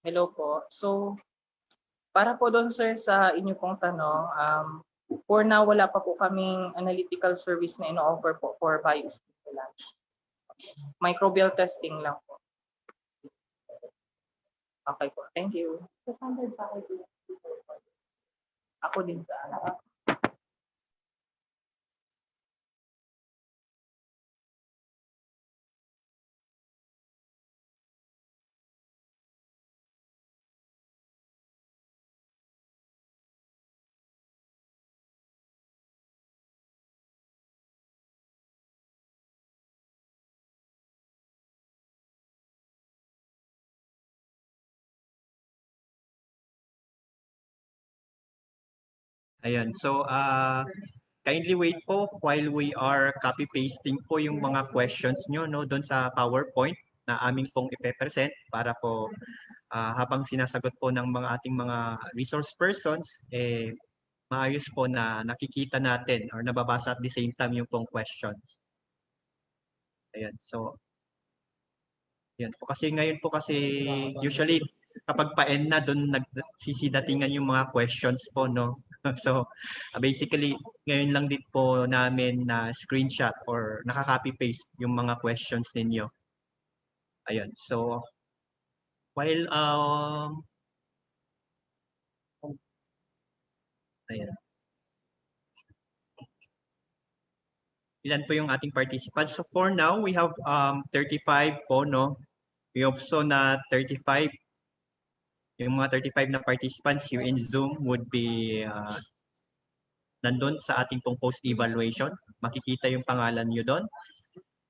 Hello po. So, para po doon sir sa inyo pong tanong, for now wala pa po kaming analytical service na ino-offer po for biostimulants. Microbial testing lang po. Okay po. Thank you. Ako din sa Ayan. So, kindly wait po while we are copy pasting po yung mga questions nyo no doon sa PowerPoint na aming pong ipe-present para po habang sinasagot po ng mga ating mga resource persons maayos po na nakikita natin or nababasa at the same time yung pong question. Ayan. So, yan po kasi ngayon po kasi usually kapag pa-end na doon nagsisidatingan yung mga questions po no. So basically ngayon lang din po namin na screenshot or nakaka-copy paste yung mga questions ninyo. Ayun. So while ayan. Ilan po yung ating participants? So for now we have 35 po no. We also na 35 yung mga 35 na participants here in Zoom would be nandun sa ating pong post-evaluation. Makikita yung pangalan nyo doon.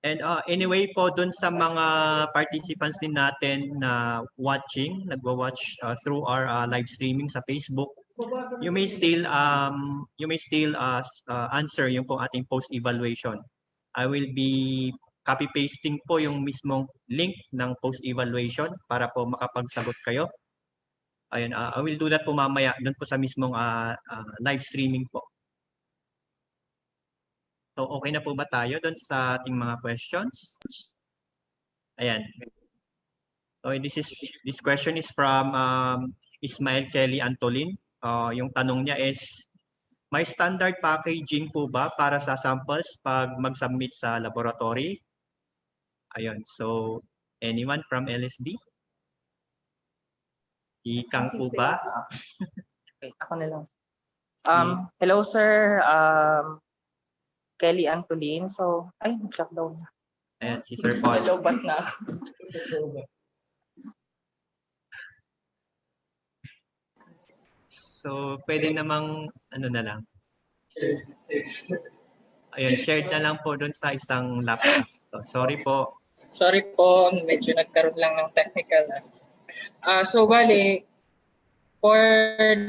And anyway po, doon sa mga participants din natin na nagwa-watch through our live streaming sa Facebook, you may still answer yung pong ating post-evaluation. I will be copy-pasting po yung mismong link ng post-evaluation para po makapagsagot kayo. Ayun, I will do that po mamaya doon po sa mismong live streaming po. So, okay na po ba tayo doon sa ating mga questions? Ayan. So, this question is from Ismael Kelly Antolin. Yung tanong niya is, may standard packaging po ba para sa samples pag mag-submit sa laboratory? Ayun. So, anyone from LSD? Ikang po ba? Okay, ako na lang. Hello sir, Kelly Antolin. So, ay, nag-shutdown na. Ayan, si Sir Paul. Nalobat na ako. So, pwede namang, ano na lang. Ayun, shared na lang po doon sa isang laptop. So, sorry po. Sorry po, medyo nagkaroon lang ng technical. So, bale, for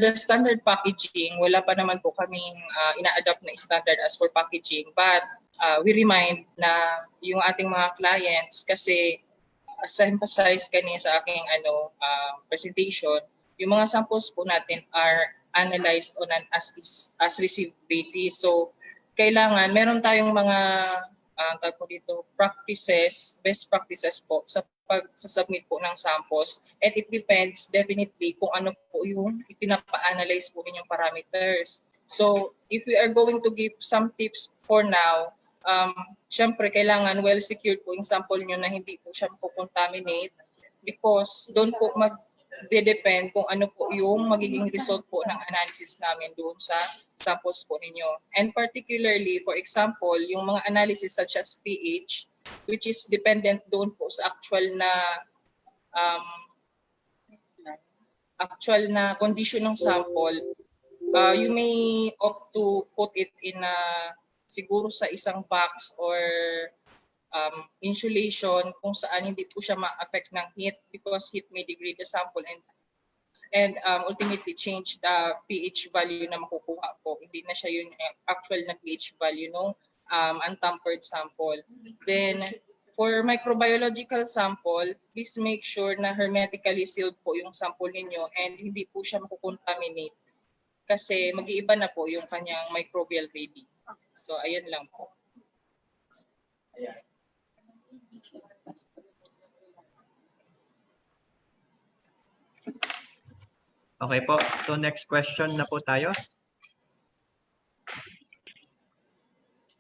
the standard packaging, wala pa naman po kaming ina-adapt na standard as for packaging. But we remind na yung ating mga clients, kasi as emphasized kanina sa aking presentation, yung mga samples po natin are analyzed on an as received basis. So, kailangan, meron tayong mga best practices po sa pag-submit po ng samples. And it depends definitely kung ano po yung ipinapa-analyze po ninyong parameters. So, if we are going to give some tips for now, syempre kailangan well-secured po yung sample nyo na hindi po siya po-contaminate because doon po mag-depend kung ano po yung magiging result po ng analysis namin doon sa samples po ninyo. And particularly, for example, yung mga analysis such as pH, which is dependent doon po sa actual na condition ng sample, you may opt to put it in siguro sa isang box or insulation kung saan hindi po siya ma-affect ng heat because heat may degrade the sample and ultimately change the pH value na makukuha po. Hindi na siya yung actual na pH value ng untampered sample. Then, for microbiological sample, please make sure na hermetically sealed po yung sample ninyo and hindi po siya makukontaminate kasi mag-iiba na po yung kanyang microbial rating. So, ayun lang po. Okay po. So next question na po tayo.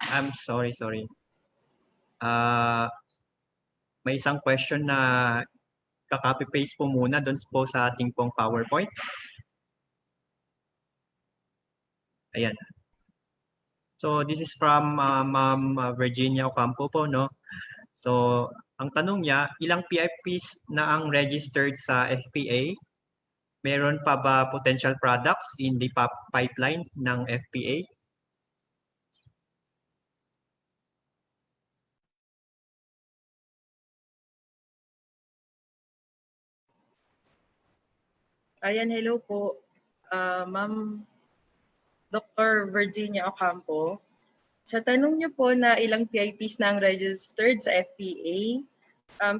I'm sorry. May isang question na kaka-copy-paste po muna doon po sa ating pong PowerPoint. Ayan. So this is from Ma'am Virginia Ocampo po, no? So ang tanong niya, ilang PIPs na ang registered sa FPA? Meron pa ba potential products in the pipeline ng FPA? Ayan, hello po. Ma'am Dr. Virginia Ocampo. Sa tanong niyo po na ilang PIPs na ang registered sa FPA,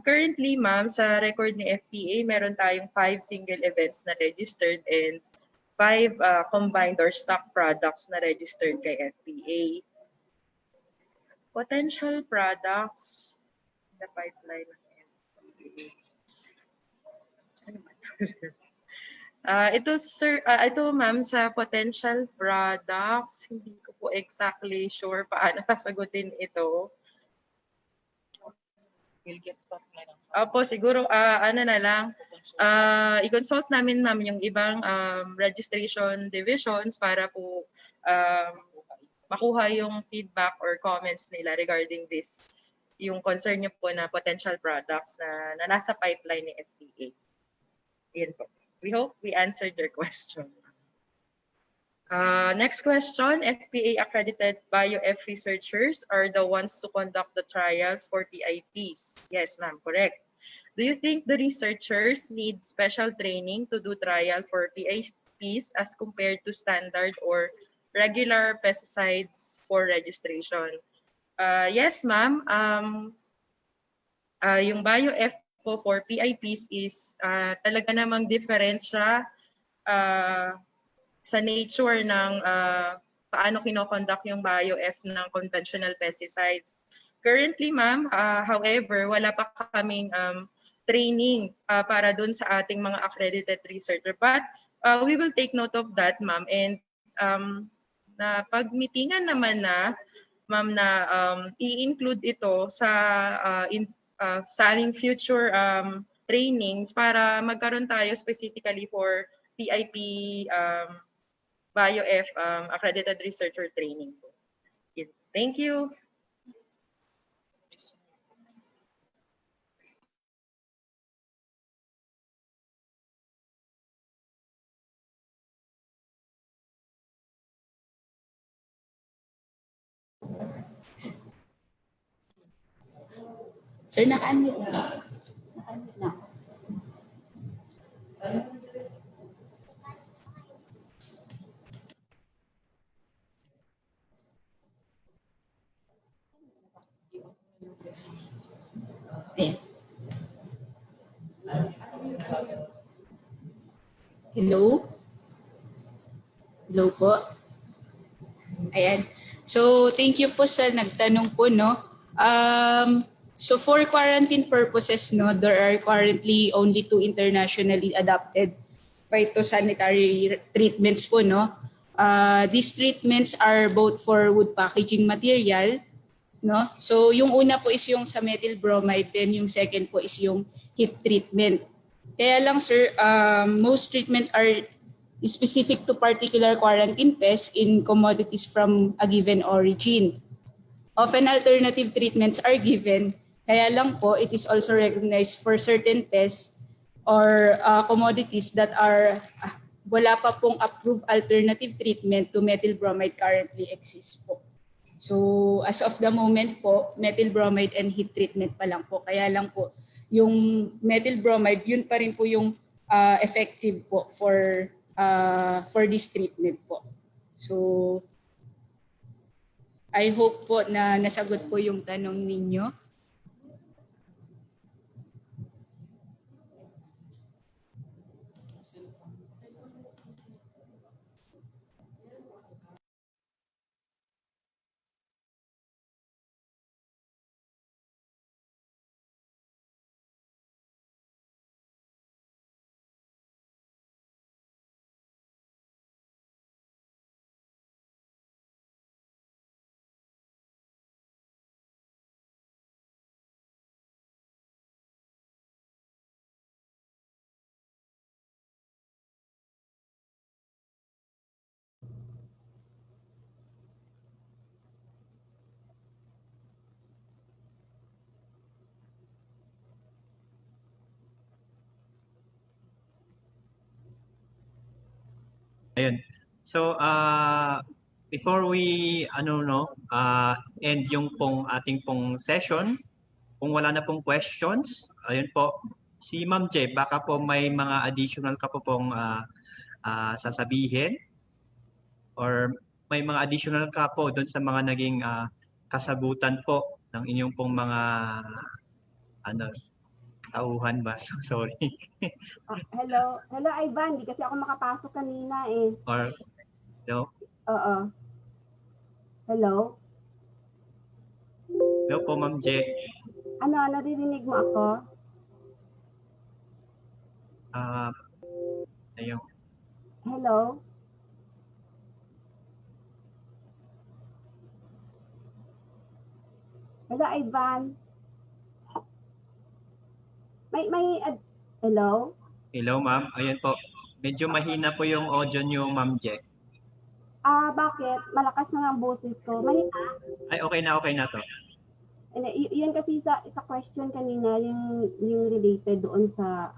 currently ma'am, sa record ni FPA, meron tayong 5 single events na registered and 5 combined or stock products na registered kay FPA. Potential products in the pipeline ng FPA. Ano ba ito? Ito ma'am sa potential products, hindi ko po exactly sure paano sasagutin ito. We'll get back na lang. Opo, siguro ano na lang, i-consult namin ma'am yung ibang registration divisions para po makuha yung feedback or comments nila regarding this, yung concern niyo po na potential products na nasa pipeline ni FPA. Yan po. We hope we answered your question. Next question, FPA accredited bio-F researchers are the ones to conduct the trials for PIPs. Yes, ma'am, correct. Do you think the researchers need special training to do trial for PIPs as compared to standard or regular pesticides for registration? Yes, ma'am. Yung bio-F po for PIPs is talaga namang different siya sa nature ng paano kinoconduct yung bio-F ng conventional pesticides. Currently, ma'am, however, wala pa kaming training para dun sa ating mga accredited researcher. But we will take note of that, ma'am. And na pag-meetingan naman na, ma'am, na i-include ito sa aming future trainings para magkaroon tayo specifically for PIP bio-F accredited researcher training. Thank you. Sir, naka-unmute na. Naka-unmute na. Ayan. Hello? Hello po. Ayan. So, thank you po sa nagtanong po, no? So, for quarantine purposes, no, there are currently only 2 internationally adopted phytosanitary treatments po, no? These treatments are both for wood packaging material, no? So, yung una po is yung sa methyl bromide, then yung second po is yung heat treatment. Kaya lang, sir, most treatment are specific to particular quarantine pests in commodities from a given origin. Often alternative treatments are given, kaya lang po it is also recognized for certain pests or commodities that are wala pa pong approved alternative treatment to methyl bromide currently exists po. So as of the moment po, methyl bromide and heat treatment pa lang po. Kaya lang po, yung methyl bromide, yun pa rin po yung effective po for this treatment po. So I hope po na nasagot po yung tanong ninyo. Ayun. So, before we end yung pong ating pong session, kung wala na pong questions, ayun po, si Ma'am J, baka po may mga additional ka po pong sasabihin or may mga additional ka po doon sa mga naging kasagutan po ng inyong pong mga tauhan ba? So, sorry. Hello, Ivan, di kasi ako makapasok kanina eh. Or, no? Oo. Hello? Hello po, Ma'am J. Naririnig mo ako? Ayun. Hello? Hello, Ivan? Hello? Hello, Ma'am. Ayun po. Medyo mahina po yung audio niyo, Ma'am J. Bakit? Malakas na ang boses ko. Mahina? Ay, okay na to. Yan kasi sa question kanina, yung related doon sa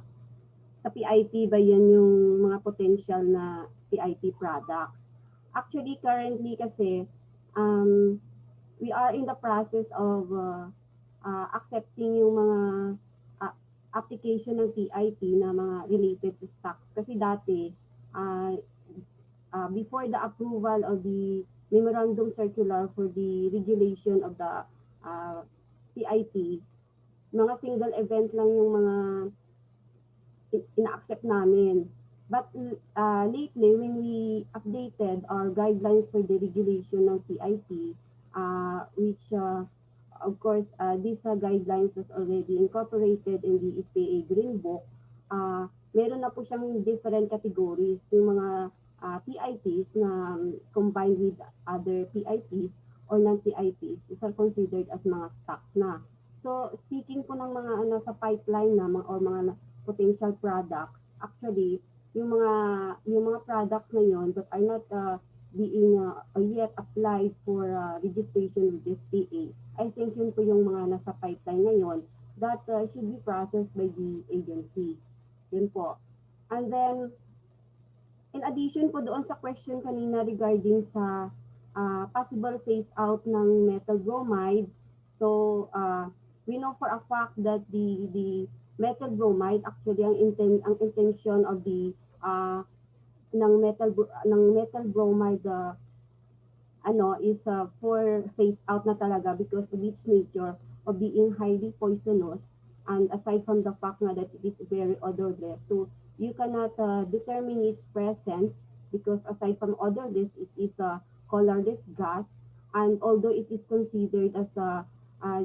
PIP ba yan yung mga potential na PIP products. Actually, currently kasi, we are in the process of accepting yung mga application ng PIP na mga related to stocks. Kasi dati, before the approval of the memorandum circular for the regulation of the PIP, mga single event lang yung mga ina-accept namin. But lately, when we updated our guidelines for the regulation ng PIP, which of course, these guidelines was already incorporated in the FPA Green Book, meron na po siyang different categories. Yung mga PIPs na combined with other PIPs or non-PIPs, these are considered as mga stocks na. So, speaking po ng mga nasa pipeline na or mga potential products, actually, yung mga products na yun that are not being yet applied for registration with FPA, I think yun po yung mga nasa pipeline ngayon that should be processed by the agency. Yun po. And then, in addition po doon sa question kanina regarding sa possible phase out ng methyl bromide, so we know for a fact that the methyl bromide, actually ang intention of the ng methyl bromide is for phase out na talaga because of its nature of being highly poisonous, and aside from the fact na that it is very odorless, so you cannot determine its presence because aside from odorless, it is a colorless gas, and although it is considered as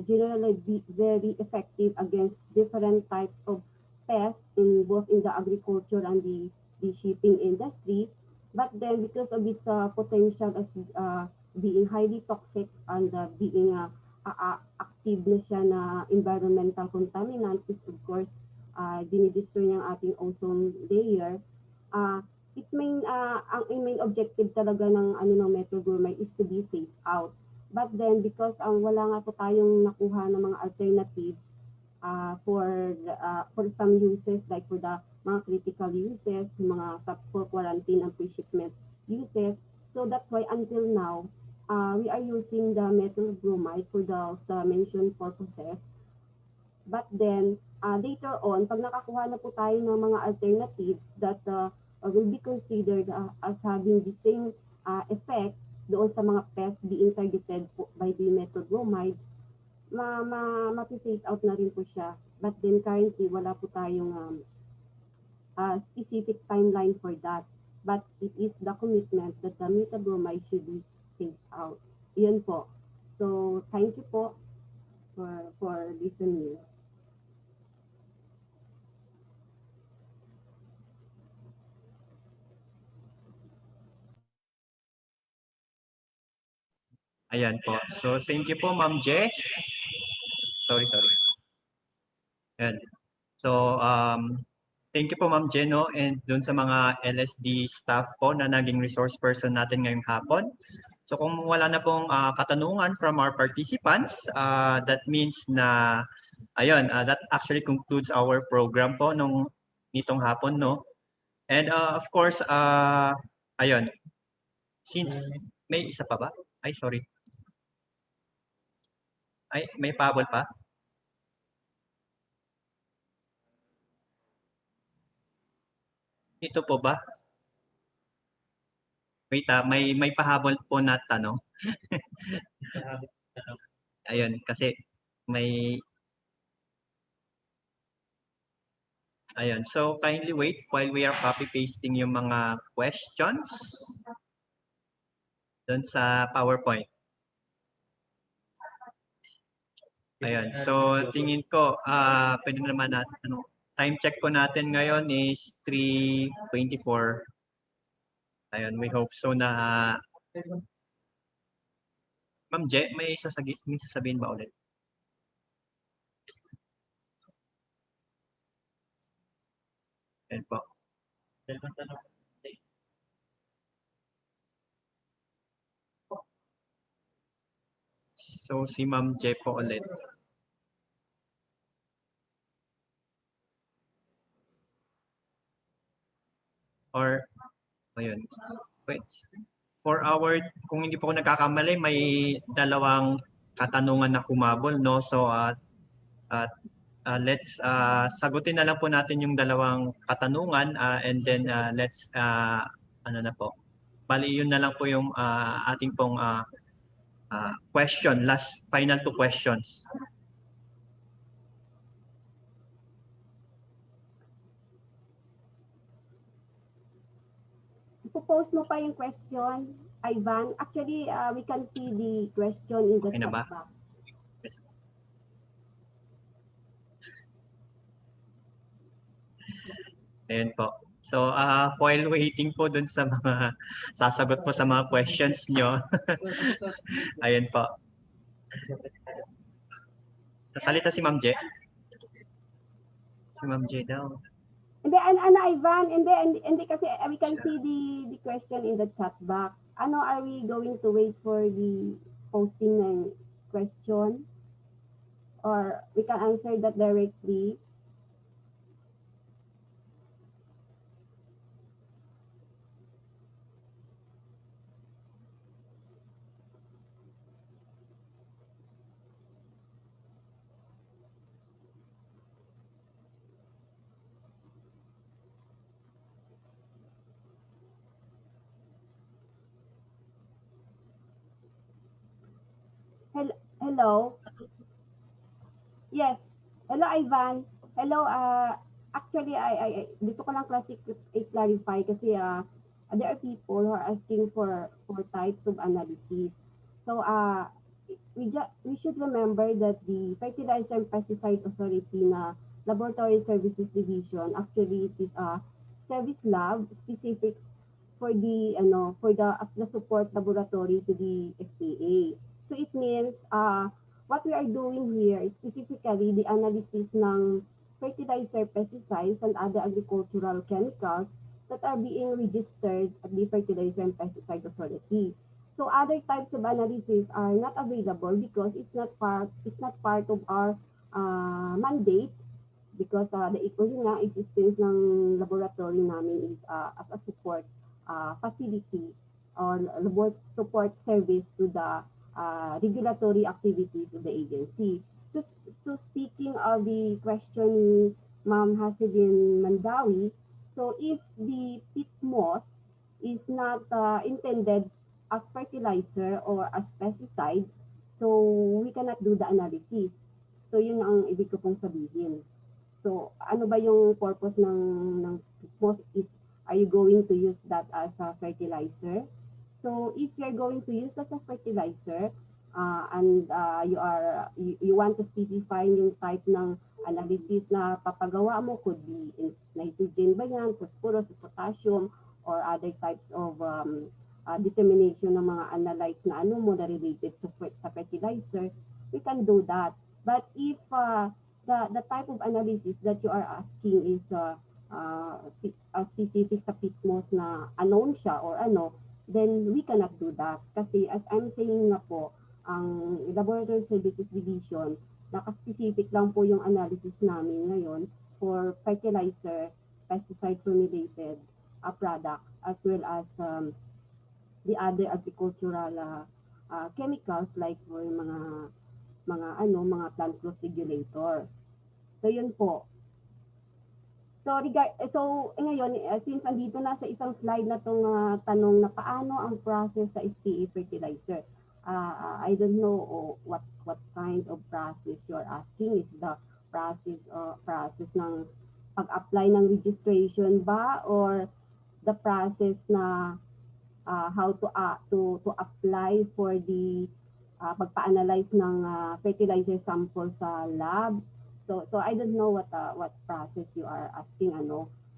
generally very effective against different types of pests in both in the agriculture and the shipping industry, but then because of its potential as being highly toxic and being active na siya na environmental contaminant, is of course dinidestroy niya ang ating ozone layer. Its main ang main objective talaga ng methyl bromide is to be phased out. But then because wala nga po tayong nakuha ng mga alternatives for some uses, like for the mga critical uses, mga for quarantine and pre-shipment uses. So that's why until now, we are using the methyl bromide for those mentioned purposes. But then, later on, pag nakakuha na po tayo ng mga alternatives that will be considered as having the same effect doon sa mga pests being targeted by the methyl bromide, ma-phase out na rin po siya. But then currently, wala po tayong specific timeline for that. But it is the commitment that the methyl bromide should be phased out. Iyan po. So, thank you po for listening. Ayan po. So, thank you po, Ma'am J. Sorry. Ayan. So, thank you po, Ma'am J, no? And dun sa mga LSD staff po na naging resource person natin ngayong hapon. So, kung wala na pong katanungan from our participants, that means na, ayun, that actually concludes our program po nitong hapon, no? And of course, Ayun. Since may isa pa ba? Ay, sorry. Ay, may pahabol pa? Ito po ba? Wait, may pahabol po na tanong. Ayun, kasi may... Ayun, so kindly wait while we are copy-pasting yung mga questions doon sa PowerPoint. Ayun, so tingin ko, pwede naman natin, time check po natin ngayon is 3:24. Ayun, we hope so na... Ma'am Je, may sasabihin ba ulit? Ayun po. So, si Ma'am Je po ulit. Or, ayun. Wait. For our, kung hindi po ako nagkakamali, may dalawang katanungan na kumabol, no? So, let's sagutin na lang po natin yung dalawang katanungan and then let's, ano na po. Bali, yun na lang po yung ating pong question, last, final two questions. Ipo-post mo pa yung question, Ivan. Actually, we can see the question in the Okay na chat ba? box. Ayun po. So, while waiting po dun sa mga sasagot po sa mga questions nyo, ayun po. Sasalita si Ma'am Je. Si Ma'am Je daw. Hindi, Ivan, hindi kasi we can see the question in the chat box. Ano, are we going to wait for the posting ng question? Or we can answer that directly? Hello? Yes. Hello, Ivan. Hello, actually, I gusto ko lang clarify kasi there are people who are asking for types of analysis. So, we should remember that the Fertilizer and Pesticide Authority na Laboratory Services Division, actually it is a service lab specific for as the support laboratory to the FPA. So it means what we are doing here is specifically the analysis ng fertilizer, pesticides, and other agricultural chemicals that are being registered at the Fertilizer and Pesticide Authority. So other types of analysis are not available because it's not part of our mandate, because the existence ng laboratory namin is as a support facility or support service to the regulatory activities of the agency. So speaking of the question, Ma'am Hasidin Mandawi, so if the pit moss is not intended as fertilizer or as pesticide, so we cannot do the analysis. So yun ang ibig ko pong sabihin. So ano ba yung purpose ng pit moss? Are you going to use that as a fertilizer? So if you're going to use that as a fertilizer, and you want to specify yung type ng analysis na papagawa mo, could be nitrogen ba yan, phosphorus, potassium, or other types of determination ng mga analytes na na related sa fertilizer, we can do that. But if the type of analysis that you are asking is specific sa pit moss na unknown siya or then we cannot do that. Kasi as I'm saying nga po, ang Laboratory Services Division, naka-specific lang po yung analysis namin ngayon for fertilizer, pesticide formulated, products, as well as the other agricultural chemicals like for mga plant growth regulator. So yun po. Ngayon, since andito na sa isang slide na tong tanong na paano ang process sa FPA fertilizer. I don't know what kind of process you're asking. Is the process ng pag-apply ng registration ba, or the process na how to apply for the pagpa-analyze ng fertilizer sample sa lab. So I don't know what process you are asking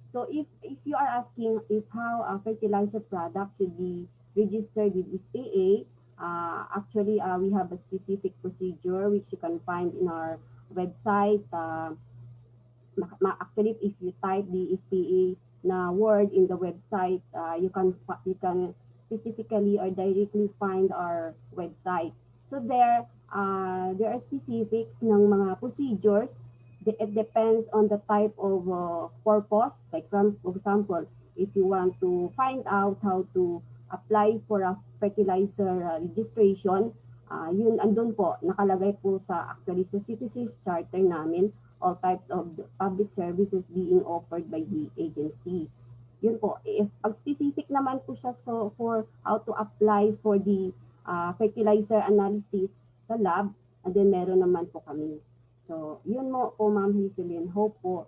So if you are asking if how a fertilizer product should be registered with FPA, actually we have a specific procedure which you can find in our website. Actually, if you type the FPA na word in the website, you can specifically or directly find our website. So there are specifics ng mga procedures. It depends on the type of purpose. Like for example, if you want to find out how to apply for a fertilizer registration, yun andun po, nakalagay po actually sa Citizens Charter namin, all types of public services being offered by the agency. Yun po, if specific naman po siya for how to apply for the fertilizer analysis sa lab, and then meron naman po kami. So, yun mo po, Ma'am Hazelyn. Hope po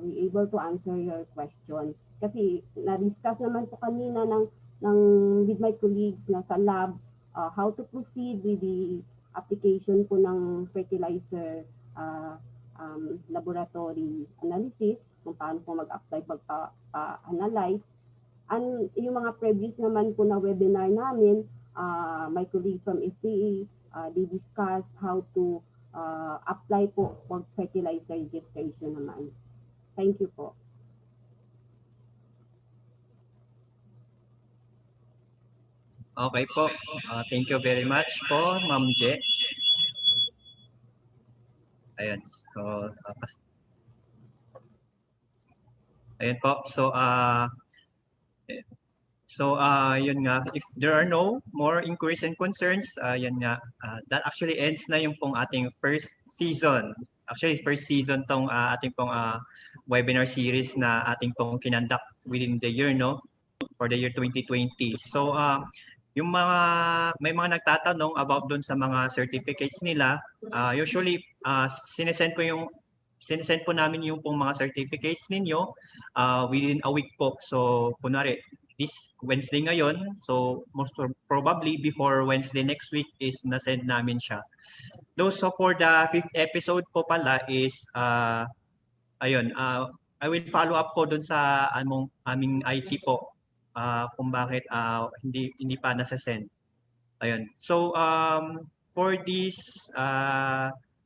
we able to answer your question. Kasi na-discuss naman po kanina with my colleagues na sa lab, how to proceed with the application po ng fertilizer laboratory analysis, kung paano po mag-apply, magpa-analyze. And yung mga previous naman po na webinar namin, my colleagues from FPA, they discussed how to apply po for fertilizer registration naman. Thank you po. Okay po. Thank you very much po, Ma'am Je. Ayan. Ayan po. Yun nga, if there are no more inquiries and concerns, yan nga, that actually ends na yung pong ating first season. Actually, first season tong ating pong webinar series na ating pong kinandak within the year, no? For the year 2020. So, yung may mga nagtatanong about doon sa mga certificates nila, usually, sinesend po namin yung pong mga certificates ninyo within a week po. So, kunwari, this Wednesday ngayon, so most probably before Wednesday next week is na-send namin siya. So for the 5th episode po pala is, ayun, I will follow up po dun sa aming IT po kung bakit hindi pa nasa-send. Ayun. So for this,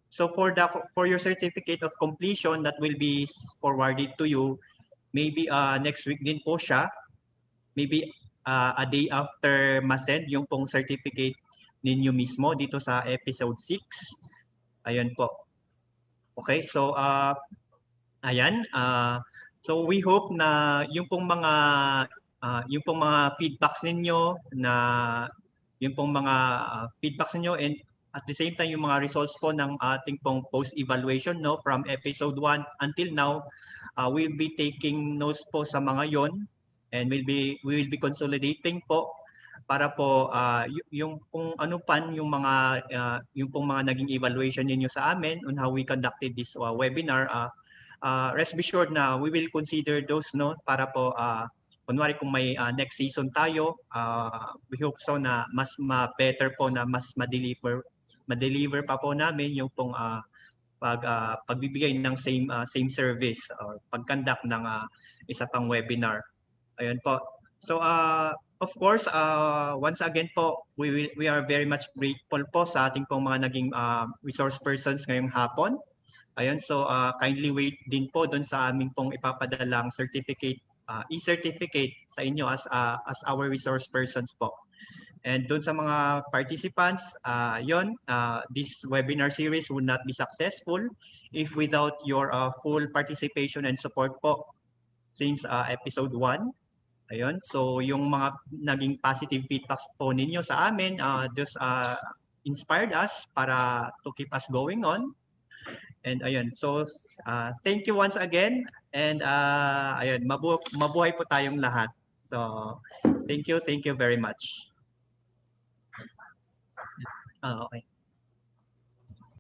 so for your certificate of completion that will be forwarded to you, maybe next week din po siya. Maybe a day after ma-send yung pong certificate ninyo mismo dito sa episode 6. Ayun po. Okay, so ayan. So we hope na yung pong mga feedbacks ninyo and at the same time yung mga results po ng ating pong post-evaluation from episode 1 until now, we'll be taking notes po sa mga yon. And we will be consolidating po para po yung kung ano pan yung pong mga naging evaluation ninyo sa amin on how we conducted this webinar. Rest be assured na we will consider those para po kunwari kung may next season tayo, we hope so na mas better po na mas ma-deliver pa po namin yung pong pagbibigay ng same service or pag-conduct ng isa pang webinar. Ayun po. So of course, once again po, we are very much grateful po sa ating pong mga naging resource persons ngayong hapon. Ayun, so kindly wait din po doon sa aming pong ipapadalang certificate, e-certificate sa inyo as our resource persons po. And doon sa mga participants, this webinar series would not be successful if without your full participation and support po. since episode 1. Ayun, so yung mga naging positive feedbacks po ninyo sa amin, those inspired us para to keep us going on. And ayun, so thank you once again, and ayun, mabuhay po tayong lahat. So thank you very much. Okay.